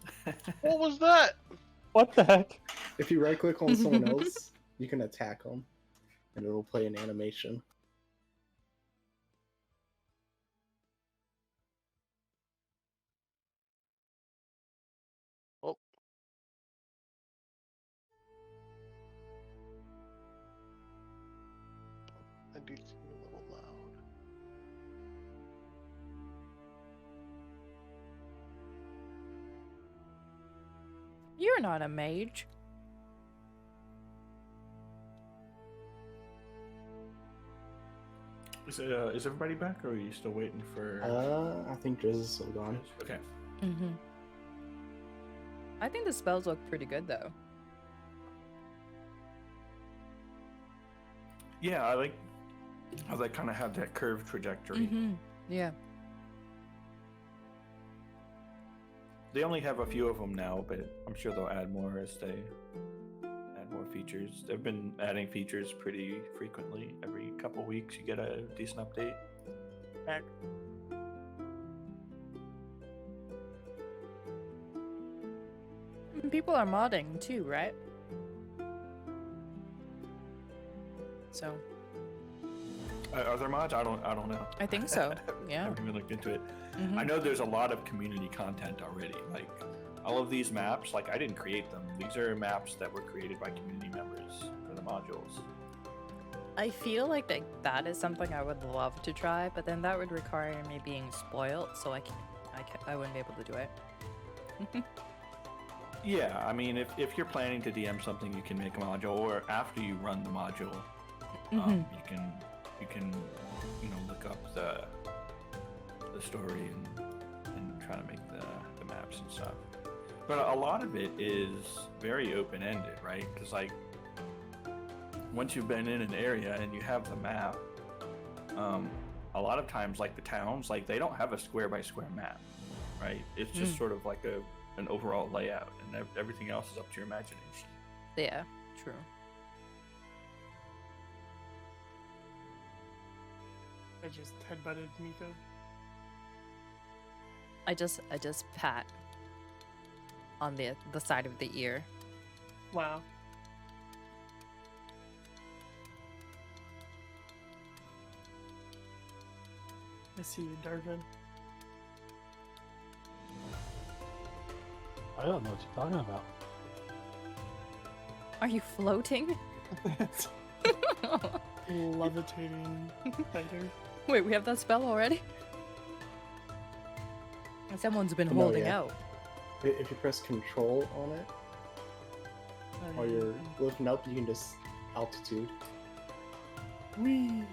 What was that? What the heck? If you right click on someone else, you can attack them, and it'll play an animation. Oh. I do seem a little loud. You're not a mage. Is everybody back, or are you still waiting for? I think Driz is still gone. Okay. Mm-hmm. I think the spells look pretty good, though. Yeah, I like how they kind of have that curved trajectory. Mm-hmm. Yeah. They only have a few of them now, but I'm sure they'll add more as they add more features. They've been adding features pretty frequently. Every couple weeks, you get a decent update. Back. People are modding too, right? So. Are there mods? I don't know. I think so. I Yeah. haven't even looked into it. Mm-hmm. I know there's a lot of community content already. Like all of these maps, like I didn't create them. These are maps that were created by community members for the modules. I feel like that is something I would love to try, but then that would require me being spoiled, so I wouldn't be able to do it. Yeah, I mean, if you're planning to DM something, you can make a module, or after you run the module, Mhm. you can look up the story and try to make the maps and stuff. But a lot of it is very open ended, right? Because like once you've been in an area and you have the map, a lot of times like the towns, like they don't have a square by square map, right? It's just sort of like an overall layout, and everything else is up to your imagination. Yeah, true. I just headbutted Mika. I just pat on the side of the ear. Wow. I see you, Darfin. I don't know what you're talking about. Are you floating? Levitating fighter. Wait, we have that spell already? Someone's been No, holding yeah. out. If you press Control on it while you're lifting up, you can just altitude. Whee!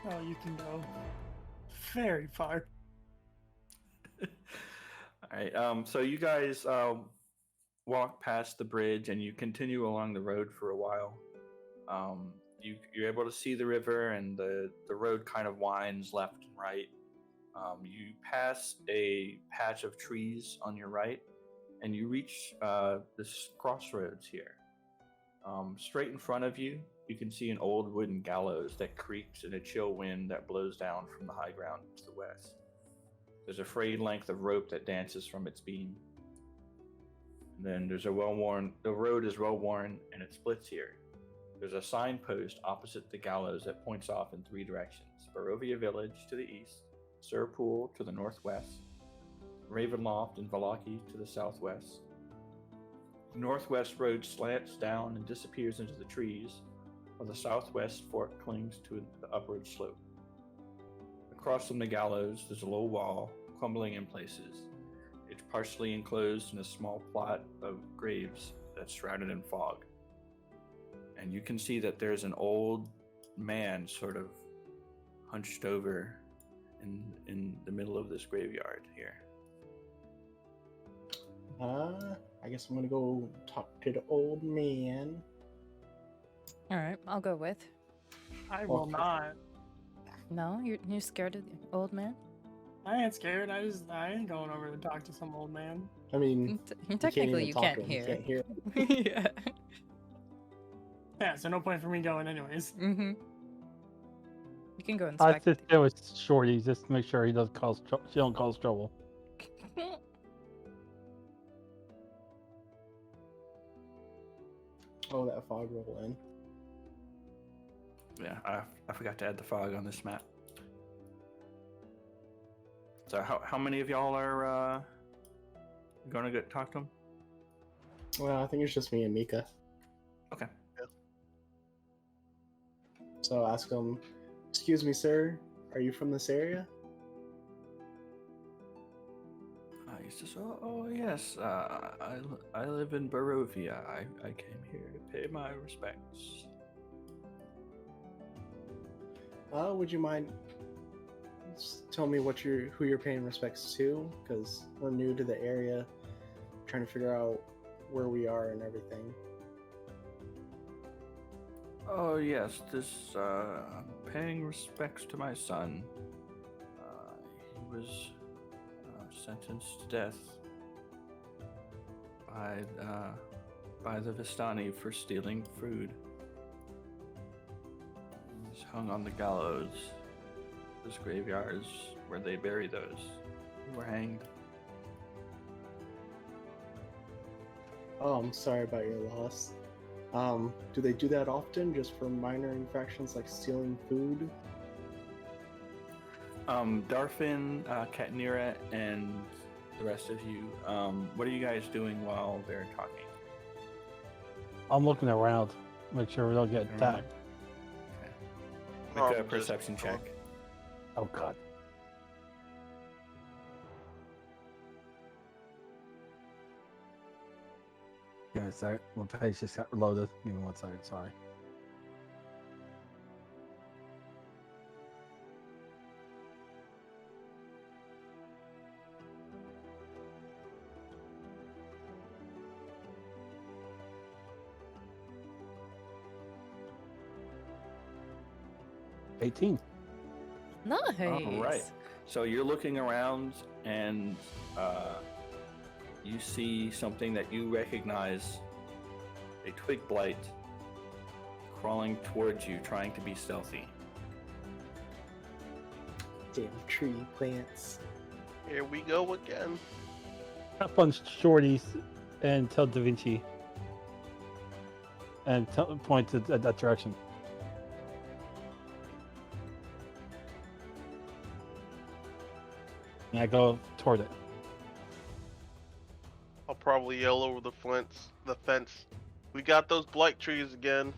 Oh, you can go very far. right. So you guys walk past the bridge and you continue along the road for a while. You're able to see the river, and the road kind of winds left and right. You pass a patch of trees on your right, and you reach this crossroads here. Straight in front of you, you can see an old wooden gallows that creaks in a chill wind that blows down from the high ground to the west. There's a frayed length of rope that dances from its beam. And then there's the road is well worn, and it splits here. There's a signpost opposite the gallows that points off in 3 directions: Barovia Village to the east, Surpool to the northwest, Ravenloft and Valaki to the southwest. The northwest road slants down and disappears into the trees, while the southwest fork clings to the upward slope. Across from the gallows, there's a low wall, crumbling in places. It's partially enclosed in a small plot of graves that's shrouded in fog. And you can see that there's an old man sort of hunched over in the middle of this graveyard here. I guess I'm gonna go talk to the old man. All right, I'll go with. I will not. No, you're scared of the old man? I ain't scared. I ain't going over to talk to some old man. I mean, Technically, you can't to him. hear. You can't hear. Yeah. Yeah, so no point for me going anyways. Mm-hmm. You can go I inspect. just stay with Shorty just to make sure he doesn't cause she don't cause trouble. Oh, that fog roll in. Yeah, I forgot to add the fog on this map. So how many of y'all are gonna talk to him? Well, I think it's just me and Mika. Okay. So I'll ask him, "Excuse me, sir, are you from this area?" He says, "Oh yes, I live in Barovia. I came here to pay my respects." Would you mind tell me who you're paying respects to? Because we're new to the area, trying to figure out where we are and everything. Oh yes, I'm paying respects to my son. He was sentenced to death by the Vistani for stealing food. He's hung on the gallows. This graveyard is where they bury those who were hanged. Oh, I'm sorry about your loss. Do they do that often, just for minor infractions like stealing food? Darfin, Katnira, and the rest of you, what are you guys doing while they're talking? I'm looking around, make sure we don't get attacked. Okay. Make a perception check. Oh god. Give me a second. My page just got reloaded. Give me 1 second, sorry. $18. Nice. All right. So you're looking around and you see something that you recognize, a twig blight crawling towards you, trying to be stealthy. Damn tree plants. Here we go again. Up on Shorties and tell Devinches. And point to that direction. And I go toward it. I'll probably yell over the fence. We got those blight trees again.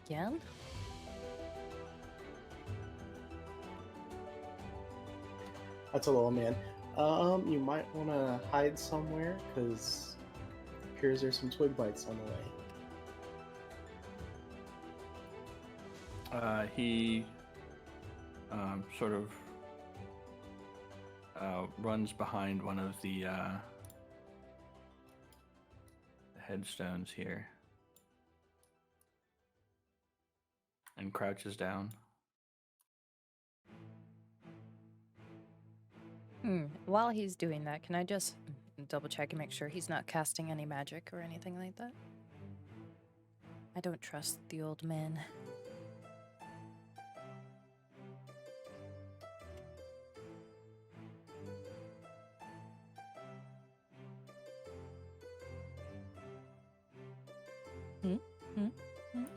Again? That's a little man. You might want to hide somewhere, because appears there's some twig bites on the way. He sort of runs behind one of the headstones here and crouches down. While he's doing that, can I just double check and make sure he's not casting any magic or anything like that? I don't trust the old man.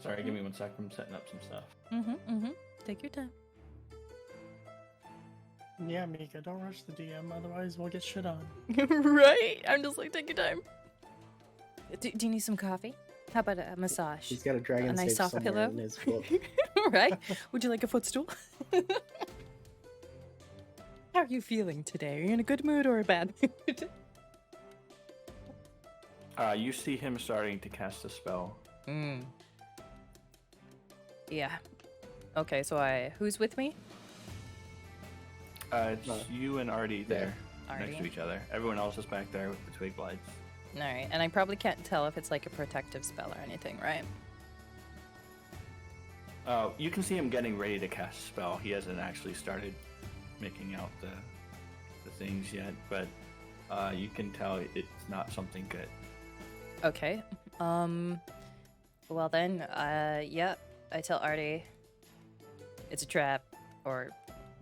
Sorry, give me 1 sec. I'm setting up some stuff. Take your time. Yeah, Mika, don't rush the DM, otherwise we'll get shit on. Right? I'm just like, take your time. Do you need some coffee? How about a massage? He's got a dragon A nice soft somewhere pillow? in his book. Right? Would you like a footstool? How are you feeling today? Are you in a good mood or a bad mood? You see him starting to cast a spell. Yeah. Okay, so who's with me? It's you and Ardy there, next to Ardy. each other. Everyone else is back there with the twig blights. Alright, and I probably can't tell if it's like a protective spell or anything, right? You can see him getting ready to cast a spell. He hasn't actually started making out the things yet, but you can tell it's not something good. Okay. Well then, yeah, I tell Ardy it's a trap, or,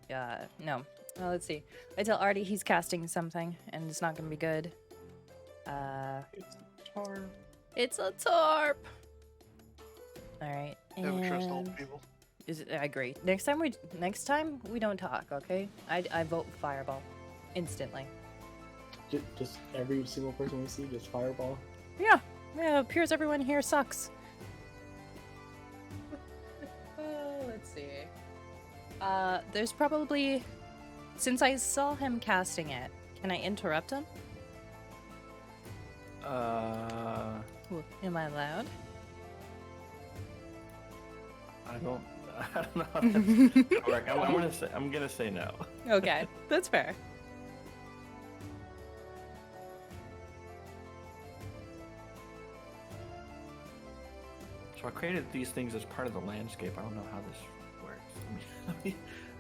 no. Well, let's see. I tell Ardy he's casting something, and it's not gonna be good. It's tar. It's a tarp! Alright, Never trust old and... people. I agree. Next time we don't talk, okay? I vote fireball. Instantly. Just every single person we see, just fireball. Yeah, it appears everyone here sucks. Let's see. There's probably... Since I saw him casting it, can I interrupt him? Am I allowed? I don't know how that's gonna work. I'm gonna say no. Okay, that's fair. So I created these things as part of the landscape. I don't know how this works.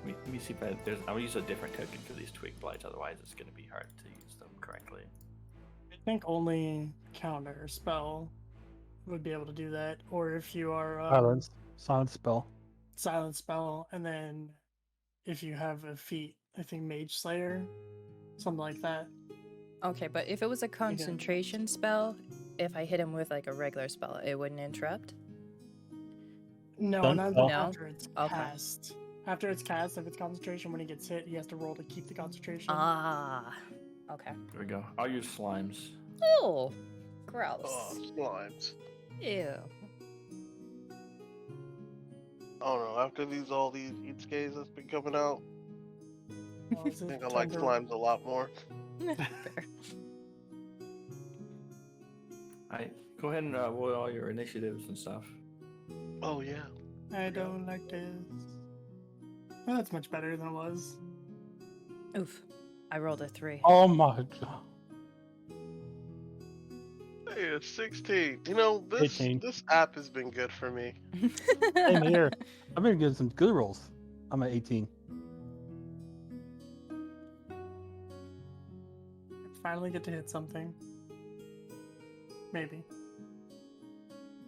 Let me see if I'll use a different token for these twig blights. Otherwise, it's gonna be hard to use them correctly. I think only counter spell would be able to do that, or if you are Silence spell. silent spell, and then if you have a feat, I think Mage Slayer, something like that. Okay, but if it was a concentration spell, if I hit him with like a regular spell, it wouldn't interrupt? No, Don't not spell. after it's Okay. cast. After it's cast, if it's concentration, when he gets hit, he has to roll to keep the concentration. Ah, okay. There we go. I'll use slimes. Oh, gross. Oh, slimes. Ew. I don't know. After all these Eatscays that's been coming out, Well, is I it think I like tender- slimes a lot more. Fair. Alright, go ahead and roll all your initiatives and stuff. Oh yeah. I don't like this. Well, that's much better than it was. Oof. I rolled a 3. Oh my god. Hey, it's 16. You know, 18. this app has been good for me. Same here. I've been getting some good rolls. I'm at 18. Finally get to hit something. Maybe.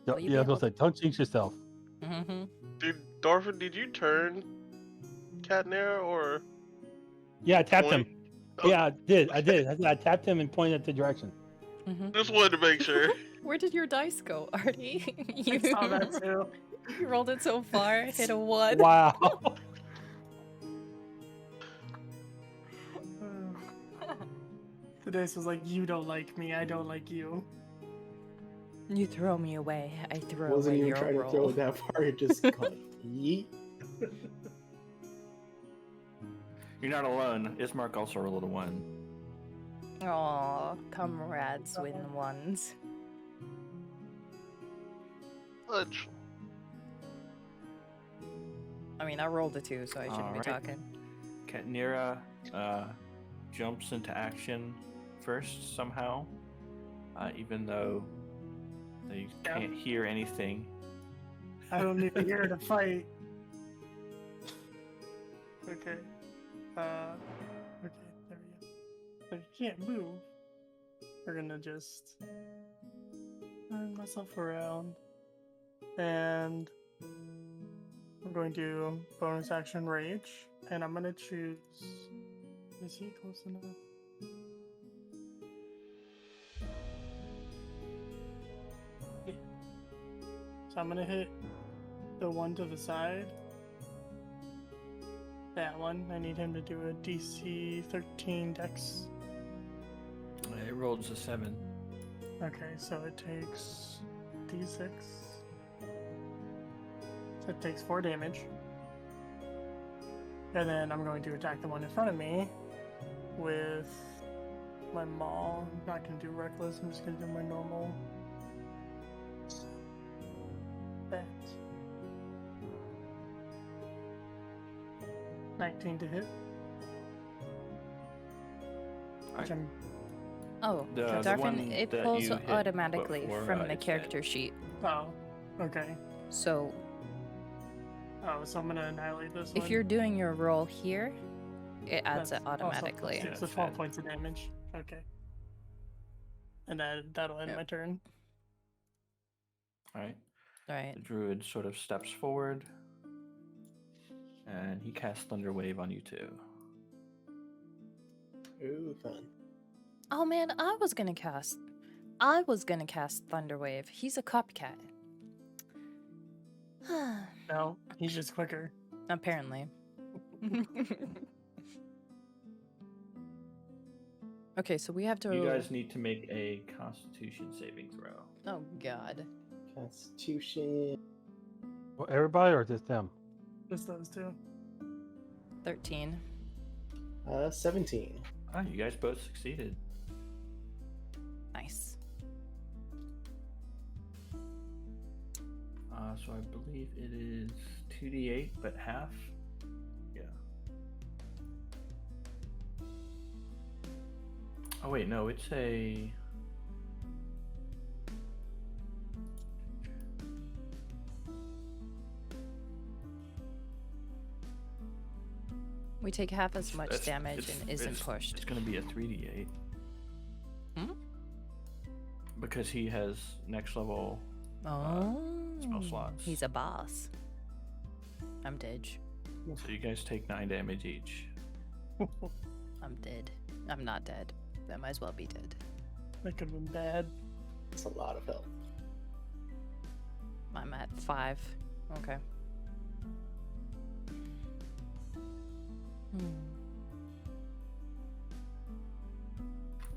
Will you be Yeah, I was able gonna say, don't jinx yourself. Mm-hmm. Dude, Darfin, did you turn Katnira or? Yeah, I tapped him. point? Oh, Yeah, I did. I tapped him and pointed the direction. Mm-hmm. Just wanted to make sure. Where did your dice go, Ardy? I saw that too. You rolled it so far, hit a 1. Wow. The dice was like, you don't like me, I don't like you. You throw me away, I throw Wasn't away even your trying roll. to throw it that far. It just caught yeet. You're not alone. Ismark also rolled a 1. Aw, comrades win ones. Fudge. I mean, I rolled a 2, so I shouldn't be Alright. talking. Katnira jumps into action first somehow, even though they can't hear anything. I don't need to hear to fight. Okay. Okay, there we go. But you can't move. We're gonna just turn myself around. And I'm going to bonus action rage. And I'm gonna choose. Is he close enough? Yeah. So I'm gonna hit the one to the side. That one. I need him to do a DC 13 dex. It rolls a 7. Okay, so it takes D6. So it takes 4 damage. And then I'm going to attack the one in front of me with my maul. I'm not going to do reckless, I'm just going to do my normal. That. 19 to hit. Which I'm Oh, The Darfin, one it that pulls you hit automatically before, from the it's character sheet. Oh, okay. So So I'm gonna annihilate this one. if you're doing your roll here, it adds That's it automatically. Also, so 12 points of damage. Okay. And that'll end my turn. Alright. Right. The druid sort of steps forward. And he casts Thunder Wave on you too. Ooh, fun. Oh man, I was gonna cast Thunderwave. He's a copycat. No, he's just quicker. Apparently. Okay, so we have to. You guys need to make a Constitution saving throw. Oh god. Constitution. Well, everybody or just them? Just those two. 13. 17. Ah, you guys both succeeded. Nice. So I believe it is 2d8, but half. Yeah. Oh wait, no, it's a. We take half as much It's- damage and isn't pushed. It's going to be a 3d8. Hmm? Because he has next level. Oh. spell slots. He's a boss. I'm dead. So you guys take 9 damage each. I'm dead. I'm not dead. I might as well be dead. That could have been bad. That's a lot of health. I'm at 5. Okay.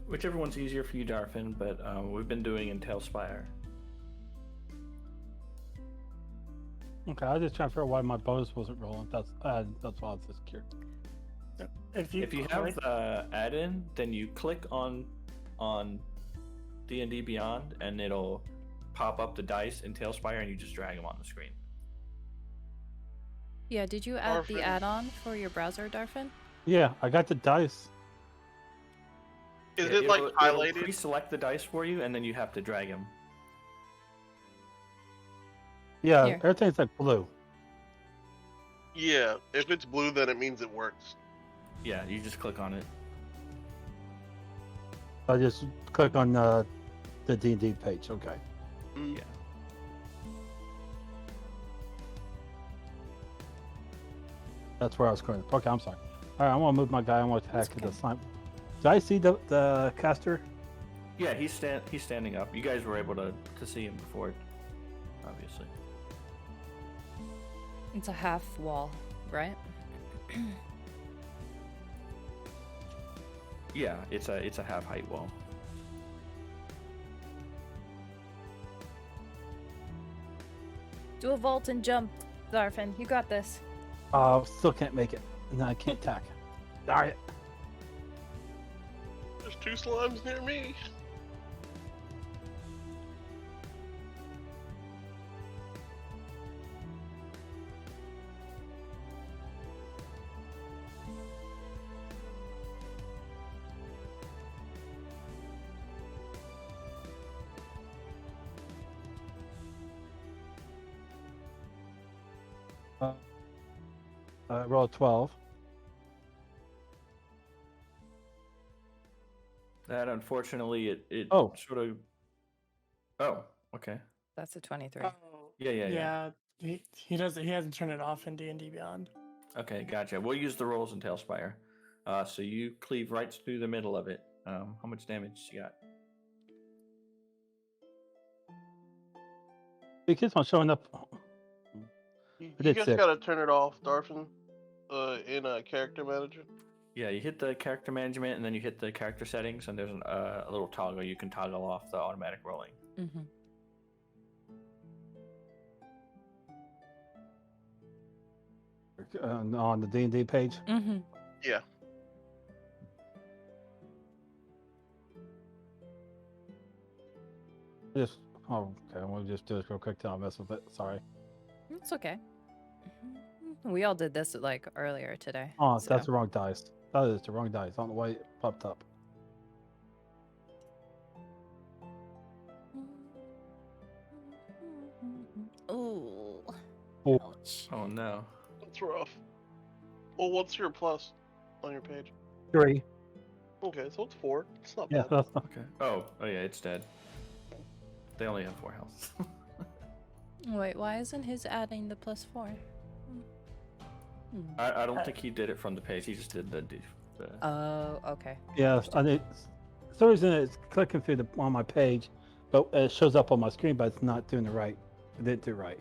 Whichever one's easier for you, Darfin, but we've been doing in Talespire. Okay, I was just trying to figure out why my bonus wasn't rolling. That's why I was just curious. If you have the add-in, then you click on D&D Beyond, and it'll pop up the dice in Talespire, and you just drag them on the screen. Yeah, did you add the Darfin. add-on for your browser, Darfin? Yeah, I got the dice. Is Yeah, it like it'll highlighted? pre-select the dice for you, and then you have to drag them. Yeah, Here. everything's like blue. Yeah, if it's blue, then it means it works. Yeah, you just click on it. I just click on the D&D page. Okay. Mm. Yeah. That's where I was going. Okay, I'm sorry. All right, I want to move my guy. I want to attack That's the okay. slime. Did I see the caster? Yeah, he's standing up. You guys were able to see him before, obviously. It's a half wall, right? Yeah, it's a half height wall. Do a vault and jump, Darfin. You got this. Still can't make it. No, I can't attack. Darn it. There's 2 slimes near me. Roll 12. That unfortunately it Oh. sort of. Oh, okay. That's a 23. Oh, Yeah. He doesn't. He hasn't turned it off in D&D Beyond. Okay, gotcha. We'll use the rolls in Talespire. So you cleave right through the middle of it. How much damage you got? It keeps on showing up. You did just 6. gotta turn it off, Darfin, in a character manager. Yeah, you hit the character management and then you hit the character settings, and there's a little toggle you can toggle off the automatic rolling. Mm-hmm. On the D&D page. Mm-hmm. Yeah. Okay. We'll just do this real quick till I mess with it. Sorry. It's okay. We all did this like earlier today. Oh, so. that's the wrong dice. That is the wrong dice. I don't know why it popped up. Ooh. Oh. Ouch. Oh no. That's rough. Well, what's your plus on your page? 3. Okay, so it's 4. It's not Yeah, bad. that's not. Okay. Oh yeah, it's dead. They only have 4 health. Wait, why isn't his adding the +4? I don't think he did it from the page. He just did the. Oh, okay. Yeah, and it's for some reason it's clicking through on my page, but it shows up on my screen, but it's not doing it right. It didn't do right.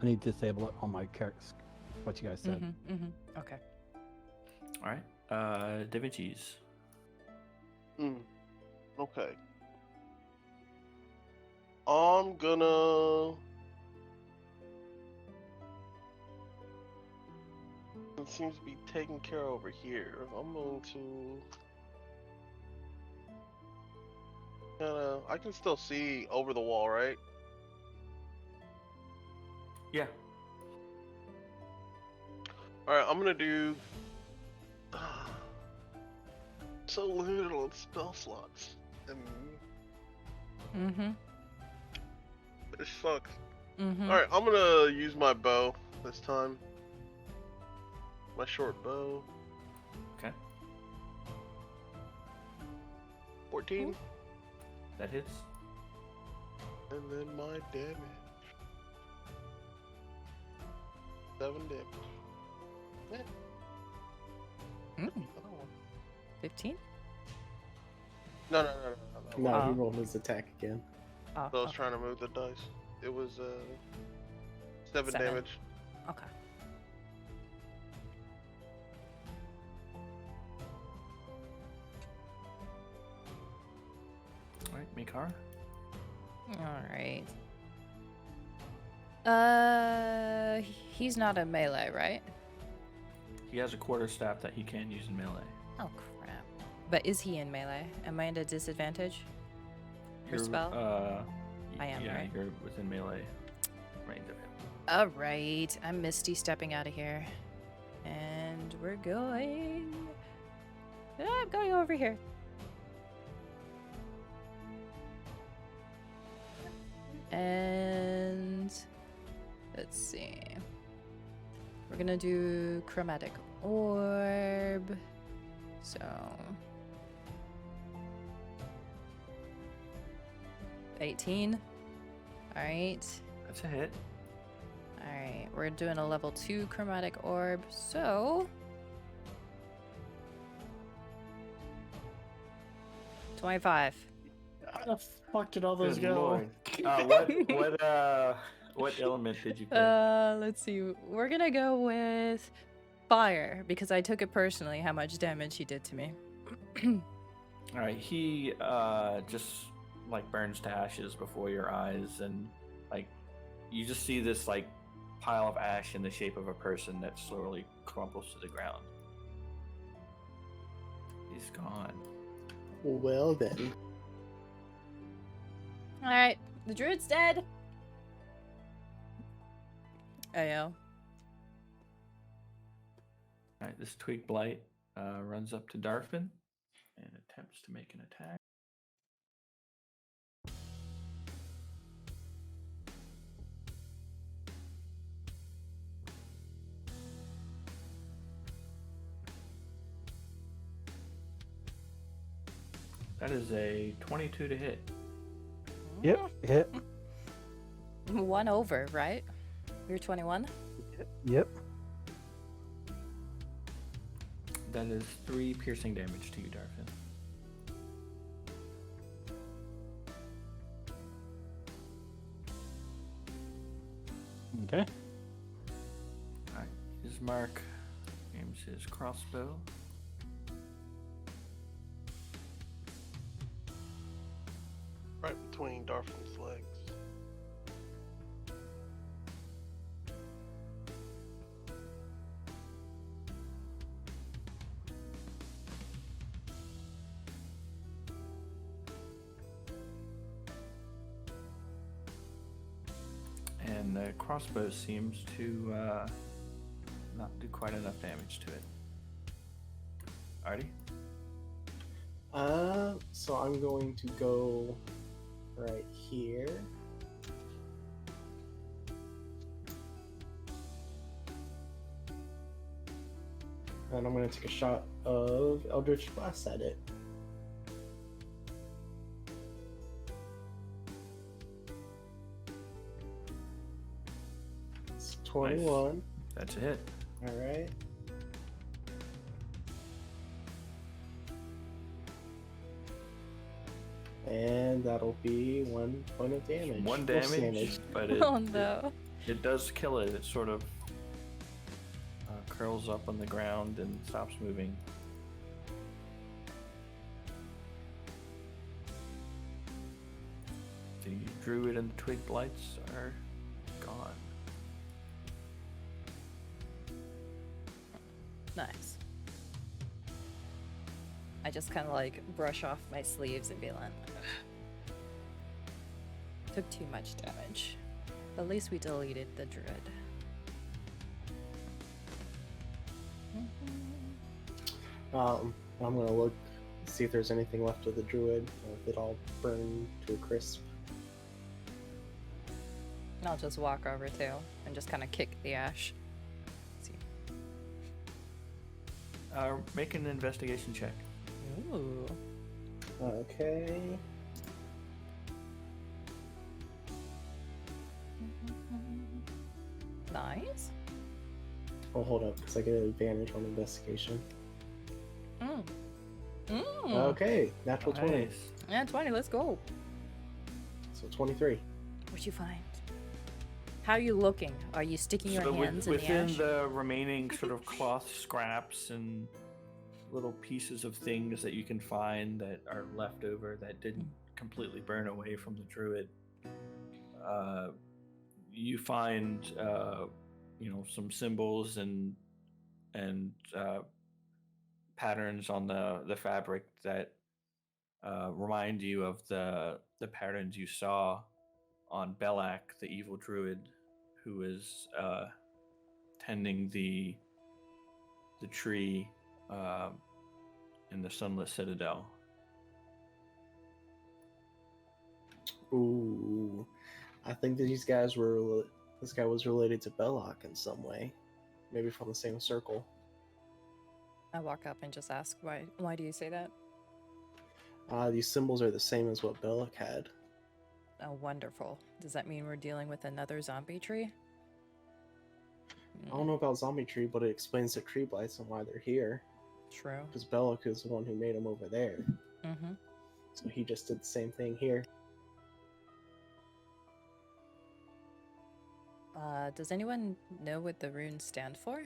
I need to disable it on my character. What you guys said. Mm-hmm, mm-hmm. Okay. All right. Devinches. Okay. I'm gonna. It seems to be taken care of over here. I'm going to. I can still see over the wall, right? Yeah. Alright, I'm gonna do. So limited on spell slots. And Mm-hmm. it sucks. Mm-hmm. Alright, I'm gonna use my bow this time. My short bow. Okay. 14. That hits. And then my damage. 7 damage. Yeah. Mm. 15? No. No, he rolled his attack again. Oh, I was okay. trying to move the dice. It was 7 7. damage. Okay. All right, Mikara. All right. He's not a melee, right? He has a quarterstaff that he can use in melee. Oh crap! But is he in melee? Am I at a disadvantage? For spell? I am, Yeah, right? you're within melee range of him. All right. I'm Misty stepping out of here, and we're going. I'm going over here. And let's see. We're gonna do chromatic orb. So 18. All right. That's a hit. All right. We're doing a level 2 chromatic orb. So 25. How the fuck did all those Good go? Lord. What element did you pick? Let's see. We're gonna go with fire because I took it personally how much damage he did to me. All right, he just like burns to ashes before your eyes, and like you just see this like pile of ash in the shape of a person that slowly crumples to the ground. He's gone. Well then. All right, the druid's dead. Ayo. All right, this twig blight runs up to Darfin and attempts to make an attack. That is a 22 to hit. Yep, hit. 1 over, right? You're 21? Yep. That is 3 piercing damage to you, Darfin. Okay. Alright, Ismark aims his crossbow. Right between Darfin's legs. And the crossbow seems to not do quite enough damage to it. Ardy? So I'm going to go right here. And I'm going to take a shot of Eldritch Blast at it. It's 21. Nice. That's a hit. Alright. And that'll be 1 point of damage. 1 Force damage, but it, Oh no. it does kill it. It sort of curls up on the ground and stops moving. The druid and the twig blights are gone. Nice. I just kind of like brush off my sleeves and be like, "Ugh. Took too much damage. At least we deleted the druid. I'm gonna look, see if there's anything left of the druid, or if it all burned to a crisp. And I'll just walk over too and just kind of kick the ash. See. Make an investigation check. Ooh. Okay. Nice. Oh, hold up, because I get an advantage on investigation. Mm. Mm. Okay, natural 20. Nice. Yeah, 20, let's go. So 23. What'd you find? How are you looking? Are you sticking your So hands in the within ash? the remaining sort of cloth scraps and little pieces of things that you can find that are left over that didn't completely burn away from the druid, you find some symbols and patterns on the fabric that remind you of the patterns you saw on Belak, the evil druid, who was tending the tree in the Sunless Citadel. Ooh. I think that these guys were. This guy was related to Belloc in some way. Maybe from the same circle. I walk up and just ask, why do you say that? These symbols are the same as what Belloc had. Oh, wonderful. Does that mean we're dealing with another zombie tree? I don't know about Zombie Tree, but it explains the tree blights and why they're here. True. Because Belloc is the one who made them over there. Mm-hmm. So he just did the same thing here. Does anyone know what the runes stand for?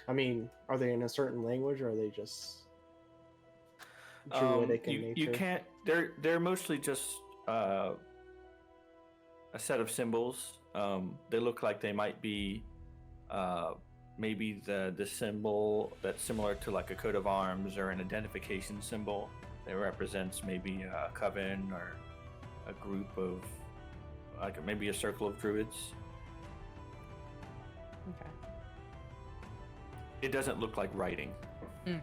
I mean, are they in a certain language, or are they just druidic in nature? You can't. They're mostly just a set of symbols. They look like they might be maybe the symbol that's similar to like a coat of arms or an identification symbol that represents maybe a coven or a group of, like maybe a circle of druids. Okay. It doesn't look like writing. Okay.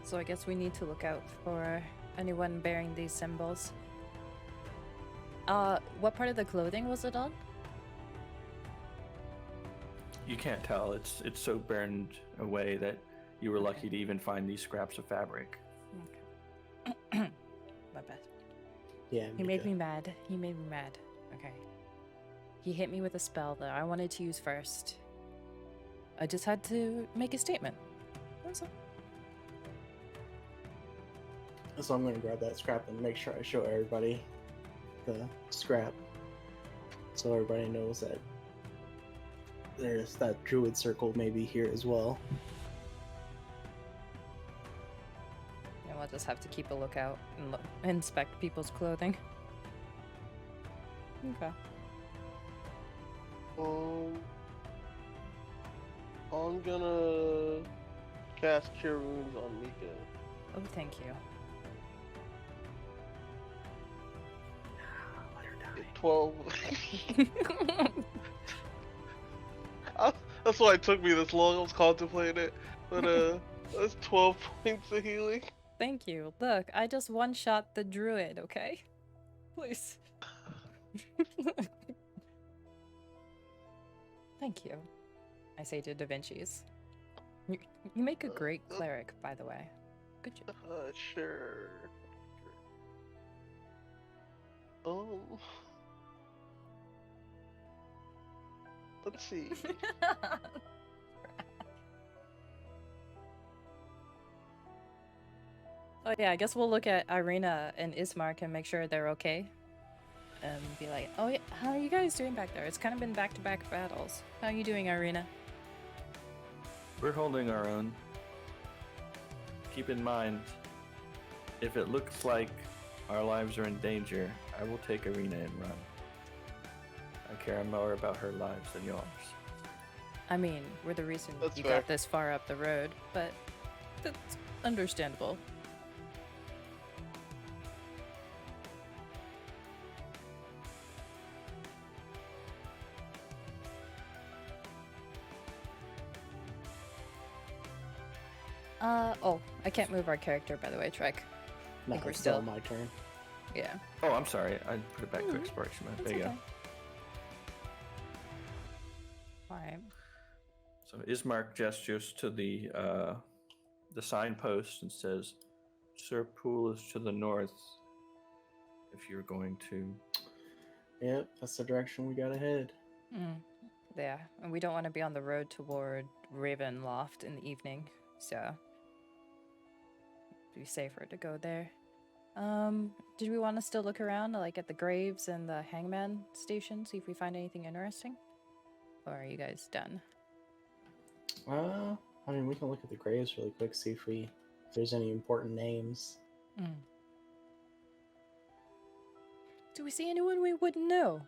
So I guess we need to look out for anyone bearing these symbols. What part of the clothing was it on? You can't tell. It's so burned away that you were lucky to even find these scraps of fabric. Okay. My bad. Yeah. He made me mad. He made me mad. Okay. He hit me with a spell that I wanted to use first. I just had to make a statement. That's all. So I'm gonna grab that scrap and make sure I show everybody the scrap, so everybody knows that there's that druid circle maybe here as well. And we'll just have to keep a lookout and inspect people's clothing. Okay. I'm gonna cast Cure Wounds on Mika. Oh, thank you. 12. That's why it took me this long. I was contemplating it. But that's 12 points of healing. Thank you. Look, I just one-shot the druid, okay? Please. Thank you. I say to Devinches. You make a great cleric, by the way. Good job. Sure. Let's see. Oh yeah, I guess we'll look at Irina and Ismark and make sure they're okay. And be like, oh yeah, how are you guys doing back there? It's kind of been back-to-back battles. How are you doing, Irina? We're holding our own. Keep in mind, if it looks like our lives are in danger, I will take Irina and run. I care more about her lives than yours. I mean, we're the reason That's you fair. got this far up the road, but that's understandable. Oh, I can't move our character, by the way, Trek. No, think we're it's still still- my turn. Yeah. Oh, I'm sorry. I put it back to Mhm. exploration mode. That's There you okay. go. Alright. So Ismark gestures to the signpost and says, "Sir Pool is to the north. If you're going to." Yep, that's the direction we gotta head. Yeah, and we don't want to be on the road toward Ravenloft in the evening, so it'd be safer to go there. Did we want to still look around, like at the graves and the hangman station, see if we find anything interesting? Or are you guys done? I mean, we can look at the graves really quick, see if there's any important names. Do we see anyone we wouldn't know?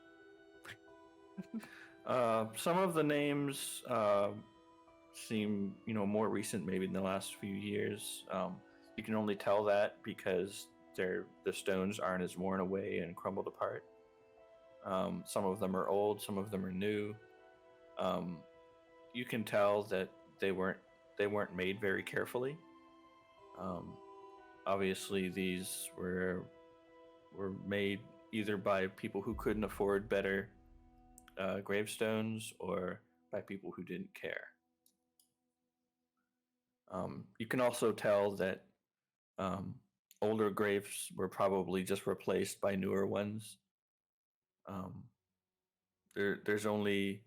Some of the names seem, more recent, maybe in the last few years. You can only tell that because the stones aren't as worn away and crumbled apart. Some of them are old, some of them are new. You can tell that they weren't made very carefully. Obviously, these were made either by people who couldn't afford better gravestones or by people who didn't care. You can also tell that older graves were probably just replaced by newer ones. There's only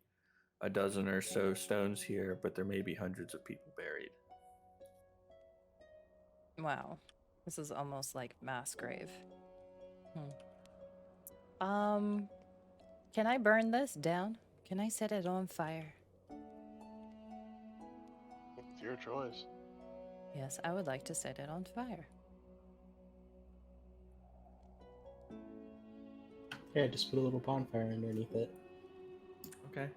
a dozen or so stones here, but there may be hundreds of people buried. Wow. This is almost like mass grave. Can I burn this down? Can I set it on fire? It's your choice. Yes, I would like to set it on fire. Yeah, just put a little bonfire underneath it. Okay.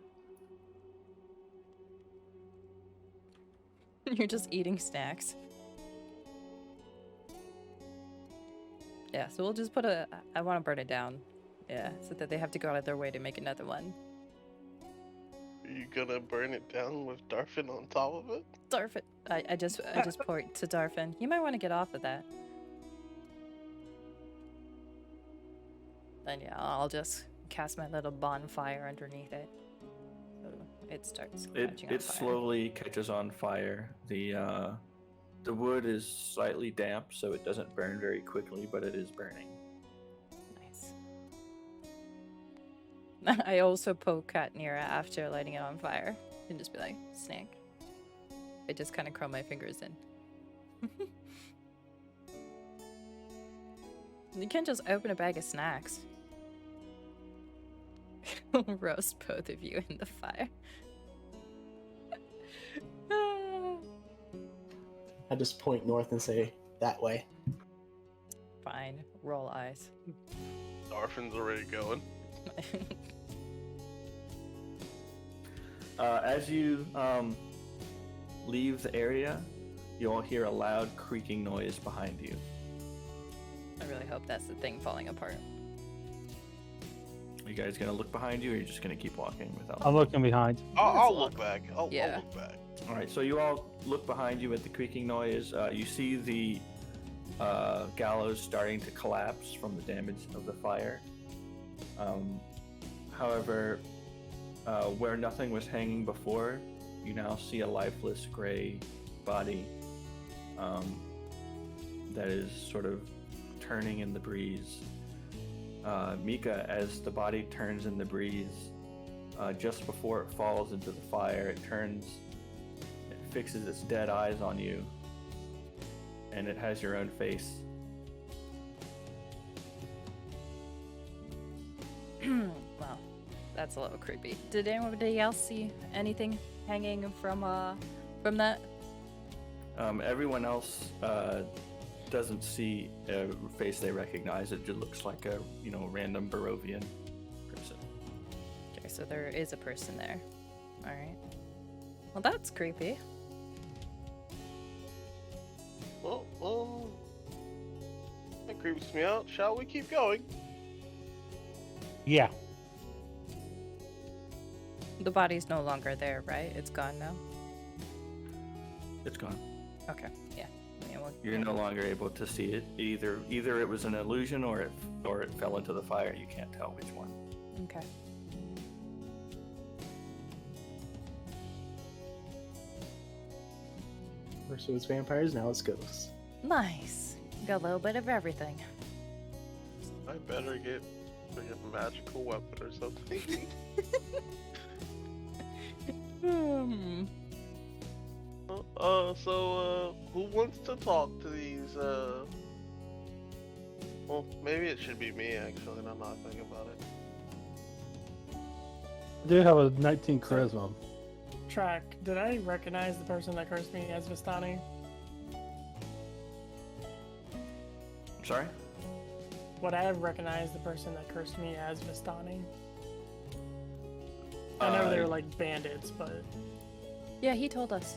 You're just eating snacks. Yeah, so we'll just put I want to burn it down. Yeah, so that they have to go out of their way to make another one. Are you gonna burn it down with Darfin on top of it? Darfin. I just point to Darfin. You might want to get off of that. then yeah, I'll just cast my little bonfire underneath it. So it starts catching on It fire. slowly catches on fire. The wood is slightly damp, so it doesn't burn very quickly, but it is burning. Nice. I also poke Katnira after lighting it on fire and just be like, snack. I just kind of curl my fingers in. You can't just open a bag of snacks. Roast both of you in the fire. I just point north and say, that way. Fine. Roll eyes. Darfin's already going. As you leave the area, you'll hear a loud creaking noise behind you. I really hope that's the thing falling apart. Are you guys gonna look behind you, or are you just gonna keep walking without? I'm looking behind. I'll look back. I'll Yeah. look back. All right, so you all look behind you at the creaking noise. You see the gallows starting to collapse from the damage of the fire. However, where nothing was hanging before, you now see a lifeless gray body that is sort of turning in the breeze. Mika, as the body turns in the breeze, just before it falls into the fire, it fixes its dead eyes on you, and it has your own face. Well, that's a little creepy. Did anybody else see anything hanging from that? Everyone else doesn't see a face they recognize. It just looks like a random Barovian person. Okay, so there is a person there. All right. Well, that's creepy. Well, that creeps me out. Shall we keep going? Yeah. The body's no longer there, right? It's gone now. It's gone. Okay. Yeah. You're no longer able to see it. Either it was an illusion or it fell into the fire. You can't tell which one. Okay. First it was vampires, now it's ghosts. Nice. Got a little bit of everything. I better get a magical weapon or something. So who wants to talk to these, well, maybe it should be me, actually, and I'm not thinking about it. I do have a 19 charisma. Track, did I recognize the person that cursed me as Vistani? Sorry? Would I have recognized the person that cursed me as Vistani? I know they were like bandits, but... Yeah, he told us.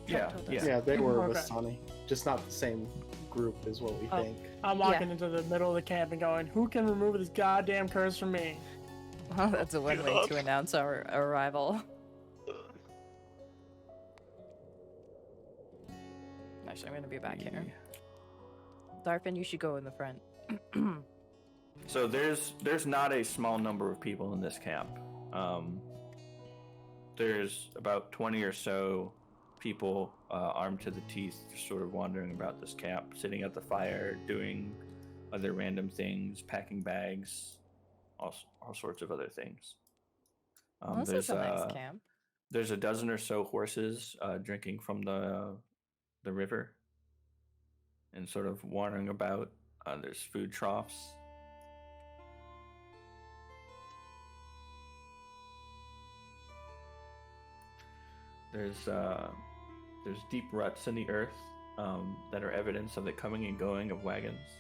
Yeah, Told us. yeah. Yeah, they were Okay. Vistani. Just not the same group is what we think. I'm walking into the middle of the camp and going, who can remove this goddamn curse from me? Well, that's a one way to announce our arrival. Actually, I'm gonna be back here. Darfin, you should go in the front. So there's not a small number of people in this camp. There's about 20 or so people armed to the teeth, just sort of wandering about this camp, sitting at the fire, doing other random things, packing bags, all sorts of other things. Well, this is a nice camp. There's a dozen or so horses drinking from the river and sort of wandering about. There's food troughs. There's deep ruts in the earth that are evidence of the coming and going of wagons.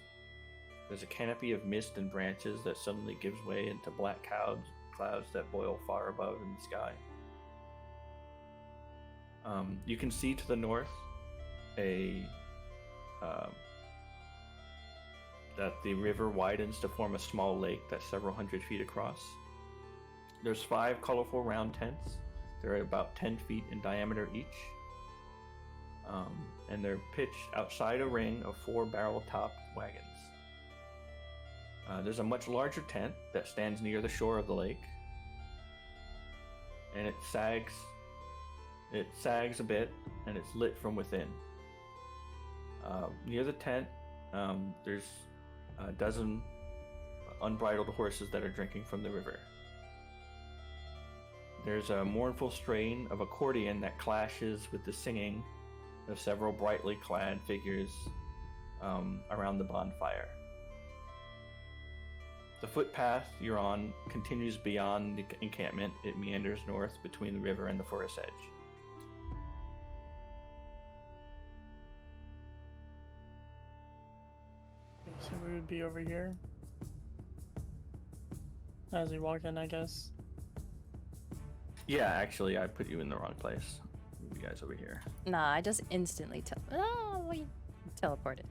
There's a canopy of mist and branches that suddenly gives way into black clouds that boil far above in the sky. You can see to the north that the river widens to form a small lake that's several hundred feet across. There's 5 colorful round tents. They're about 10 feet in diameter each. And they're pitched outside a ring of 4 barrel-topped wagons. There's a much larger tent that stands near the shore of the lake, and it sags a bit, and it's lit from within. Near the tent, there's a dozen unbridled horses that are drinking from the river. There's a mournful strain of accordion that clashes with the singing of several brightly clad figures around the bonfire. The footpath you're on continues beyond the encampment. It meanders north between the river and the forest edge. So we would be over here. As we walk in, I guess. Yeah, actually, I put you in the wrong place. You guys over here. Nah, I just instantly we teleported.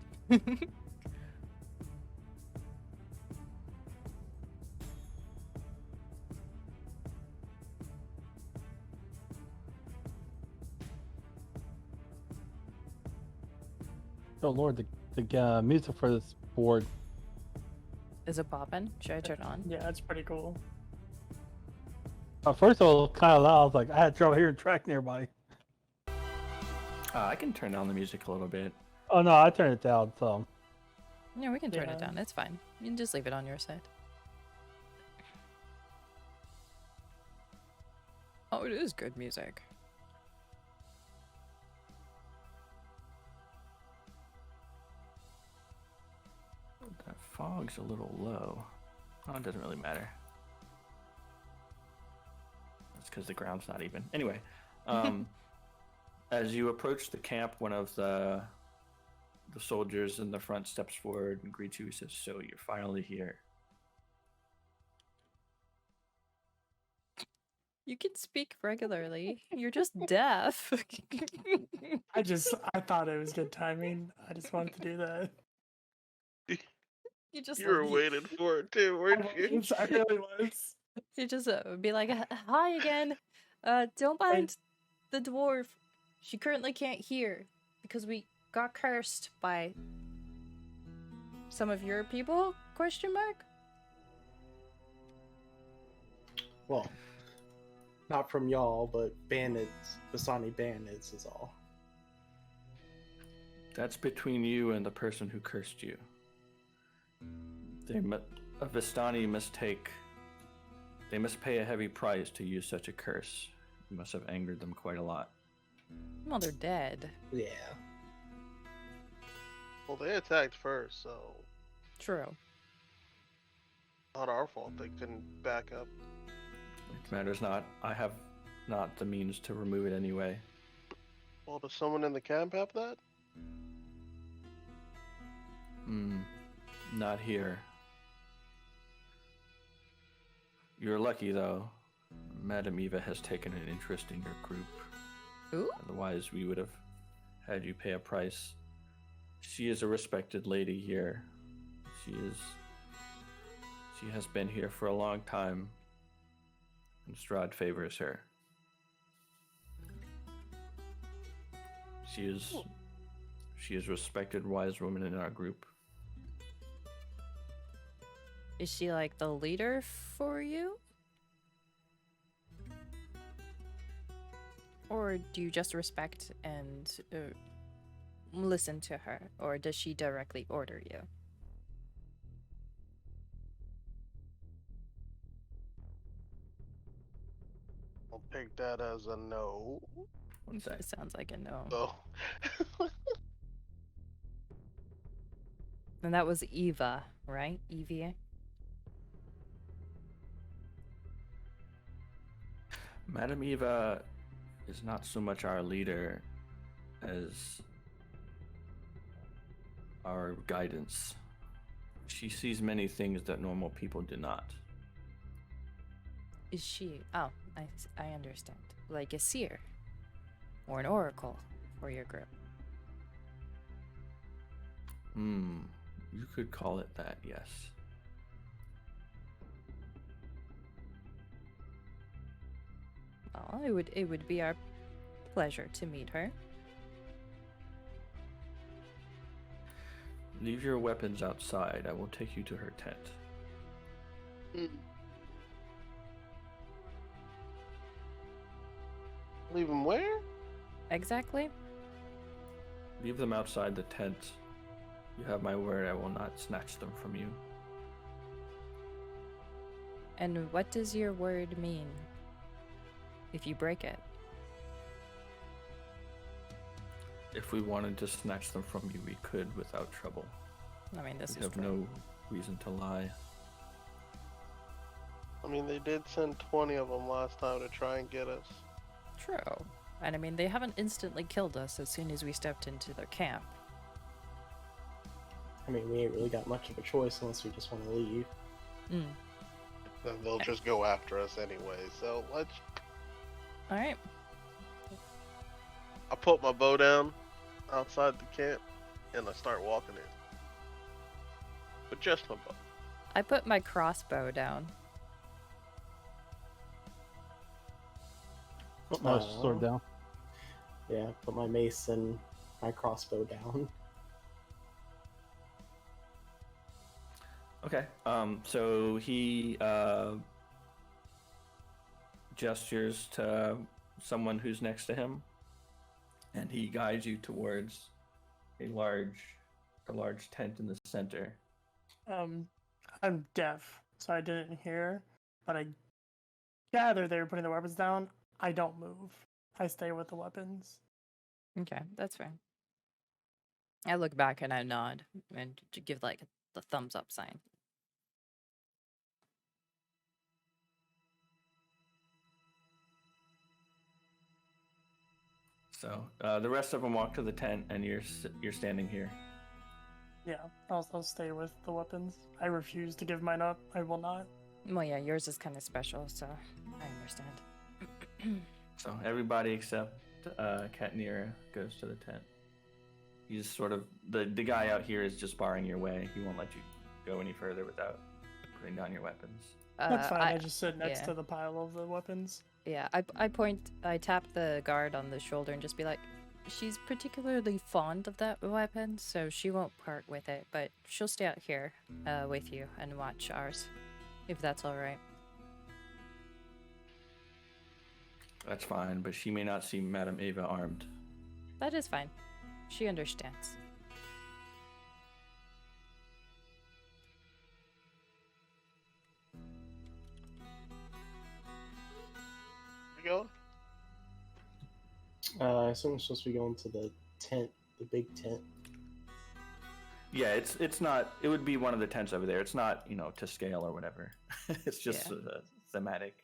Oh Lord, the music for this board. Is it poppin'? Should I turn it on? Yeah, it's pretty cool. First of all, kind of loud. I was like, I had trouble hearing track nearby. I can turn down the music a little bit. Oh no, I turned it down. So Yeah, we can turn it Yeah. down. It's fine. You can just leave it on your side. Oh, it is good music. That fog's a little low. Oh, it doesn't really matter. That's because the ground's not even. Anyway, as you approach the camp, one of the soldiers in the front steps forward and greets you. He says, "So you're finally here." You can speak regularly. You're just deaf. I thought it was good timing. I just wanted to do that. You just You were waiting for it too, weren't you? I really was. You just be like, "Hi again. Don't mind the dwarf. She currently can't hear because we got cursed by some of your people?" Question mark. Well, not from y'all, but bandits, Vistani bandits is all. That's between you and the person who cursed you. A Vistani must pay a heavy price to use such a curse. You must have angered them quite a lot. Well, they're dead. Yeah. Well, they attacked first, so True. not our fault they couldn't back up. It matters not. I have not the means to remove it anyway. Well, does someone in the camp have that? Not here. You're lucky, though. Madame Eva has taken an interest in your group. Ooh. Otherwise, we would have had you pay a price. She is a respected lady here. She has been here for a long time, and Strahd favors her. She is a respected, wise woman in our group. Is she like the leader for you? Or do you just respect and listen to her? Or does she directly order you? I'll take that as a no. One sec. It sounds like a no. Oh. And that was Eva, right? Evie? Madame Eva is not so much our leader as our guidance. She sees many things that normal people do not. Is she? Oh, I understand. Like a seer. Or an oracle for your group. You could call it that, yes. Well, it would be our pleasure to meet her. Leave your weapons outside. I will take you to her tent. Mm. Leave them where? Exactly? Leave them outside the tent. You have my word, I will not snatch them from you. And what does your word mean if you break it? If we wanted to snatch them from you, we could without trouble. I mean, this We is have true. no reason to lie. I mean, they did send 20 of them last time to try and get us. True. And I mean, they haven't instantly killed us as soon as we stepped into their camp. I mean, we ain't really got much of a choice unless we just want to leave. Mm. Then they'll just go after us anyway, so let's... Alright. I put my bow down outside the camp, and I start walking in. But just my bow. I put my crossbow down. Put My sword down. Yeah, put my mace and my crossbow down. Okay. So he gestures to someone who's next to him, and he guides you towards a large tent in the center. I'm deaf, so I didn't hear, but I gather they were putting their weapons down. I don't move. I stay with the weapons. Okay, that's fine. I look back and I nod and give like the thumbs up sign. So the rest of them walk to the tent, and you're standing here. Yeah, I'll stay with the weapons. I refuse to give mine up. I will not. Well, yeah, yours is kind of special, so I understand. So everybody except Katnira goes to the tent. He's sort of the guy out here is just barring your way. He won't let you go any further without putting down your weapons. That's fine. I just sit next yeah. to the pile of the weapons. Yeah, I tap the guard on the shoulder and just be like, she's particularly fond of that weapon, so she won't part with it, but she'll stay out here with you and watch ours, if that's all right. That's fine, but she may not see Madame Ava armed. That is fine. She understands. We going? I assume we're supposed to be going to the tent, the big tent. Yeah, it's not. It would be one of the tents over there. It's not, to scale or whatever. It's just thematic.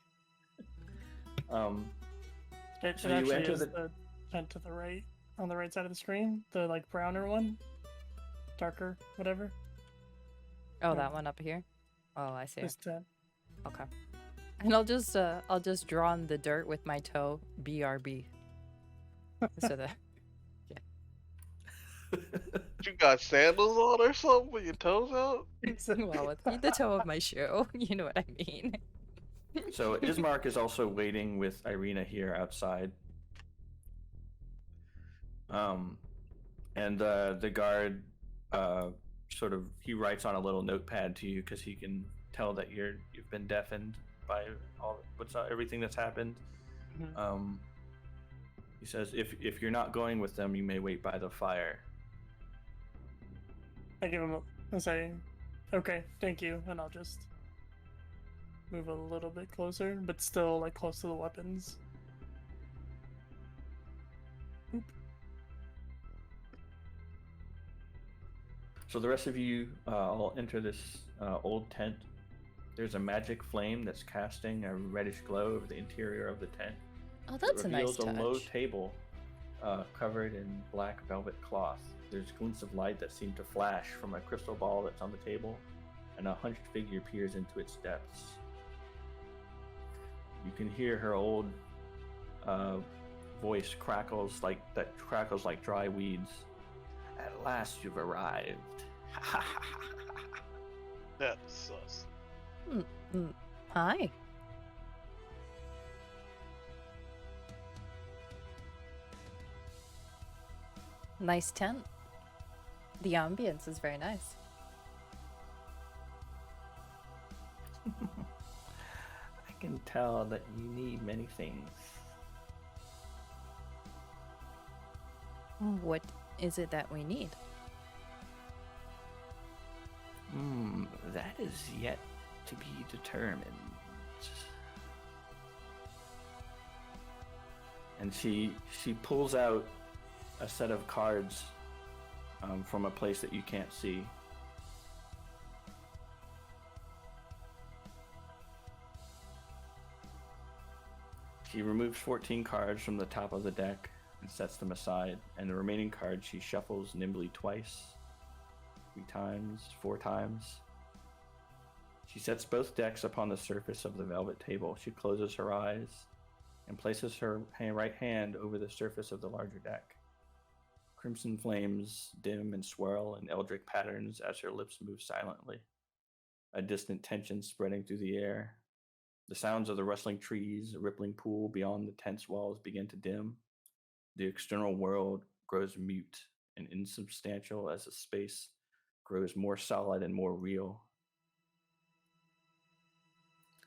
It So you actually enter is the- the tent to the right, on the right side of the screen. The like browner one, darker, whatever. Oh, Yeah. that one up here? Oh, I see. This tent. Okay. And I'll just draw on the dirt with my toe, BRB. So that You got sandals on or something with your toes out? well, with the toe of my shoe, you know what I mean. So Ismark is also waiting with Irina here outside. And the guard he writes on a little notepad to you because he can tell that you've been deafened by everything that's happened. Mhm. He says if you're not going with them, you may wait by the fire. I give him I say, okay, thank you, and I'll just move a little bit closer, but still like close to the weapons. Oop. So the rest of you all enter this old tent. There's a magic flame that's casting a reddish glow over the interior of the tent. Oh, that's a nice It reveals touch. a low table covered in black velvet cloth. There's glints of light that seem to flash from a crystal ball that's on the table, and a hunched figure peers into its depths. You can hear her old voice crackles like dry weeds. At last you've arrived. That's sus. Hi. Nice tent. The ambience is very nice. tell that you need many things. What is it that we need? That is yet to be determined. And she pulls out a set of cards from a place that you can't see. She removes 14 cards from the top of the deck and sets them aside, and the remaining cards she shuffles nimbly twice, 3 times, 4 times. She sets both decks upon the surface of the velvet table. She closes her eyes and places her right hand over the surface of the larger deck. Crimson flames dim and swirl in eldritch patterns as her lips move silently, a distant tension spreading through the air. The sounds of the rustling trees, a rippling pool beyond the tent's walls begin to dim. The external world grows mute and insubstantial as the space grows more solid and more real.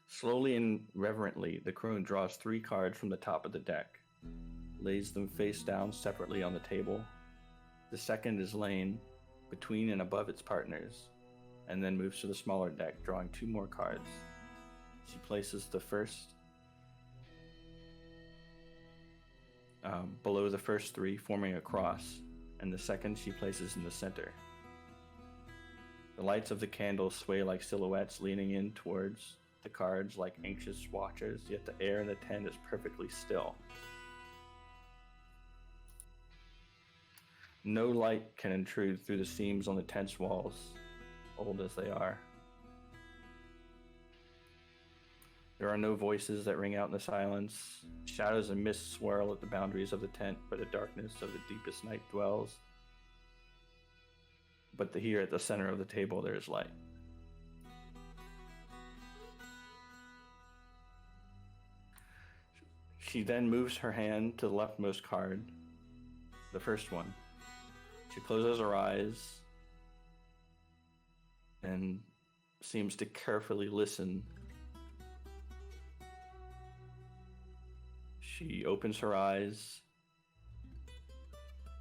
Slowly and reverently, the crone draws 3 cards from the top of the deck, lays them face down separately on the table. The second is laying between and above its partners, and then moves to the smaller deck, drawing 2 more cards. She places the first below the first 3, forming a cross, and the second she places in the center. The lights of the candles sway like silhouettes, leaning in towards the cards like anxious watchers, yet the air in the tent is perfectly still. No light can intrude through the seams on the tent's walls, old as they are. There are no voices that ring out in the silence. Shadows and mists swirl at the boundaries of the tent, where the darkness of the deepest night dwells. But here at the center of the table there is light. She then moves her hand to the leftmost card, the first one. She closes her eyes and seems to carefully listen. She opens her eyes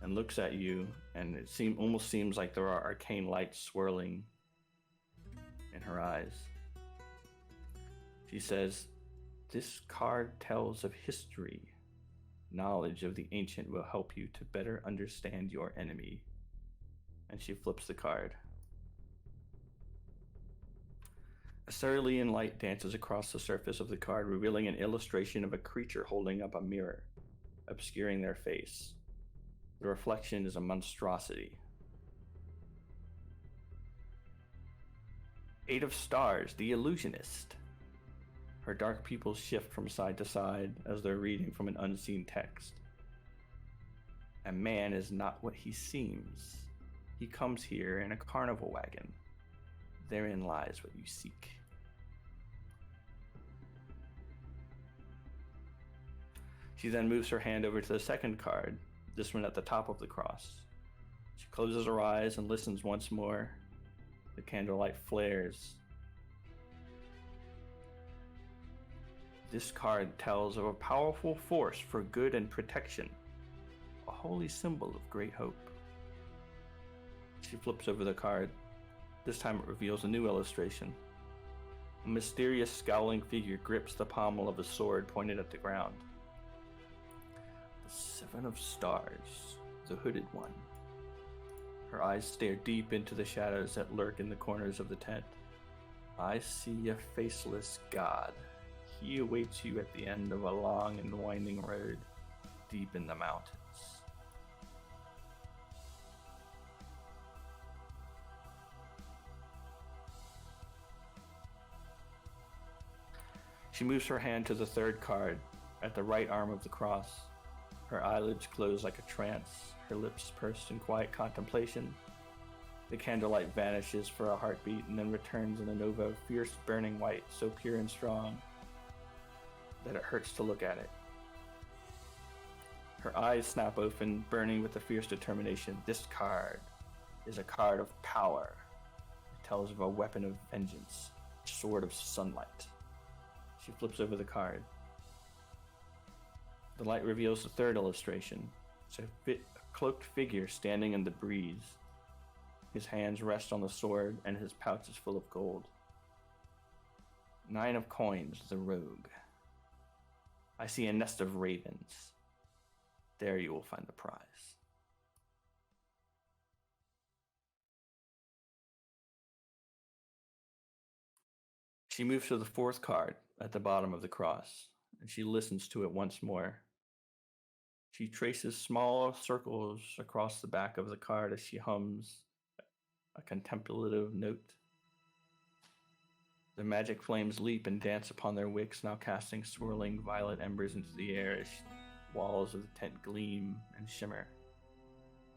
and looks at you, and it almost seems like there are arcane lights swirling in her eyes. She says, "This card tells of history. Knowledge of the ancient will help you to better understand your enemy." And she flips the card. A cerulean light dances across the surface of the card, revealing an illustration of a creature holding up a mirror, obscuring their face. The reflection is a monstrosity. 8 of Stars, the Illusionist. Her dark pupils shift from side to side as they're reading from an unseen text. A man is not what he seems. He comes here in a carnival wagon. Therein lies what you seek. She then moves her hand over to the second card, this one at the top of the cross. She closes her eyes and listens once more. The candlelight flares. This card tells of a powerful force for good and protection, a holy symbol of great hope. She flips over the card. This time it reveals a new illustration. A mysterious scowling figure grips the pommel of a sword pointed at the ground. The 7 of Stars, the hooded one. Her eyes stare deep into the shadows that lurk in the corners of the tent. "I see a faceless god. He awaits you at the end of a long and winding road, deep in the mountains." She moves her hand to the third card, at the right arm of the cross. Her eyelids close like a trance, her lips pursed in quiet contemplation. The candlelight vanishes for a heartbeat and then returns in a nova of fierce burning white, so pure and strong that it hurts to look at it. Her eyes snap open, burning with a fierce determination. This card is a card of power. It tells of a weapon of vengeance, a sword of sunlight. She flips over the card. The light reveals the third illustration. It's a cloaked figure standing in the breeze. His hands rest on the sword, and his pouch is full of gold. 9 of coins, the rogue. I see a nest of ravens. There you will find the prize. She moves to the 4th card at the bottom of the cross, and she listens to it once more. She traces small circles across the back of the card as she hums a contemplative note. The magic flames leap and dance upon their wicks, now casting swirling violet embers into the air as walls of the tent gleam and shimmer.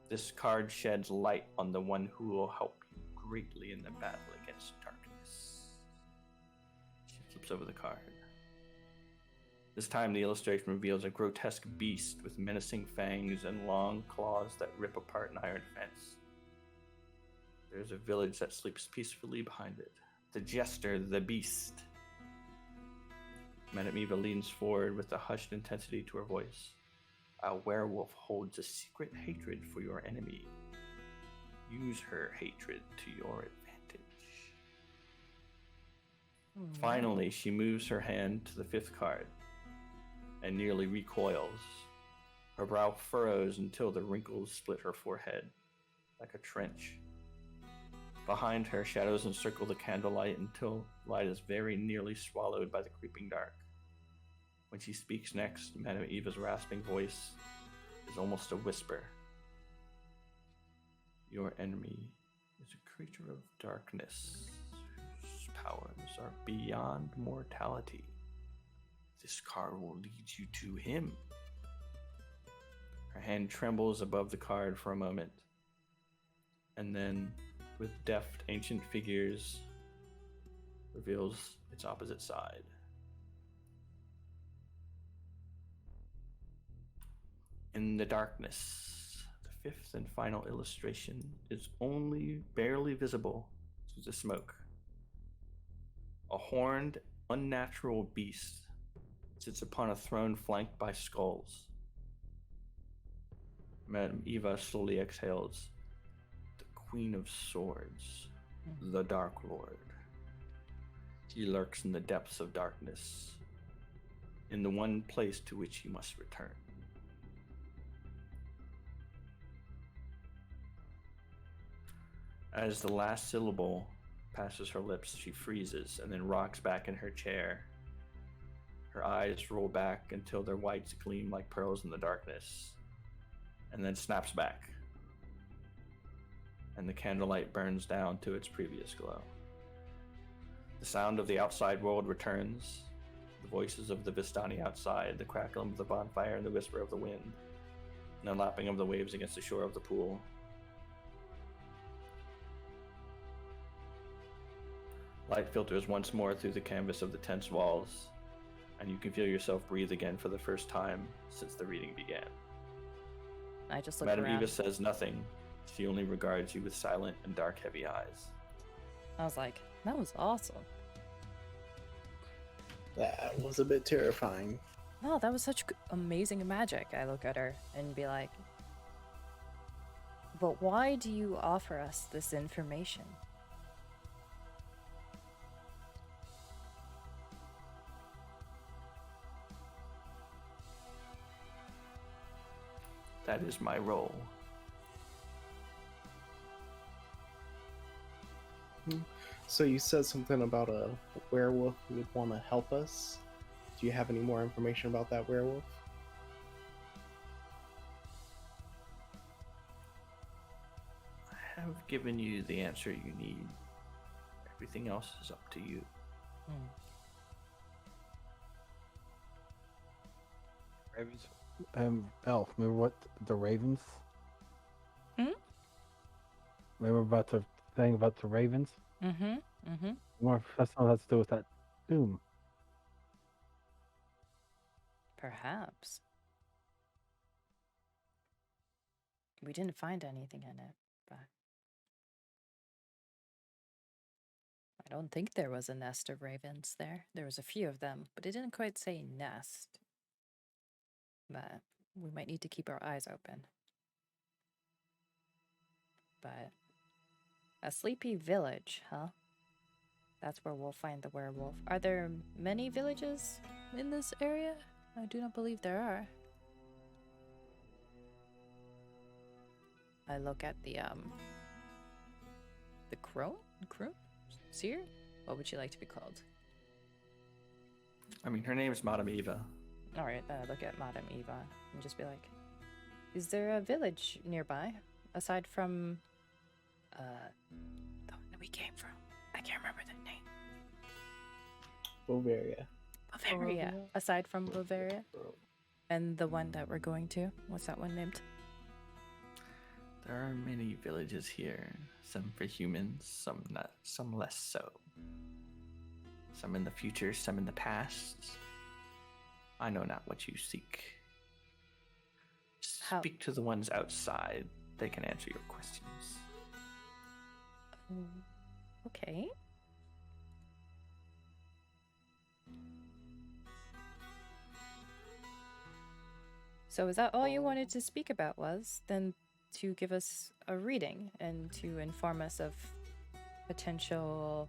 This card sheds light on the one who will help you greatly in the battle against darkness. She flips over the card. This time the illustration reveals a grotesque beast with menacing fangs and long claws that rip apart an iron fence. There's a village that sleeps peacefully behind it. The jester, the beast. Madame Eva leans forward with a hushed intensity to her voice. A werewolf holds a secret hatred for your enemy. Use her hatred to your advantage. Finally, she moves her hand to the 5th card and nearly recoils. Her brow furrows until the wrinkles split her forehead like a trench. Behind her, shadows encircle the candlelight until light is very nearly swallowed by the creeping dark. When she speaks next, Madame Eva's rasping voice is almost a whisper. Your enemy is a creature of darkness whose powers are beyond mortality. This card will lead you to him. Her hand trembles above the card for a moment, and then, with deft ancient figures, reveals its opposite side. In the darkness, the 5th and final illustration is only barely visible through the smoke. A horned, unnatural beast sits upon a throne flanked by skulls. Madame Eva slowly exhales. The Queen of Swords, the Dark Lord. He lurks in the depths of darkness, in the one place to which he must return. As the last syllable passes her lips, she freezes and then rocks back in her chair. Her eyes roll back until their whites gleam like pearls in the darkness, and then snaps back, and the candlelight burns down to its previous glow. The sound of the outside world returns, the voices of the Vistani outside, the crackling of the bonfire and the whisper of the wind, and the lapping of the waves against the shore of the pool. Light filters once more through the canvas of the tent's walls, and you can feel yourself breathe again for the first time since the reading began. I just look Madame around. Eva says nothing. She only regards you with silent and dark, heavy eyes. I was like, that was awesome. That was a bit terrifying. Oh, that was such amazing magic. I look at her and be like, but why do you offer us this information? That is my role. So you said something about a werewolf who would want to help us. Do you have any more information about that werewolf? I have given you the answer you need. Everything else is up to you. Ravens. Elf, remember what the ravens? Remember about the thing about the ravens? More that's all has to do with that tomb. Perhaps. We didn't find anything in it, but I don't think there was a nest of ravens there. There was a few of them, but it didn't quite say nest. But we might need to keep our eyes open. But a sleepy village, huh? That's where we'll find the werewolf. Are there many villages in this area? I do not believe there are. I look at the crone? Crone? Seer? What would she like to be called? I mean, her name is Madame Eva. Alright, look at Madame Eva and just be like, is there a village nearby? Aside from, the one that we came from. I can't remember the name. Bavaria. Bavaria. Aside from Bavaria. And the one that we're going to. What's that one named? There are many villages here. Some for humans, some not, some less so. Some in the future, some in the past. I know not what you seek. Speak to the ones outside. They can answer your questions. Okay. So is that all you wanted to speak about was? Then to give us a reading and to inform us of potential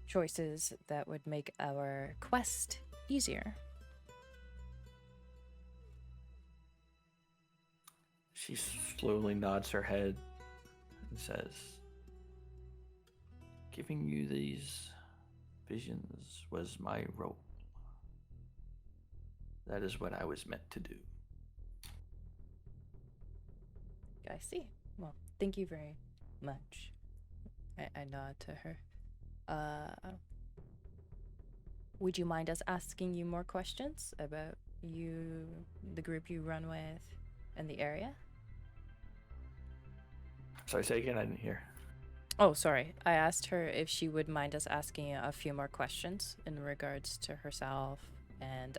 choices that would make our quest easier. She slowly nods her head and says, giving you these visions was my role. That is what I was meant to do. I see. Well, thank you very much. I nod to her. Would you mind us asking you more questions about you, the group you run with, and the area? Sorry, say again, I didn't hear. Oh, sorry. I asked her if she would mind us asking a few more questions in regards to herself and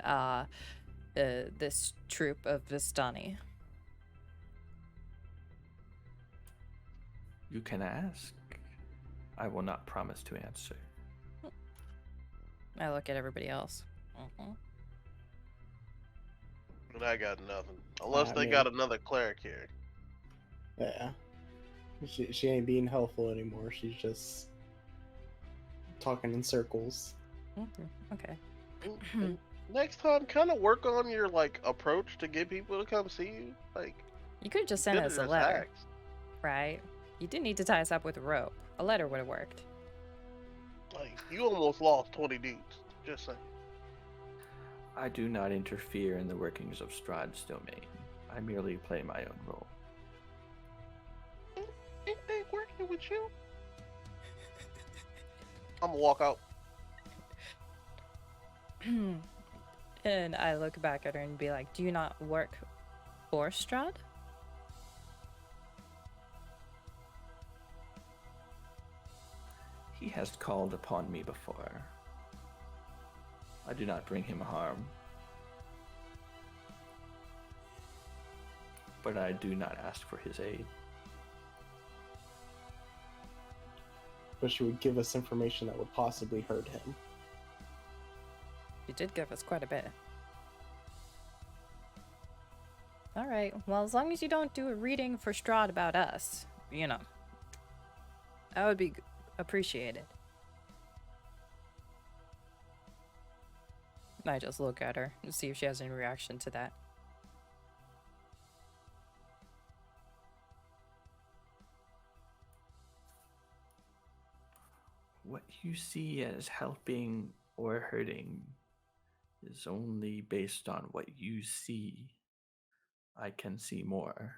this troop of Vistani. You can ask. I will not promise to answer. I look at everybody else. And I got nothing. Unless they got another cleric here. Yeah. She ain't being helpful anymore. She's just talking in circles. Okay. And next time, kind of work on your approach to get people to come see you. You could have just sent us a letter, right? You didn't need to tie us up with a rope. A letter would have worked. You almost lost 20 dudes. Just saying. I do not interfere in the workings of Strahd's domain. I merely play my own role. Ain't they working with you? I'm gonna walk out. And I look back at her and be like, do you not work for Strahd? He has called upon me before. I do not bring him harm. But I do not ask for his aid. But she would give us information that would possibly hurt him. You did give us quite a bit. Alright, well, as long as you don't do a reading for Strahd about us, that would be appreciated. I just look at her and see if she has any reaction to that. What you see as helping or hurting is only based on what you see. I can see more.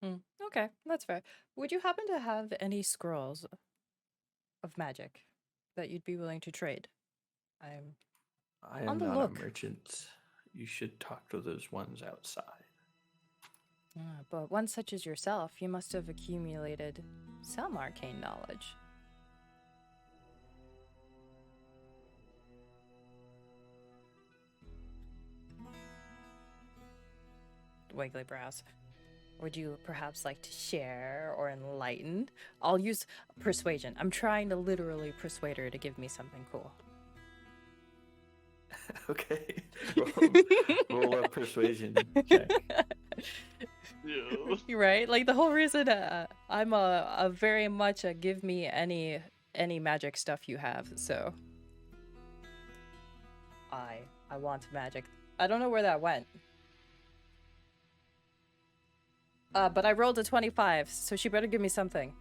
Okay, that's fair. Would you happen to have any scrolls of magic that you'd be willing to trade? I on am the not look. a merchant. You should talk to those ones outside. But one such as yourself, you must have accumulated some arcane knowledge. Wiggly brows. Would you perhaps like to share or enlighten? I'll use persuasion. I'm trying to literally persuade her to give me something cool. Okay. Roll a persuasion check. Yeah. You're right. Like the whole reason I'm a very much a give me any magic stuff you have. So I want magic. I don't know where that went. But I rolled a 25, so she better give me something.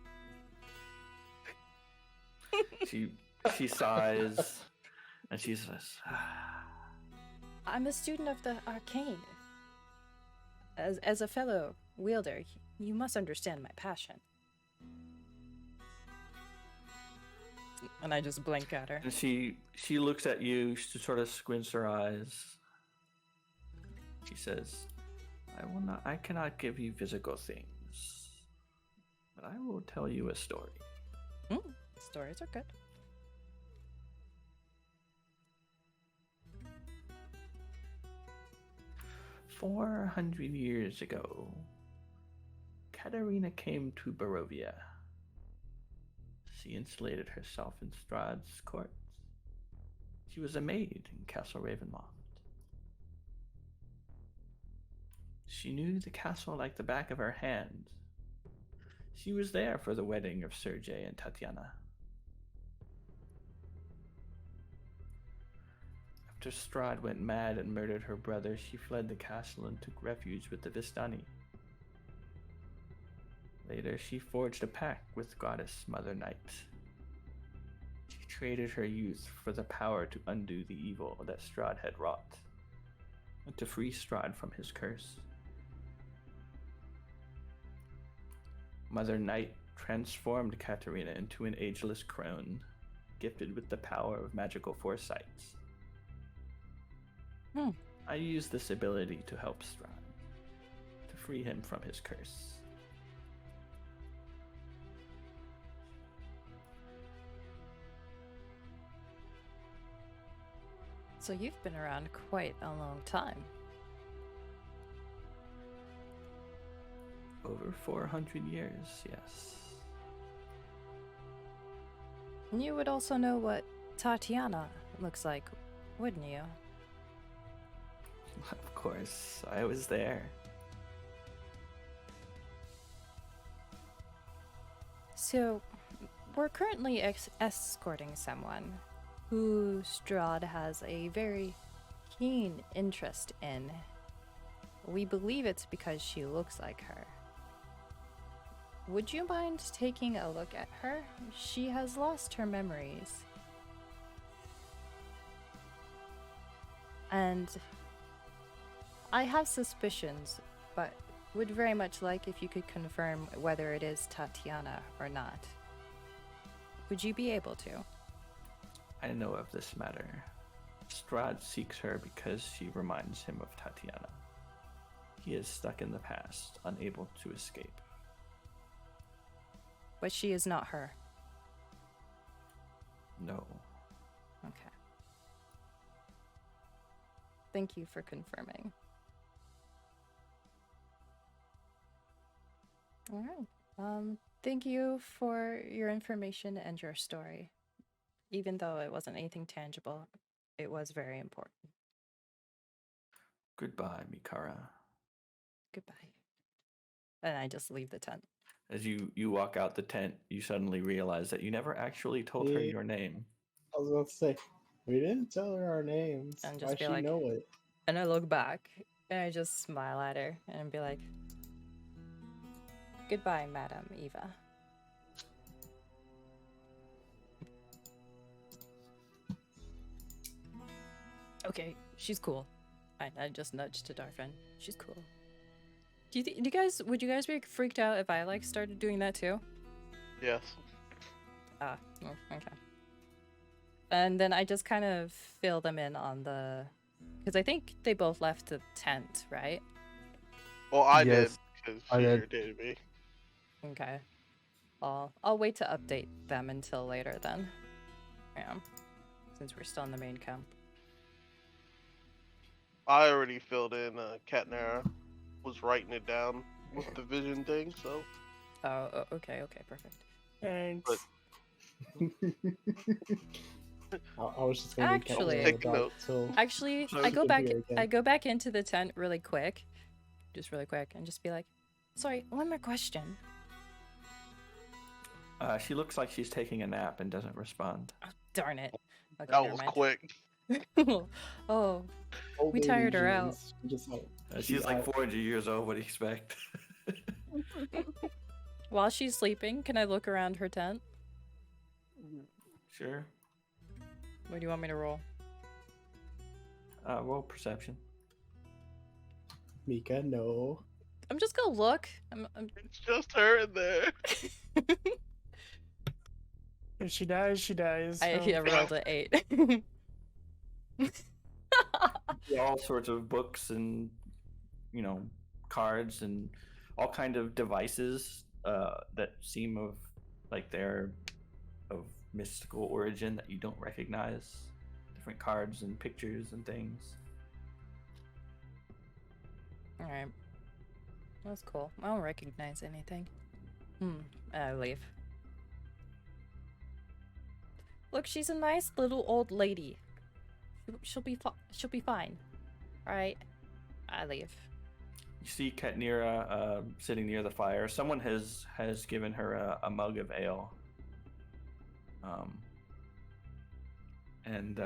She sighs and she says, I'm a student of the arcane. As a fellow wielder, you must understand my passion. And I just blink at her. and she looks at you. She sort of squints her eyes. She says, I cannot give you physical things, but I will tell you a story. Stories are good. "400 years ago, Katnira came to Barovia. She insulated herself in Strahd's courts. She was a maid in Castle Ravenloft. She knew the castle like the back of her hand. She was there for the wedding of Sergei and Tatiana. After Strahd went mad and murdered her brother, she fled the castle and took refuge with the Vistani. Later, she forged a pact with goddess Mother Night. She traded her youth for the power to undo the evil that Strahd had wrought, and to free Strahd from his curse. Mother Night transformed Katnira into an ageless crone, gifted with the power of magical foresight. I used this ability to help Strahd, to free him from his curse. So you've been around quite a long time. Over 400 years, yes. And you would also know what Tatiana looks like, wouldn't you? Of course, I was there. So, we're currently escorting someone who Strahd has a very keen interest in. We believe it's because she looks like her. Would you mind taking a look at her? She has lost her memories. And I have suspicions, but would very much like if you could confirm whether it is Tatiana or not. Would you be able to? I know of this matter. Strahd seeks her because she reminds him of Tatiana. He is stuck in the past, unable to escape. But she is not her. No. Okay. Thank you for confirming. All right. Thank you for your information and your story. Even though it wasn't anything tangible, it was very important. Goodbye, Mikara. Goodbye. And I just leave the tent. As you walk out the tent, you suddenly realize that you never actually told her your name. I was about to say, we didn't tell her our names. And Why just be she like, know it? and I look back and I just smile at her and be like, goodbye, Madam Eva. Okay, she's cool. I just nudged to Darfin. She's cool. Would you guys be freaked out if I like started doing that too? Yes. Ah, oh, okay. And then I just kind of fill them in on the, because I think they both left the tent, right? Well, I Yes, did because I she did. irritated me. Okay. I'll wait to update them until later then. Yeah. Since we're still in the main camp. I already filled in. Katnira was writing it down with the vision thing, so. Oh, okay, perfect. Thanks. I was just gonna Actually- Take note. Actually, So I you go can back. hear again. I go back into the tent really quick, and just be like, "Sorry, one more question." She looks like she's taking a nap and doesn't respond. Oh, darn it. Okay, That never was mind. quick. Oh, Old we lady tired her out. jeans, Just like She's like 400 years old. What do you expect? while she's sleeping, can I look around her tent? Sure. What do you want me to roll? Roll perception. Mika, no. I'm just gonna look. I'm It's just her in there. If she dies, she dies. I so- rolled an 8. All sorts of books and, cards and all kind of devices that seem of like they're of mystical origin that you don't recognize. Different cards and pictures and things. Alright. That's cool. I don't recognize anything. I leave. Look, she's a nice little old lady. She'll be fine. Alright. I leave. You see Katnira sitting near the fire. Someone has given her a mug of ale. And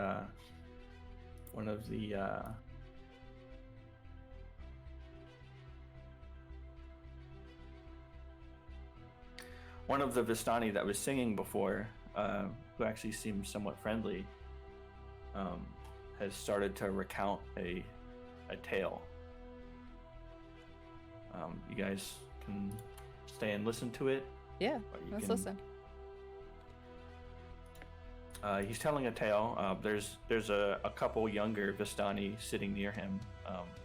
one of the Vistani that was singing before, who actually seems somewhat friendly, has started to recount a tale. You guys can stay and listen to it. Yeah, or you let's can- listen. He's telling a tale. There's a couple younger Vistani sitting near him.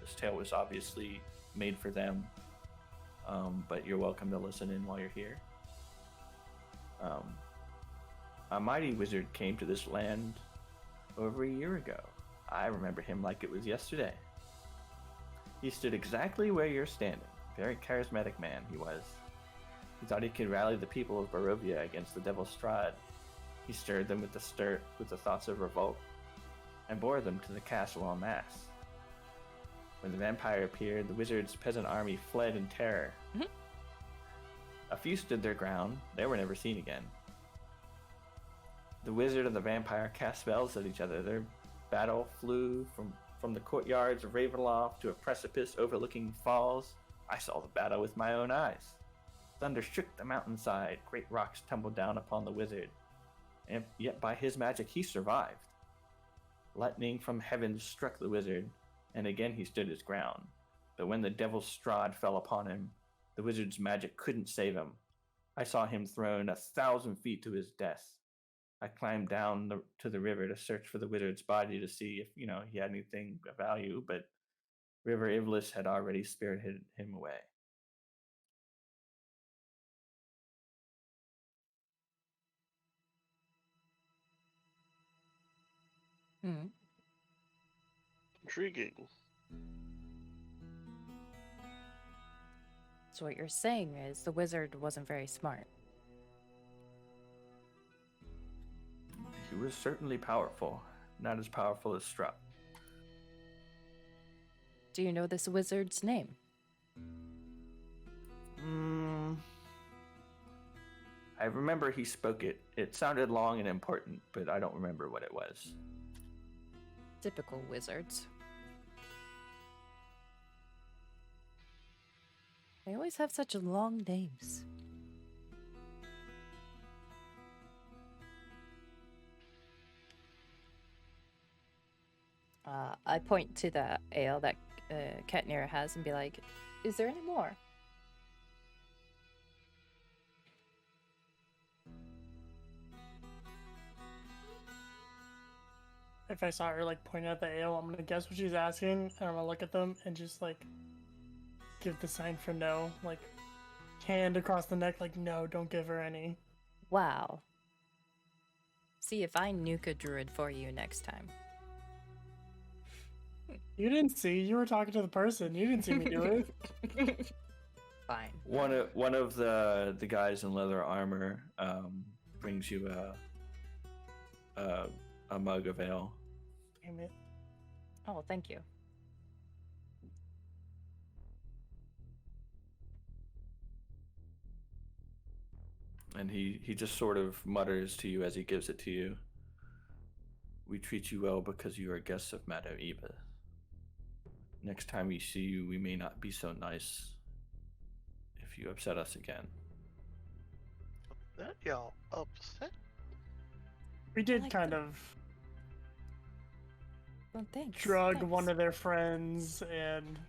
This tale was obviously made for them, but you're welcome to listen in while you're here. A mighty wizard came to this land over a year ago. I remember him like it was yesterday. He stood exactly where you're standing. Very charismatic man he was. He thought he could rally the people of Barovia against the devil Strahd. He stirred them with the thoughts of revolt, and bore them to the castle en masse. When the vampire appeared, the wizard's peasant army fled in terror. A few stood their ground. They were never seen again. The wizard and the vampire cast spells at each other. Their battle flew from the courtyards of Ravenloft to a precipice overlooking falls. I saw the battle with my own eyes. Thunder shook the mountainside. Great rocks tumbled down upon the wizard. And yet by his magic he survived. Lightning from heaven struck the wizard, and again he stood his ground. But when the devil's Strahd fell upon him, the wizard's magic couldn't save him. I saw him thrown 1,000 feet to his death. I climbed down to the river to search for the wizard's body to see if, he had anything of value, but River Ivlis had already spirited him away. Intriguing. So what you're saying is the wizard wasn't very smart. He was certainly powerful, not as powerful as Strahd. Do you know this wizard's name? I remember he spoke it. It sounded long and important, but I don't remember what it was. Typical wizards. They always have such long names. I point to the ale that Katnira has and be like, is there any more? If I saw her point at the ale, I'm gonna guess what she's asking, and I'm gonna look at them and just give the sign for no, hand across the neck, no, don't give her any. Wow. See if I nuke a druid for you next time. You didn't see. You were talking to the person. You didn't see me do it. Fine. One of the guys in leather armor brings you a mug of ale. Damn it. Oh, thank you. And he just sort of mutters to you as he gives it to you. We treat you well because you are guests of Madame Eva. Next time we see you, we may not be so nice if you upset us again. That y'all upset? We did like kind that. of Well, thanks. drug thanks. one of their friends and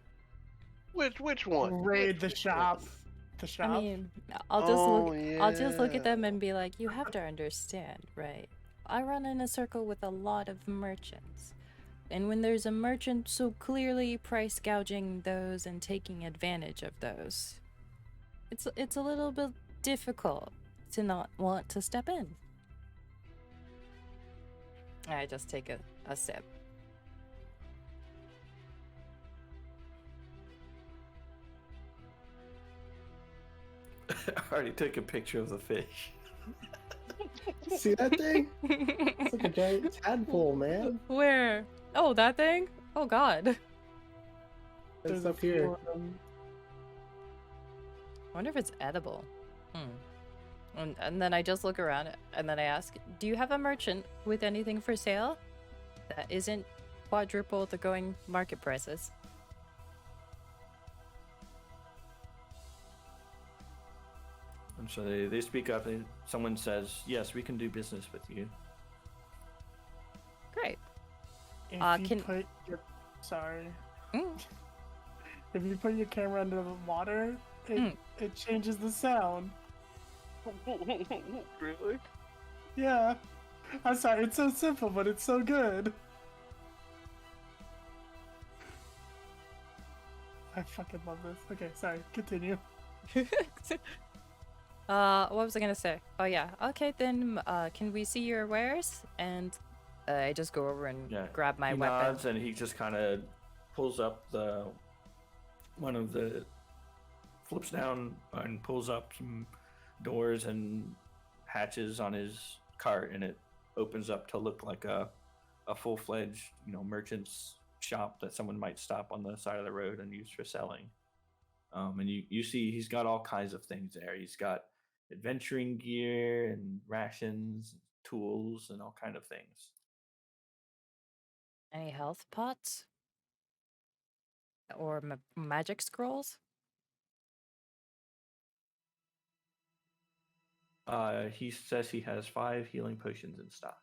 Which one? raid the Which shop. one? The shop. I mean, I'll just look at them and be like, you have to understand, right? I run in a circle with a lot of merchants. And when there's a merchant so clearly price gouging those and taking advantage of those, it's a little bit difficult to not want to step in. I just take a sip. I already took a picture of the fish. See that thing? It's like a giant tadpole, man. Where? Oh, that thing? Oh God. It's There's a up few here. of them. I wonder if it's edible. And then I just look around and then I ask, do you have a merchant with anything for sale that isn't quadruple the going market prices? And so they speak up. Someone says, yes, we can do business with you. Great. If you can- put your sorry. Mm. If you put your camera under the water, it changes the sound. Really? Yeah. I'm sorry, it's so simple, but it's so good. I fucking love this. Okay, sorry, continue. What was I gonna say? Oh yeah. Okay, then can we see your wares? And I just go over and grab my he weapon. nods and he just kind of pulls up one of the flips down and pulls up some doors and hatches on his cart, and it opens up to look like a full-fledged merchant's shop that someone might stop on the side of the road and use for selling. And you see he's got all kinds of things there. He's got adventuring gear and rations, tools, and all kind of things. Any health pots? Or magic scrolls? He says he has 5 healing potions in stock.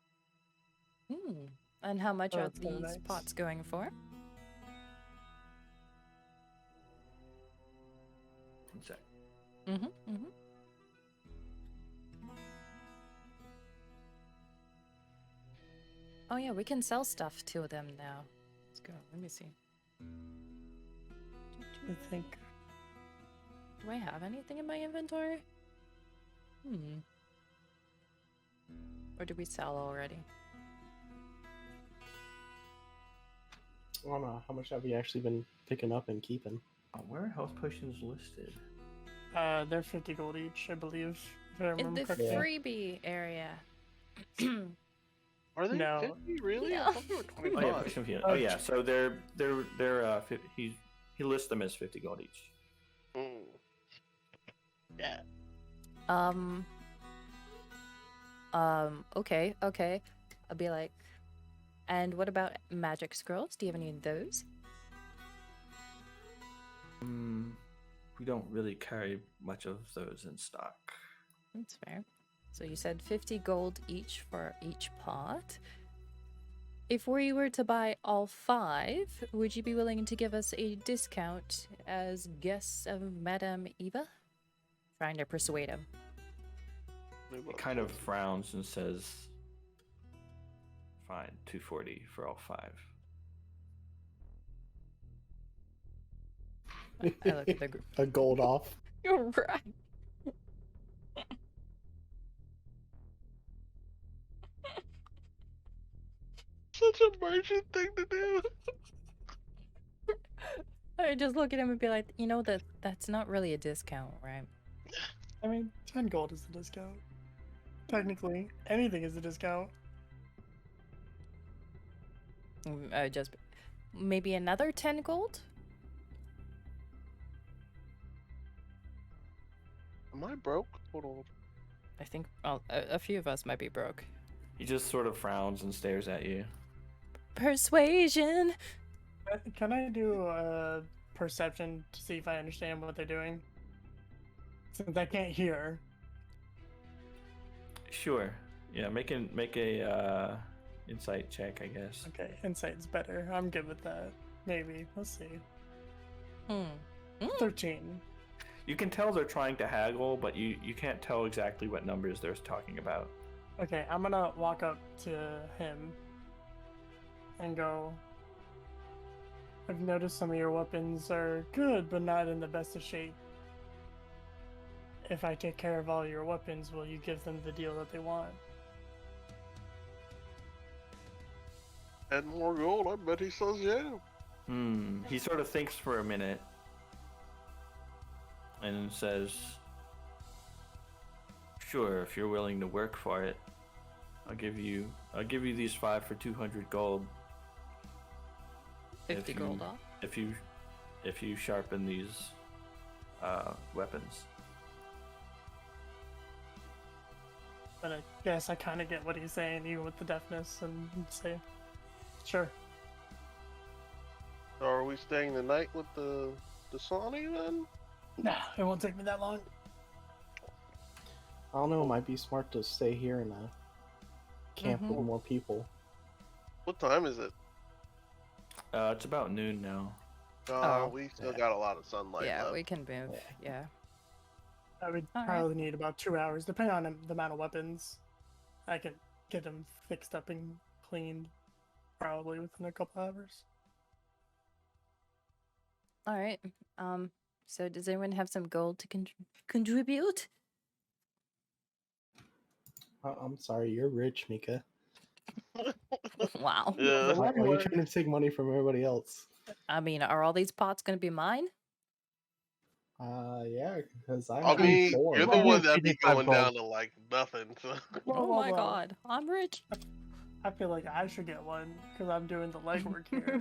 And how much Oh, are that's kinda these nice. pots going for? One sec. Oh yeah, we can sell stuff to them now. Let's go. Let me see. I think. Do I have anything in my inventory? Or did we sell already? I don't know. How much have you actually been picking up and keeping? Where are health potions listed? They're 50 gold each, I believe. If I In remember the correctly. freebie area. Are they No. 50? Really? Yeah. I thought they were Oh yeah, 25. push him healing. Oh yeah, so they're he lists them as 50 gold each. Mm. Yeah. Okay. I'll be like, and what about magic scrolls? Do you have any of those? We don't really carry much of those in stock. That's fair. So you said 50 gold each for each pot. If we were to buy all 5, would you be willing to give us a discount as guests of Madame Eva? Trying to persuade him. He kind of frowns and says, fine, 240 for all 5. I look at the group. A gold off. You're right. Such a merchant thing to do. I just look at him and be like, you know that's not really a discount, right? I mean, 10 gold is a discount. Technically, anything is a discount. Just maybe another 10 gold? Am I broke? Hold on. I think a few of us might be broke. He just sort of frowns and stares at you. Persuasion! Can I do a perception to see if I understand what they're doing? Since I can't hear. Sure. Yeah, make a insight check, I guess. Okay, insight's better. I'm good with that. Maybe. Let's see. 13. You can tell they're trying to haggle, but you can't tell exactly what numbers they're talking about. Okay, I'm gonna walk up to him and go, I've noticed some of your weapons are good, but not in the best of shape. If I take care of all your weapons, will you give them the deal that they want? Add more gold, I bet he says yeah. He sort of thinks for a minute and says, sure, if you're willing to work for it, I'll give you these 5 for 200 gold. 50 gold off. If you sharpen these weapons. But I guess I kind of get what he's saying, even with the deafness, and say, sure. So are we staying the night with the Sani then? Nah, it won't take me that long. I don't know, it might be smart to stay here and camp with more people. What time is it? It's about noon now. We still got a lot of sunlight Yeah, left. we can move. Yeah. I would All right. probably need about 2 hours, depending on the amount of weapons. I could get them fixed up and cleaned probably within a couple hours. All right. So does anyone have some gold to contribute? I'm sorry, you're rich, Mika. Wow. Yeah. Why are you trying to take money from everybody else? I mean, are all these pots going to be mine? Yeah, because I have mean, 4. you're the one that be 55 going gold. down to like nothing. So. Oh my god, I'm rich. I feel like I should get one, because I'm doing the legwork here.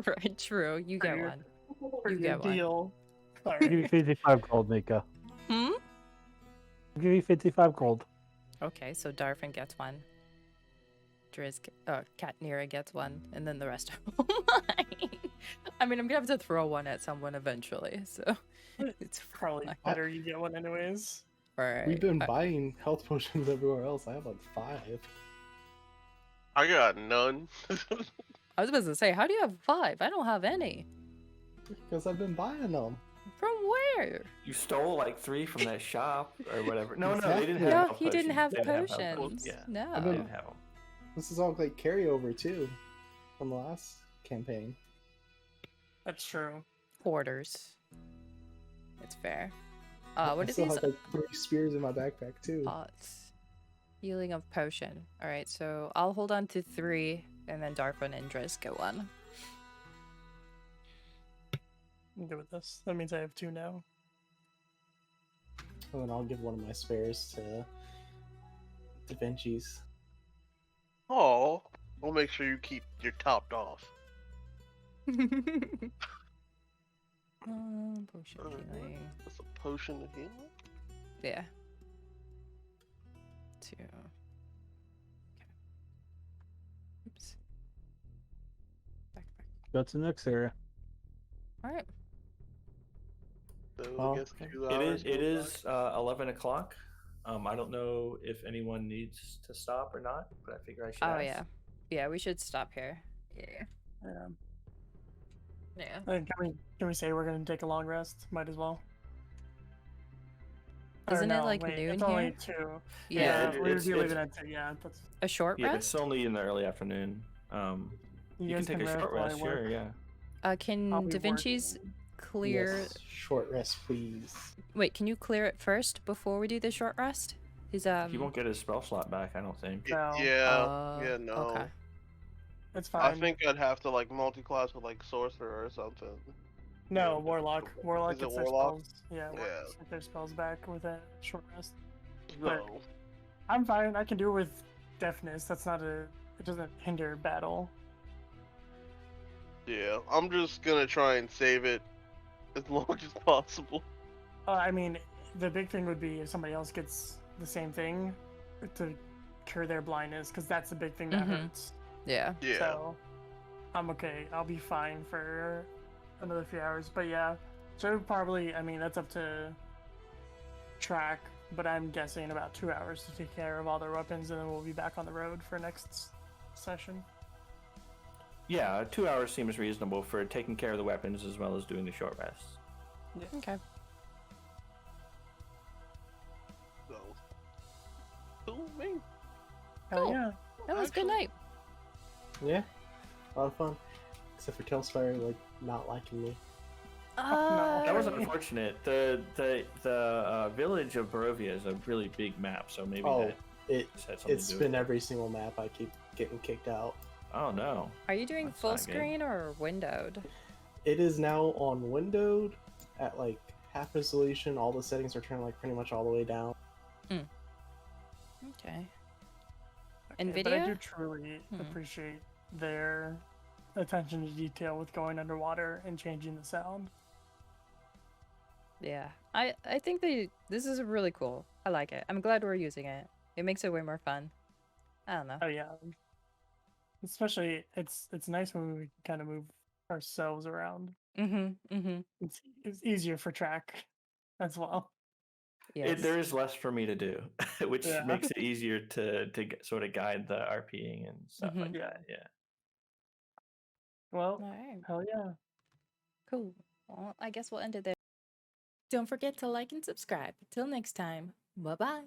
Right, true. You get your- one. For You your get one. deal. I'll give you 55 gold, Mika. Hmm? I'll give you 55 gold. Okay, so Darfin gets one. Katnira gets one, and then the rest are mine. I mean, I'm gonna have to throw one at someone eventually, so it's Probably fine. better you get one anyways. Alright. We've been buying health potions everywhere else. I have like 5. I got none. I was about to say, how do you have 5? I don't have any. Because I've been buying them. From where? You stole like 3 from that shop or whatever. No, Exactly. they didn't have No, health he didn't potions. have They didn't health potions. potions. Yeah, No. they didn't have them. This is all like carryover too from the last campaign. That's true. Hoarders. It's fair. I What are still these have like 3 spears in my backpack too. pots? Healing of potion. Alright, so I'll hold on to 3, and then Darfin and Driz get 1. I'm good with this. That means I have 2 now. And then I'll give one of my spares to Devinches. Oh, we'll make sure you keep your topped off. Potion healing. That's a potion of healing? Yeah. 2. Okay. Oops. Back. Go to the next area. Alright. So Oh, I guess okay. 2 It hours. is 11 o'clock. I don't know if anyone needs to stop or not, but I figure I should Oh, ask. yeah. Yeah, we should stop here. Yeah. Yeah. Can we say we're gonna take a long rest? Might as well. Or Isn't it no, like wait, noon it's only here? 2. Yeah, Yeah, it- we would it's- be leaving it's- at 2. Yeah, that's. A short Yeah, rest? it's only in the early afternoon. You can guys take a short while I rest, work. sure, yeah. Can I'll be Devinches working. clear... Yes, short rest, please. Wait, can you clear it first before we do the short rest? He's, He won't get his spell slot back, I don't think. No. Yeah, no. Okay. It's I fine. think I'd have to like multi-class with like Sorcerer or something. No, Warlock. Warlock Is it gets their Warlock? spells. Yeah, Yeah. Warlocks get their spells back with a short rest. But No. I'm fine. I can do it with deafness. That's not a. It doesn't hinder battle. Yeah, I'm just gonna try and save it as long as possible. I mean, the big thing would be if somebody else gets the same thing to cure their blindness, because that's the big thing that hurts. Yeah. Yeah. So I'm okay. I'll be fine for another few hours. But yeah, so probably. I mean, that's up to Track, but I'm guessing about 2 hours to take care of all their weapons, and then we'll be back on the road for next session. Yeah, 2 hours seems reasonable for taking care of the weapons as well as doing the short rest. Yeah. Okay. So, cool with me. Hell Cool. yeah. That was a good Actually- night. Yeah, a lot of fun. Except for Talespire, like, not liking me. no. That was unfortunate. The village of Barovia is a really big map, so maybe Oh, that it had something it's to do been with it. every single map I keep getting kicked out. Oh no. Are you doing That's full not good. screen or windowed? It is now on windowed at like half resolution. All the settings are turned like pretty much all the way down. Okay. Okay, NVIDIA? But I do truly Hmm. appreciate their attention to detail with going underwater and changing the sound. Yeah. I think this is really cool. I like it. I'm glad we're using it. It makes it way more fun. I don't know. Oh yeah. Especially it's nice when we kind of move ourselves around. It's easier for Track as well. Yes. There is less for me to do, which Yeah. makes it easier to sort of guide the RPing and stuff like Mhm. that. Yeah. Well, All right. hell yeah. Cool. Well, I guess we'll end it there. Don't forget to like and subscribe. Till next time. Bye-bye.